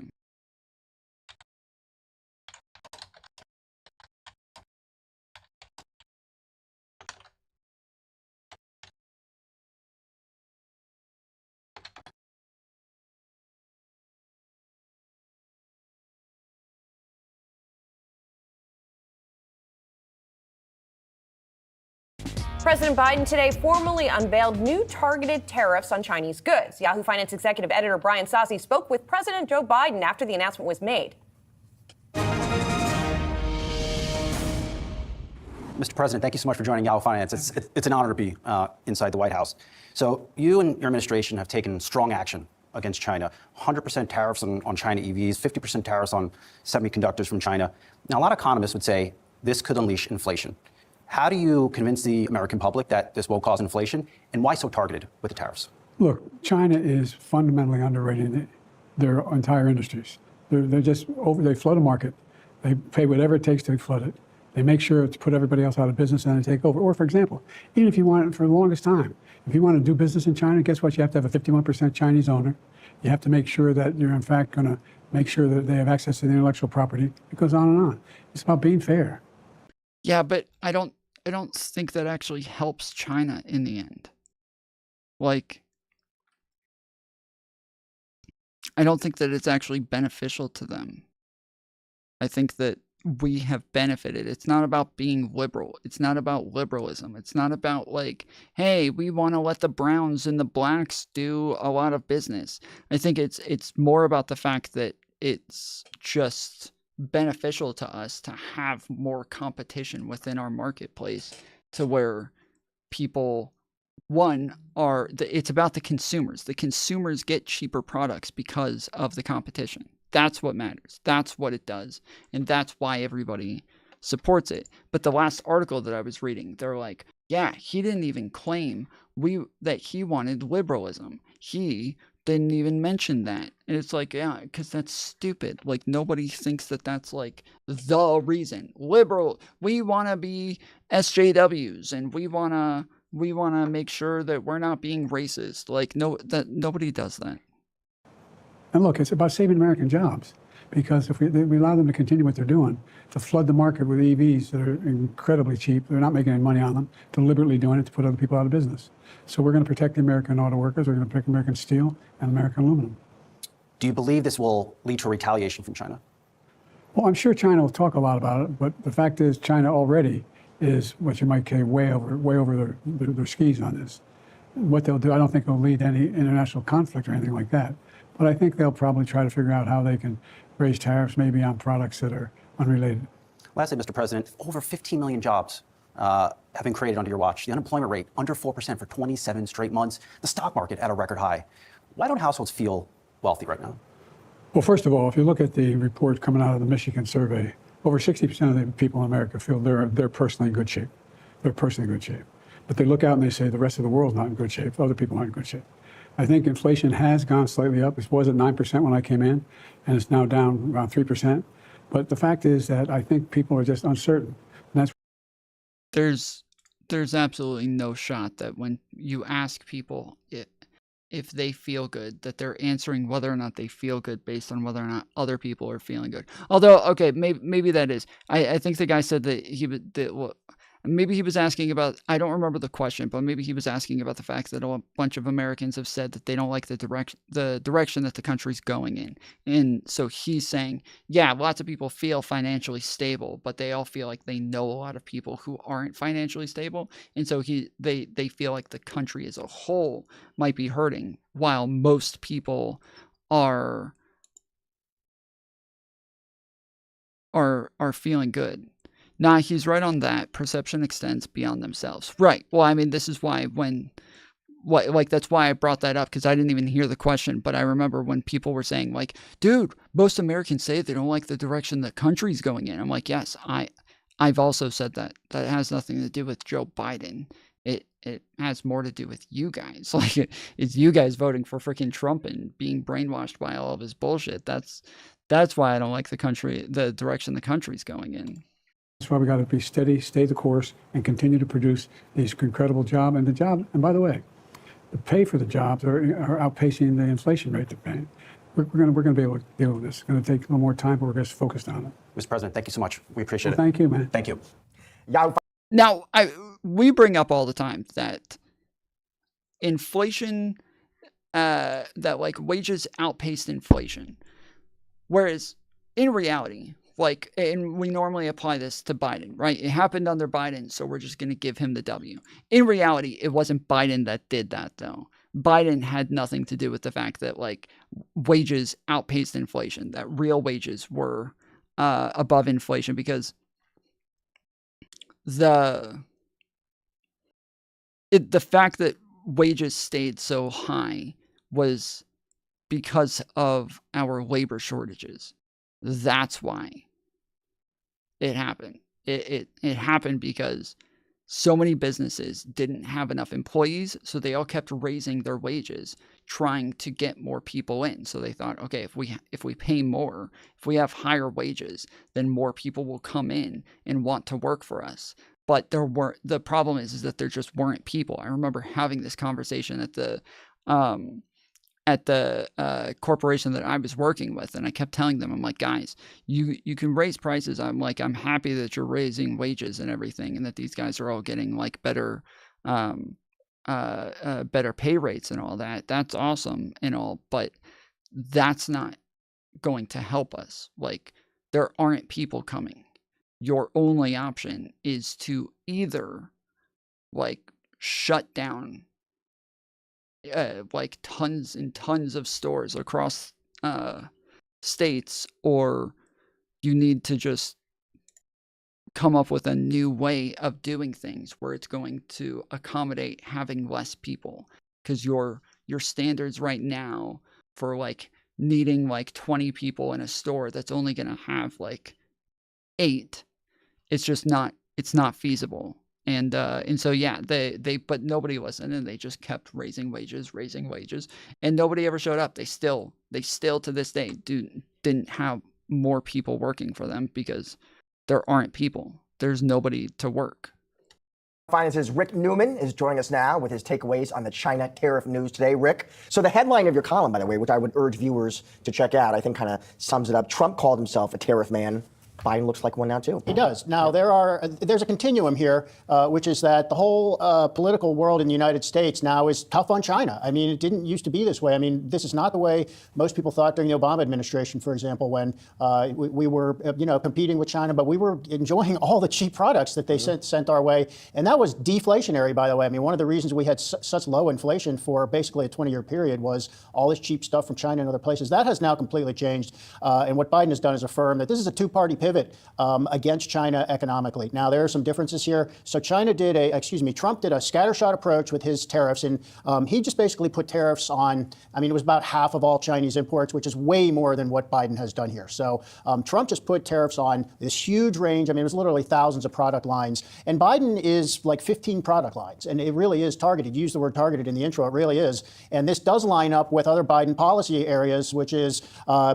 President Biden today formally unveiled new targeted tariffs on Chinese goods. Yahoo Finance executive editor Brian Sozzi spoke with President Joe Biden after the announcement was made. Mr. President, thank you so much for joining Yahoo Finance. It's an honor to be inside the White House. So you and your administration have taken strong action against China. 100% tariffs on China EVs, 50% tariffs on semiconductors from China. Now, a lot of economists would say this could unleash inflation. How do you convince the American public that this will cause inflation, and why so targeted with the tariffs? Look, China is fundamentally underrating their entire industries. They're just they flood a market. They pay whatever it takes to flood it. They make sure to put everybody else out of business and they take over. Or, for example, even if you want it for the longest time, if you want to do business in China, guess what? You have to have a 51% Chinese owner. You have to make sure that you're, in fact, going to make sure that they have access to the intellectual property. It goes on and on. It's about being fair. Yeah, but I don't think that actually helps China in the end. Like, I don't think that it's actually beneficial to them. I think that we have benefited. It's not about being liberal. It's not about liberalism. It's not about like, hey, we want to let the browns and the blacks do a lot of business. I think it's more about the fact that it's just beneficial to us to have more competition within our marketplace, to where people, it's about the consumers. The consumers get cheaper products because of the competition. That's what matters. That's what it does. And that's why everybody supports it. But the last article that I was reading, they're like, yeah, he didn't even claim that he wanted liberalism. He didn't even mention that. And it's like, yeah, because that's stupid. Like, nobody thinks that that's like the reason. Liberal, we want to be SJWs, and we want to make sure that we're not being racist. Like, nobody does that. And look, it's about saving American jobs, because if we allow them to continue what they're doing, to flood the market with EVs that are incredibly cheap, they're not making any money on them, deliberately doing it to put other people out of business. So we're going to protect the American auto workers, we're going to protect American steel and American aluminum. Do you believe this will lead to retaliation from China? Well, I'm sure China will talk a lot about it, but the fact is China already is what you might say way over their skis on this. What they'll do, I don't think it'll lead to any international conflict or anything like that. But I think they'll probably try to figure out how they can raise tariffs maybe on products that are unrelated. Lastly, Mr. President, over 15 million jobs have been created under your watch. The unemployment rate under 4% for 27 straight months. The stock market at a record high. Why don't households feel wealthy right now? Well, first of all, if you look at the report coming out of the Michigan survey, over 60% of the people in America feel they're personally in good shape. They're personally in good shape. But they look out and they say the rest of the world's not in good shape. Other people aren't in good shape. I think inflation has gone slightly up. It was at 9% when I came in, and it's now down around 3%. But the fact is that I think people are just uncertain. And that's there's absolutely no shot that when you ask people if they feel good, that they're answering whether or not they feel good based on whether or not other people are feeling good. Although, okay, maybe that is. I think the guy said that maybe he was asking about, I don't remember the question, but maybe he was asking about the fact that a bunch of Americans have said that they don't like the direction that the country's going in. And so he's saying, yeah, lots of people feel financially stable, but they all feel like they know a lot of people who aren't financially stable. And so they feel like the country as a whole might be hurting, while most people are feeling good. Nah, he's right on that. Perception extends beyond themselves. Right. Well, I mean, this is why that's why I brought that up, because I didn't even hear the question. But I remember when people were saying, like, dude, most Americans say they don't like the direction the country's going in. I'm like, yes, I've also said that. That has nothing to do with Joe Biden. It has more to do with you guys. Like, it's you guys voting for freaking Trump and being brainwashed by all of his bullshit. That's why I don't like the direction the country's going in. That's why we got to be steady, stay the course, and continue to produce these incredible jobs. And by the way, the pay for the jobs are outpacing the inflation rate they're paying. We're going to be able to deal with this. It's going to take a little more time, but we're just focused on it. Mr. President, thank you so much. We appreciate it. Thank you, man. Thank you. Now, we bring up all the time that inflation, that like wages outpaced inflation, whereas in reality, like, and we normally apply this to Biden, right? It happened under Biden, so we're just going to give him the W. In reality, it wasn't Biden that did that, though. Biden had nothing to do with the fact that, like, wages outpaced inflation, that real wages were above inflation, because the fact that wages stayed so high was because of our labor shortages. That's why it happened. It happened because so many businesses didn't have enough employees, so they all kept raising their wages, trying to get more people in. So they thought, okay, if we pay more, if we have higher wages, then more people will come in and want to work for us. But the problem is that there just weren't people. I remember having this conversation at the corporation that I was working with, and I kept telling them, I'm like, guys, you can raise prices. I'm happy that you're raising wages and everything, and that these guys are all getting like better pay rates and all that. That's awesome and all, but that's not going to help us. Like, there aren't people coming. Your only option is to either like shut down like tons and tons of stores across states, or you need to just come up with a new way of doing things where it's going to accommodate having less people, because your standards right now for like needing like 20 people in a store that's only going to have like 8, it's not feasible. And so yeah, but nobody listened, and they just kept raising wages, and nobody ever showed up. They still to this day didn't have more people working for them, because there aren't people. There's nobody to work. Finance's Rick Newman is joining us now with his takeaways on the China tariff news today. Rick, so the headline of your column, by the way, which I would urge viewers to check out, I think kind of sums it up. Trump called himself a tariff man. Biden looks like one now, too. He does. Now, there's a continuum here, which is that the whole political world in the United States now is tough on China. I mean, it didn't used to be this way. I mean, this is not the way most people thought during the Obama administration, for example, when we were, competing with China, but we were enjoying all the cheap products that they sent our way. And that was deflationary, by the way. I mean, one of the reasons we had such low inflation for basically a 20-year period was all this cheap stuff from China and other places. That has now completely changed. And what Biden has done is affirm that this is a two-party pivot against China economically. Now, there are some differences here. So Trump did a scattershot approach with his tariffs, and he just basically put tariffs on, I mean, it was about half of all Chinese imports, which is way more than what Biden has done here. So Trump just put tariffs on this huge range. I mean, it was literally thousands of product lines. And Biden is like 15 product lines, and it really is targeted. You used the word targeted in the intro. It really is. And this does line up with other Biden policy areas, which is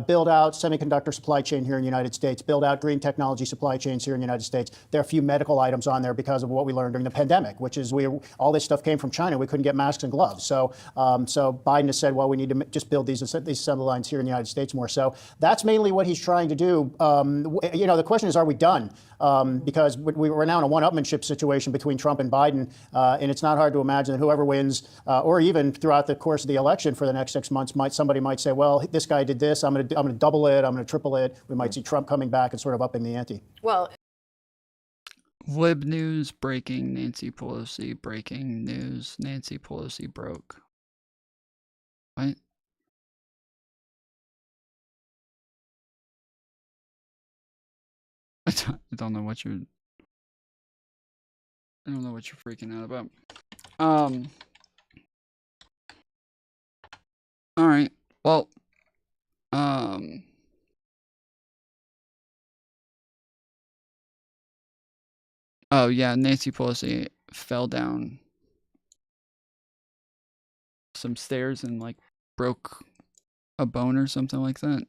build out semiconductor supply chain here in the United States, build out green technology supply chains here in the United States. There are a few medical items on there because of what we learned during the pandemic, which is all this stuff came from China. We couldn't get masks and gloves. So Biden has said, well, we need to just build these assembly lines here in the United States more. So that's mainly what he's trying to do. The question is, are we done? Because we're now in a one-upmanship situation between Trump and Biden, and it's not hard to imagine that whoever wins, or even throughout the course of the election for the next 6 months, somebody might say, well, this guy did this, I'm going to double it, I'm going to triple it. We might see Trump coming back and sort of upping the ante. Well, LIB news breaking, Nancy Pelosi breaking news, Nancy Pelosi broke. What? I don't know what you're freaking out about. All right. Well, oh yeah, Nancy Pelosi fell down some stairs and like broke a bone or something like that.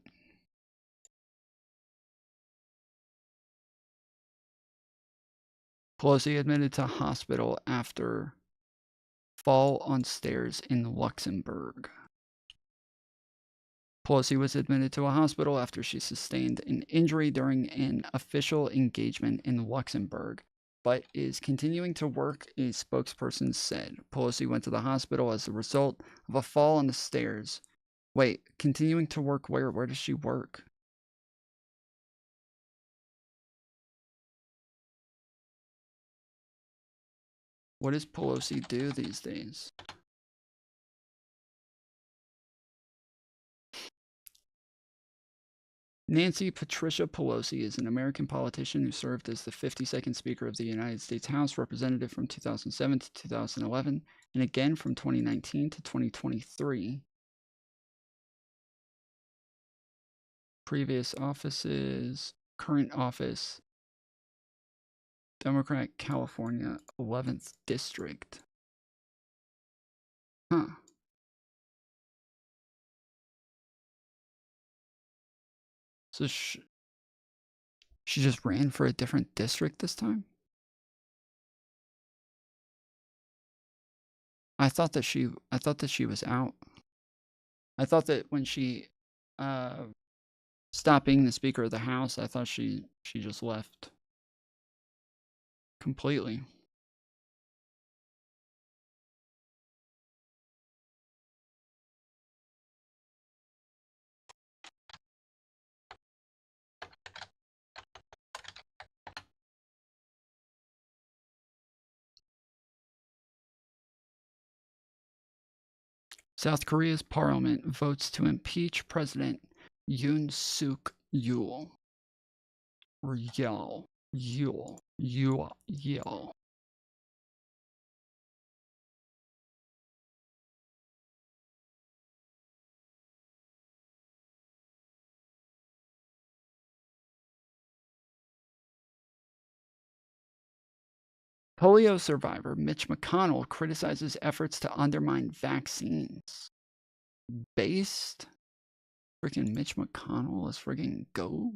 Pelosi admitted to hospital after fall on stairs in Luxembourg. Pelosi was admitted to a hospital after she sustained an injury during an official engagement in Luxembourg, but is continuing to work, a spokesperson said. Pelosi went to the hospital as a result of a fall on the stairs. Wait, continuing to work where? Where does she work? What does Pelosi do these days? Nancy Patricia Pelosi is an American politician who served as the 52nd Speaker of the United States House Representative from 2007 to 2011, and again from 2019 to 2023. Previous offices, current office, Democrat, California, 11th District. Huh. So she just ran for a different district this time? I thought that she was out. I thought that when she stopped being the Speaker of the House, I thought she just left completely. South Korea's parliament votes to impeach President Yoon Suk Yeol. Or Yeol. Polio survivor Mitch McConnell criticizes efforts to undermine vaccines. Based? Freaking Mitch McConnell is freaking go?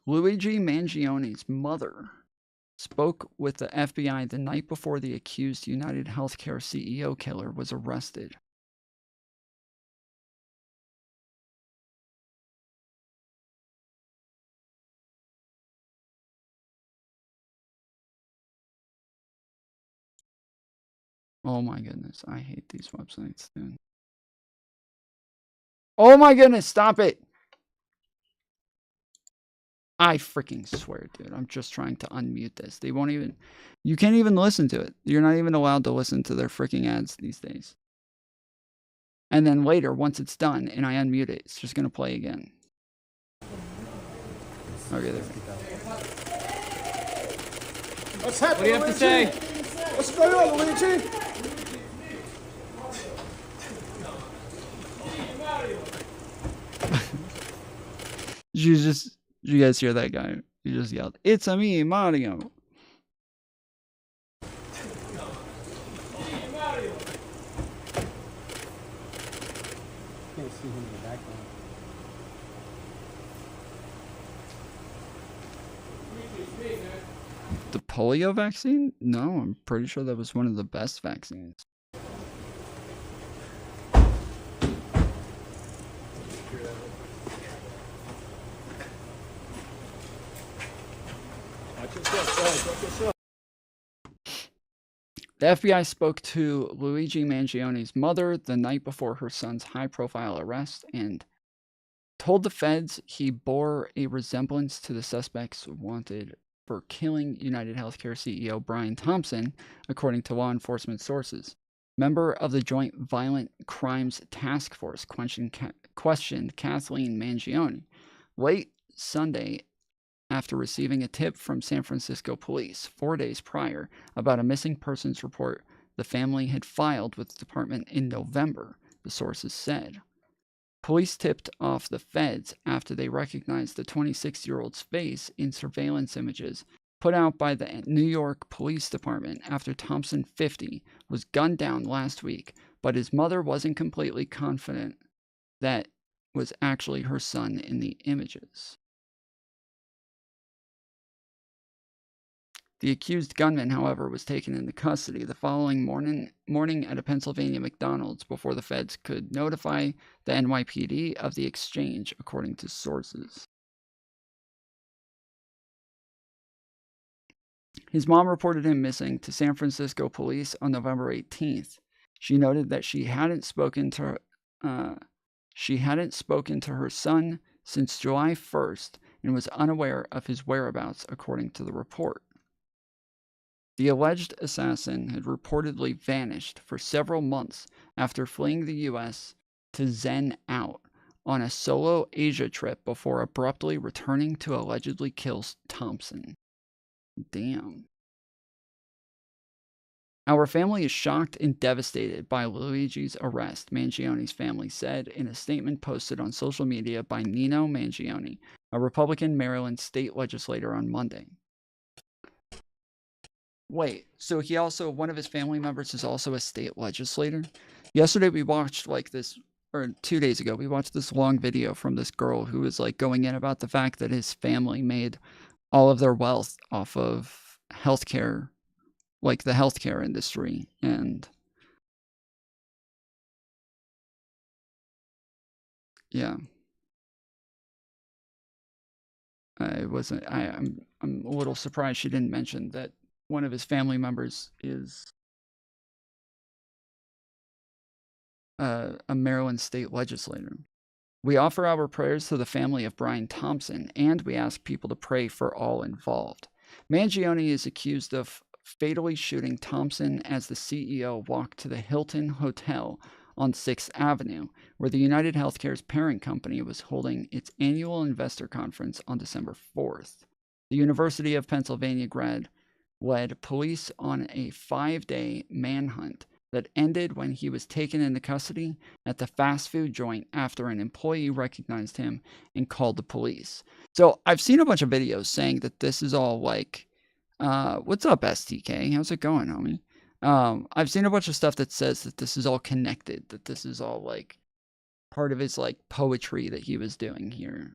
Luigi Mangione's mother spoke with the FBI the night before the accused United Healthcare CEO killer was arrested. Oh my goodness, I hate these websites, dude. Oh my goodness, stop it! I freaking swear, dude. I'm just trying to unmute this. They won't even... You can't even listen to it. You're not even allowed to listen to their freaking ads these days. And then later, once it's done and I unmute it, it's just going to play again. Okay, there we go. What's happening, What do you have to say? What's going on, Luigi? Did you guys hear that guy? He just yelled, "It's a me, Mario." Can't see him in the background. The polio vaccine? No, I'm pretty sure that was one of the best vaccines. The FBI spoke to Luigi Mangione's mother the night before her son's high-profile arrest and told the feds he bore a resemblance to the suspects wanted for killing United Healthcare CEO Brian Thompson, according to law enforcement sources. Member of the Joint Violent Crimes Task Force questioned Kathleen Mangione late Sunday after receiving a tip from San Francisco police 4 days prior about a missing persons report the family had filed with the department in November, the sources said. Police tipped off the feds after they recognized the 26-year-old's face in surveillance images put out by the New York Police Department after Thompson, 50, was gunned down last week, but his mother wasn't completely confident that was actually her son in the images. The accused gunman, however, was taken into custody the following morning at a Pennsylvania McDonald's before the feds could notify the NYPD of the exchange, according to sources. His mom reported him missing to San Francisco police on November 18th. She noted that she hadn't spoken to her son since July 1st and was unaware of his whereabouts, according to the report. The alleged assassin had reportedly vanished for several months after fleeing the U.S. to Zen out on a solo Asia trip before abruptly returning to allegedly kill Thompson. Damn. Our family is shocked and devastated by Luigi's arrest, Mangione's family said in a statement posted on social media by Nino Mangione, a Republican Maryland state legislator, on Monday. Wait, so one of his family members is also a state legislator? Yesterday we watched or 2 days ago, we watched this long video from this girl who was going in about the fact that his family made all of their wealth off of healthcare, the healthcare industry. And yeah. I'm a little surprised she didn't mention that one of his family members is a Maryland state legislator. We offer our prayers to the family of Brian Thompson, and we ask people to pray for all involved. Mangione is accused of fatally shooting Thompson as the CEO walked to the Hilton Hotel on 6th Avenue, where the United Healthcare's parent company was holding its annual investor conference on December 4th. The University of Pennsylvania grad led police on a 5-day manhunt that ended when he was taken into custody at the fast food joint after an employee recognized him and called the police. So I've seen a bunch of videos saying that this is all what's up, STK? How's it going, homie? I've seen a bunch of stuff that says that this is all connected, that this is all part of his poetry that he was doing here.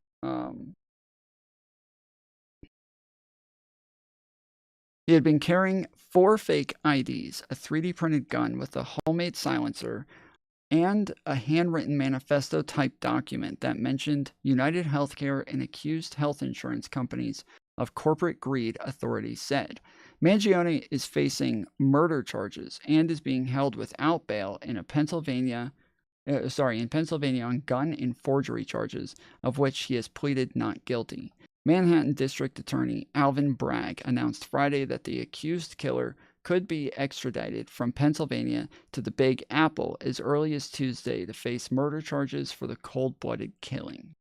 He had been carrying 4 fake IDs, a 3D printed gun with a homemade silencer, and a handwritten manifesto-type document that mentioned United Healthcare and accused health insurance companies of corporate greed, authorities said. Mangione is facing murder charges and is being held without bail in Pennsylvania on gun and forgery charges, of which he has pleaded not guilty. Manhattan District Attorney Alvin Bragg announced Friday that the accused killer could be extradited from Pennsylvania to the Big Apple as early as Tuesday to face murder charges for the cold-blooded killing.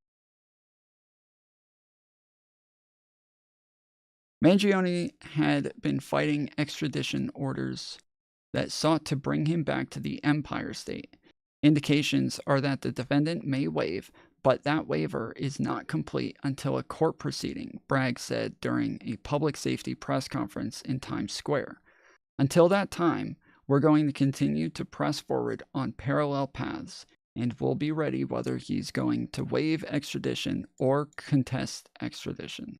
Mangione had been fighting extradition orders that sought to bring him back to the Empire State. Indications are that the defendant may waive, but that waiver is not complete until a court proceeding, Bragg said during a public safety press conference in Times Square. Until that time, we're going to continue to press forward on parallel paths, and we'll be ready whether he's going to waive extradition or contest extradition.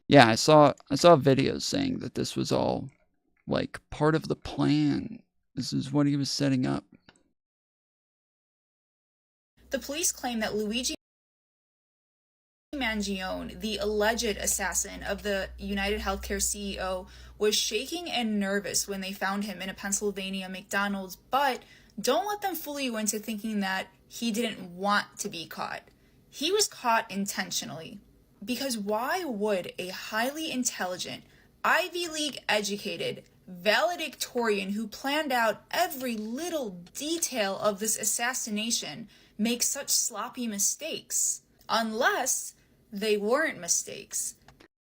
Yeah, I saw videos saying that this was all like part of the plan. This is what he was setting up. The police claim that Luigi Mangione, the alleged assassin of the United Healthcare CEO, was shaking and nervous when they found him in a Pennsylvania McDonald's, but don't let them fool you into thinking that he didn't want to be caught. He was caught intentionally. Because why would a highly intelligent, Ivy League educated, valedictorian who planned out every little detail of this assassination make such sloppy mistakes? Unless they weren't mistakes.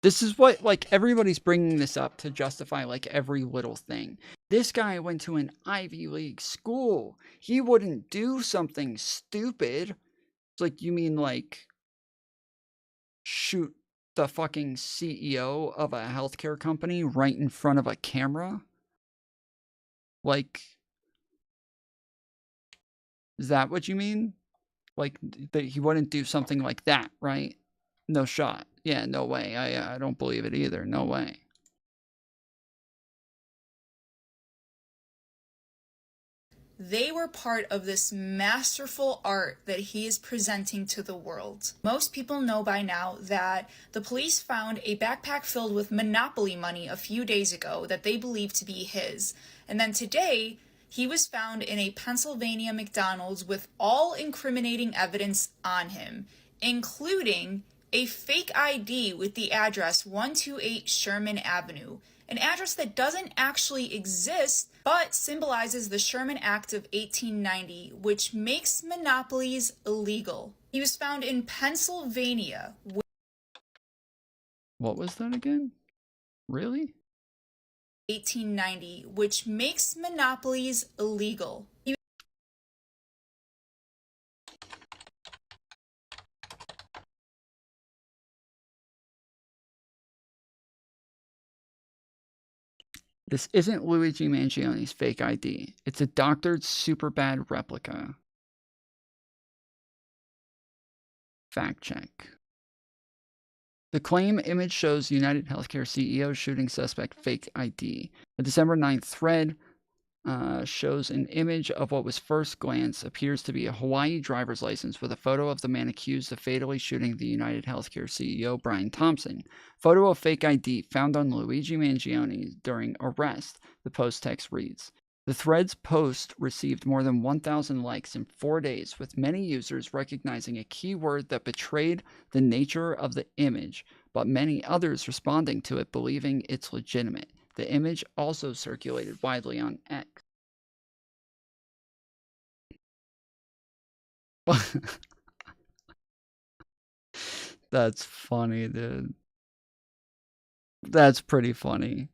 This is what, like, everybody's bringing this up to justify, like, every little thing. This guy went to an Ivy League school. He wouldn't do something stupid. It's like, you mean, like, shoot the fucking CEO of a healthcare company right in front of a camera? Like, is that what you mean? Like, that he wouldn't do something like that, right? No shot. Yeah, no way. I don't believe it either. No way. They were part of this masterful art that he is presenting to the world. Most people know by now that the police found a backpack filled with Monopoly money a few days ago that they believe to be his. And then today, he was found in a Pennsylvania McDonald's with all incriminating evidence on him, including a fake ID with the address 128 Sherman Avenue, an address that doesn't actually exist, but symbolizes the Sherman Act of 1890, which makes monopolies illegal. He was found in Pennsylvania. What was that again? Really? 1890, which makes monopolies illegal. This isn't Luigi Mangione's fake ID. It's a doctored super bad replica. Fact check. The claim image shows United Healthcare CEO shooting suspect fake ID. A December 9th thread shows an image of what was first glance appears to be a Hawaii driver's license with a photo of the man accused of fatally shooting the United Healthcare CEO, Brian Thompson. Photo of fake ID found on Luigi Mangione during arrest, the post text reads. The thread's post received more than 1,000 likes in 4 days, with many users recognizing a keyword that betrayed the nature of the image, but many others responding to it believing it's legitimate. The image also circulated widely on X. That's funny, dude. That's pretty funny.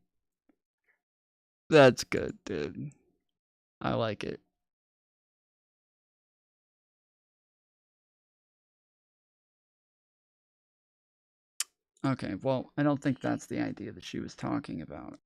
That's good, dude. I like it. Okay, well, I don't think that's the idea that she was talking about.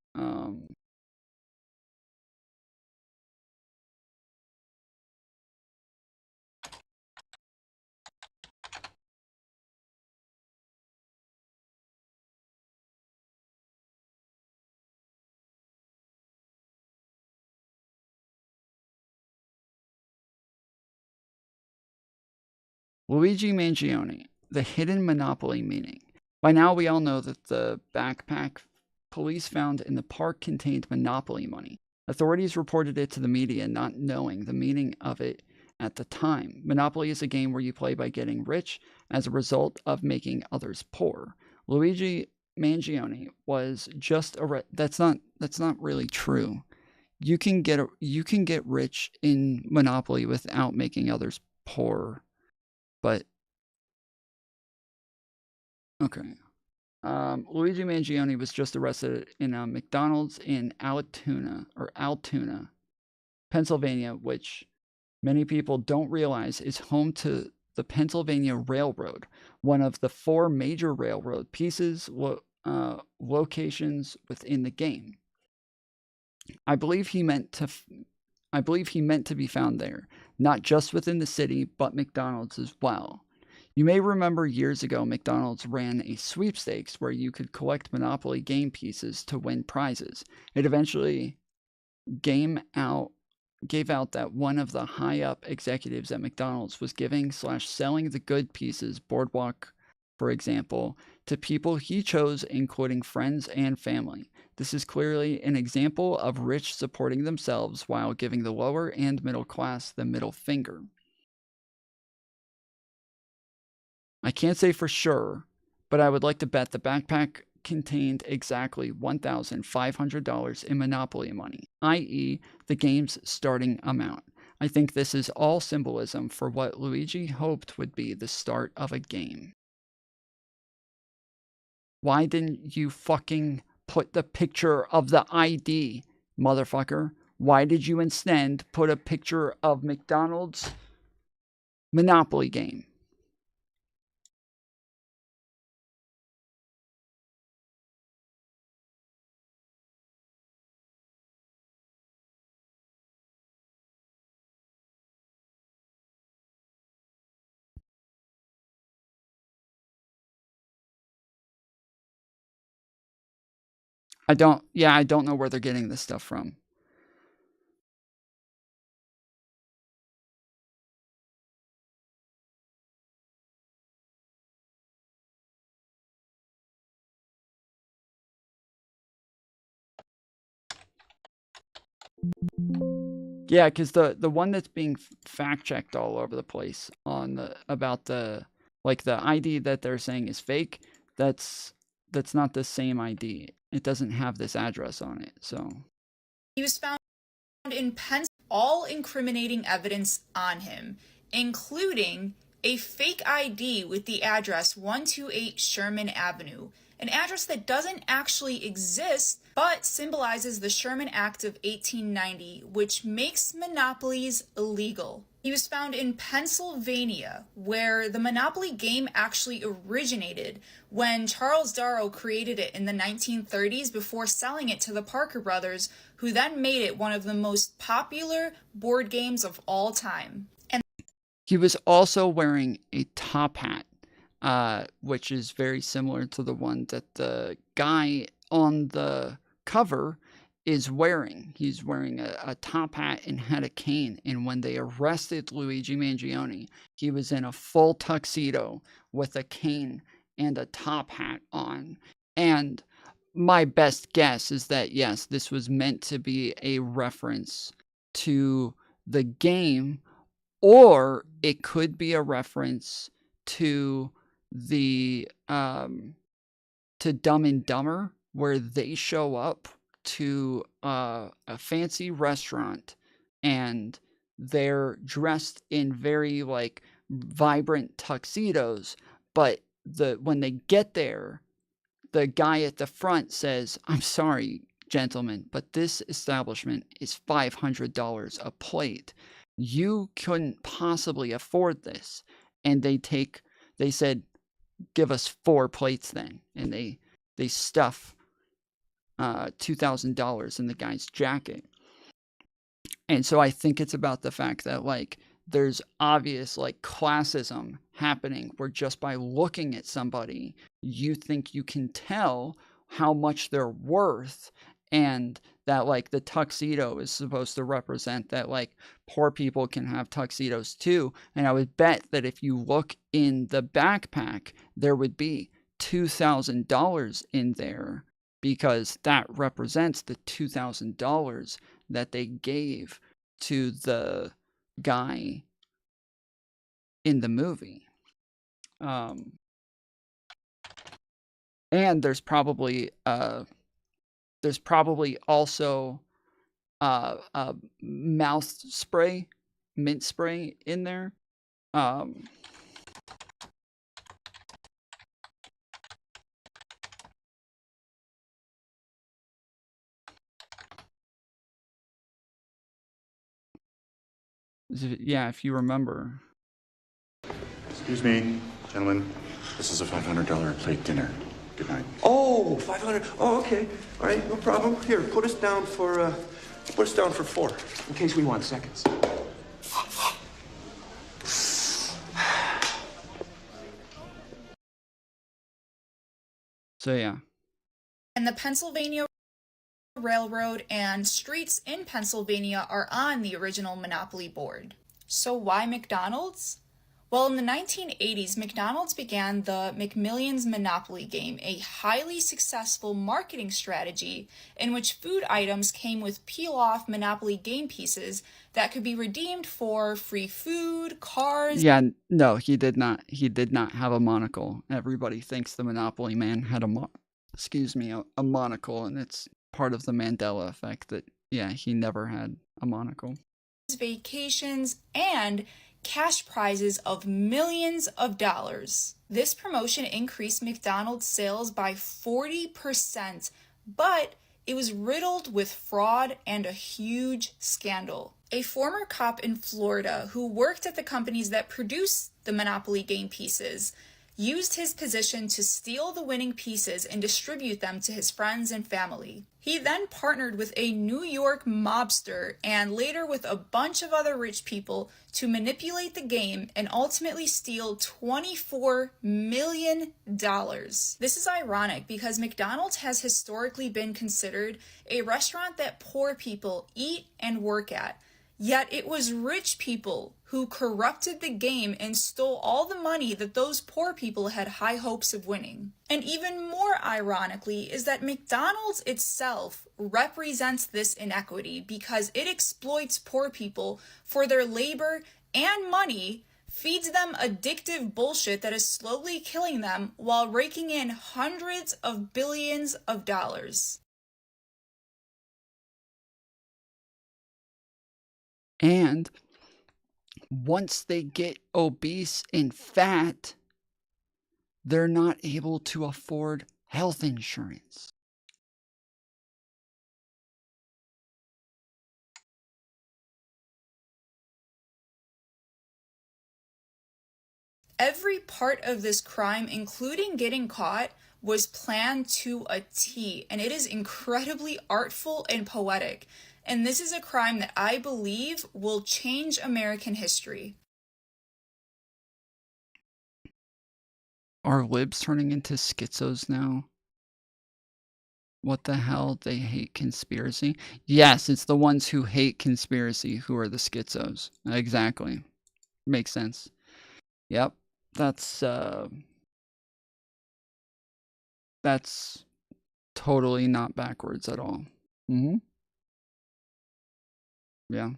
Luigi Mangione, the hidden monopoly meaning. By now, we all know that the backpack police found in the park contained monopoly money. Authorities reported it to the media, not knowing the meaning of it at the time. Monopoly is a game where you play by getting rich as a result of making others poor. Luigi Mangione was just that's not really true. You can get rich in Monopoly without making others poor. But okay. Luigi Mangione was just arrested in a McDonald's in Altoona, Pennsylvania, which many people don't realize is home to the Pennsylvania Railroad, one of the 4 major railroad pieces locations within the game. I believe he meant to be found there, not just within the city, but McDonald's as well. You may remember years ago, McDonald's ran a sweepstakes where you could collect Monopoly game pieces to win prizes. It eventually gave out that one of the high-up executives at McDonald's was giving/selling the good pieces, Boardwalk, for example, to people he chose, including friends and family. This is clearly an example of rich supporting themselves while giving the lower and middle class the middle finger. I can't say for sure, but I would like to bet the backpack contained exactly $1,500 in Monopoly money, i.e. the game's starting amount. I think this is all symbolism for what Luigi hoped would be the start of a game. Why didn't you fucking put the picture of the ID, motherfucker? Why did you instead put a picture of McDonald's Monopoly game? I don't know where they're getting this stuff from. Yeah, because the one that's being fact checked all over the place on about the ID that they're saying is fake, that's not the same ID. It doesn't have this address on it. So he was found in Pennsylvania, all incriminating evidence on him, including a fake ID with the address 128 Sherman Avenue, an address that doesn't actually exist, but symbolizes the Sherman Act of 1890, which makes monopolies illegal. He was found in Pennsylvania, where the Monopoly game actually originated when Charles Darrow created it in the 1930s before selling it to the Parker brothers, who then made it one of the most popular board games of all time. And he was also wearing a top hat, which is very similar to the one that the guy on the cover is wearing. He's wearing a top hat and had a cane. And when they arrested Luigi Mangione, he was in a full tuxedo with a cane and a top hat on. And my best guess is that, yes, this was meant to be a reference to the game, or it could be a reference to the to Dumb and Dumber, where they show up to a fancy restaurant and they're dressed in very vibrant tuxedos, but when they get there, the guy at the front says, "I'm sorry, gentlemen, but this establishment is $500 a plate. You couldn't possibly afford this." And they said, "Give us 4 plates then." And they stuff $2,000 in the guy's jacket. And so I think it's about the fact that there's obvious classism happening, where just by looking at somebody, you think you can tell how much they're worth, and that like the tuxedo is supposed to represent that like poor people can have tuxedos too. And I would bet that if you look in the backpack, there would be $2,000 in there, because that represents the $2,000 that they gave to the guy in the movie. And there's probably also mouth spray, mint spray in there. Yeah, if you remember. Excuse me, gentlemen. This is a $500 a plate dinner. Good night. Oh, 500. Oh, okay. All right, no problem. Here, put us down for 4, in case we want seconds. So yeah. And the Pennsylvania Railroad and streets in Pennsylvania are on the original Monopoly board. So why McDonald's? Well, in the 1980s, McDonald's began the McMillions Monopoly game, a highly successful marketing strategy in which food items came with peel-off Monopoly game pieces that could be redeemed for free food, cars... Yeah, no, he did not. He did not have a monocle. Everybody thinks the Monopoly man had a monocle, and it's part of the Mandela effect that, yeah, he never had a monocle. Vacations, and cash prizes of millions of dollars. This promotion increased McDonald's sales by 40%, but it was riddled with fraud and a huge scandal. A former cop in Florida who worked at the companies that produced the Monopoly game pieces used his position to steal the winning pieces and distribute them to his friends and family. He then partnered with a New York mobster and later with a bunch of other rich people to manipulate the game and ultimately steal $24 million. This is ironic because McDonald's has historically been considered a restaurant that poor people eat and work at. Yet it was rich people who corrupted the game and stole all the money that those poor people had high hopes of winning. And even more ironically is that McDonald's itself represents this inequity because it exploits poor people for their labor and money, feeds them addictive bullshit that is slowly killing them while raking in hundreds of billions of dollars. And once they get obese and fat, they're not able to afford health insurance. Every part of this crime, including getting caught, was planned to a T, and it is incredibly artful and poetic. And this is a crime that I believe will change American history. Are libs turning into schizos now? What the hell? They hate conspiracy? Yes, it's the ones who hate conspiracy who are the schizos. Exactly. Makes sense. Yep. That's totally not backwards at all. Mm-hmm. Yeah.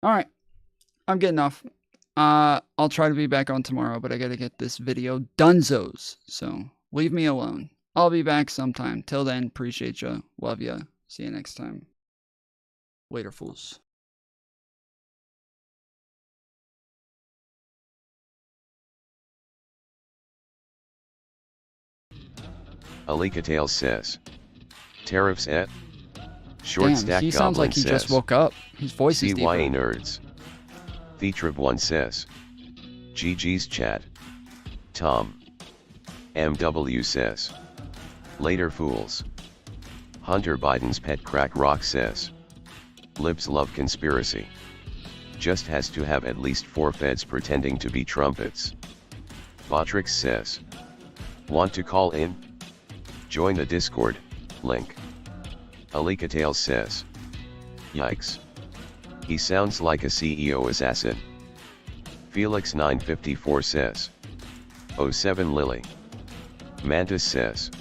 All right. I'm getting off. I'll try to be back on tomorrow, but I gotta get this video dunzos. So leave me alone. I'll be back sometime. Till then, appreciate ya. Love ya. See you next time. Later, fools. Alikatel says, tariffs at short Damn, stack he goblin sounds like he says, just woke up. His voice is CYA deeper. nerds. Thetrib1 says, GG's chat. Tom. MW says, later fools. Hunter Biden's pet crack rock says, libs love conspiracy. Just has to have at least 4 feds pretending to be trumpets. Botrix says, Want to call in? Join the Discord, link. Alikatales says. Yikes. He sounds like a CEO assassin. Felix 954 says. 07 Lily. Mantis says.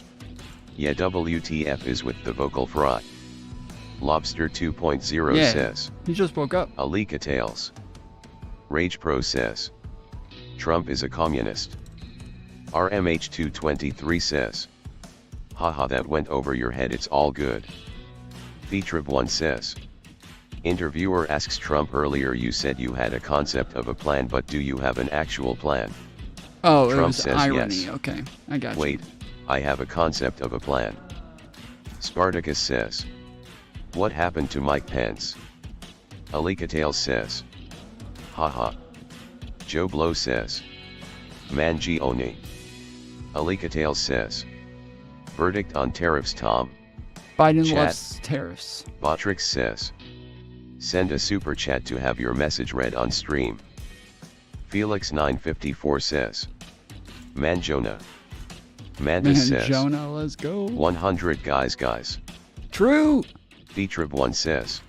Yeah, WTF is with the vocal fry. Lobster 2.0 Yeah, says. he just woke up. Alikatales. Rage Pro says. Trump is a communist. RMH223 says. Haha, that went over your head, it's all good. Thetrib1 says. Interviewer asks Trump, earlier you said you had a concept of a plan, but do you have an actual plan? Oh, Trump it was says irony. yes. Okay, I got you. Wait, I have a concept of a plan. Spartacus says. What happened to Mike Pence? Alikatales says. Haha. Joe Blow says. Manji Oni. Alikatales says. Verdict on tariffs, Tom. Biden Chat. loves tariffs. Botrix says. Send a super chat to have your message read on stream. Felix 954 says. Manjona. Mantis says. Jonah, let's go. 100 guys. True. Thetrib1 says.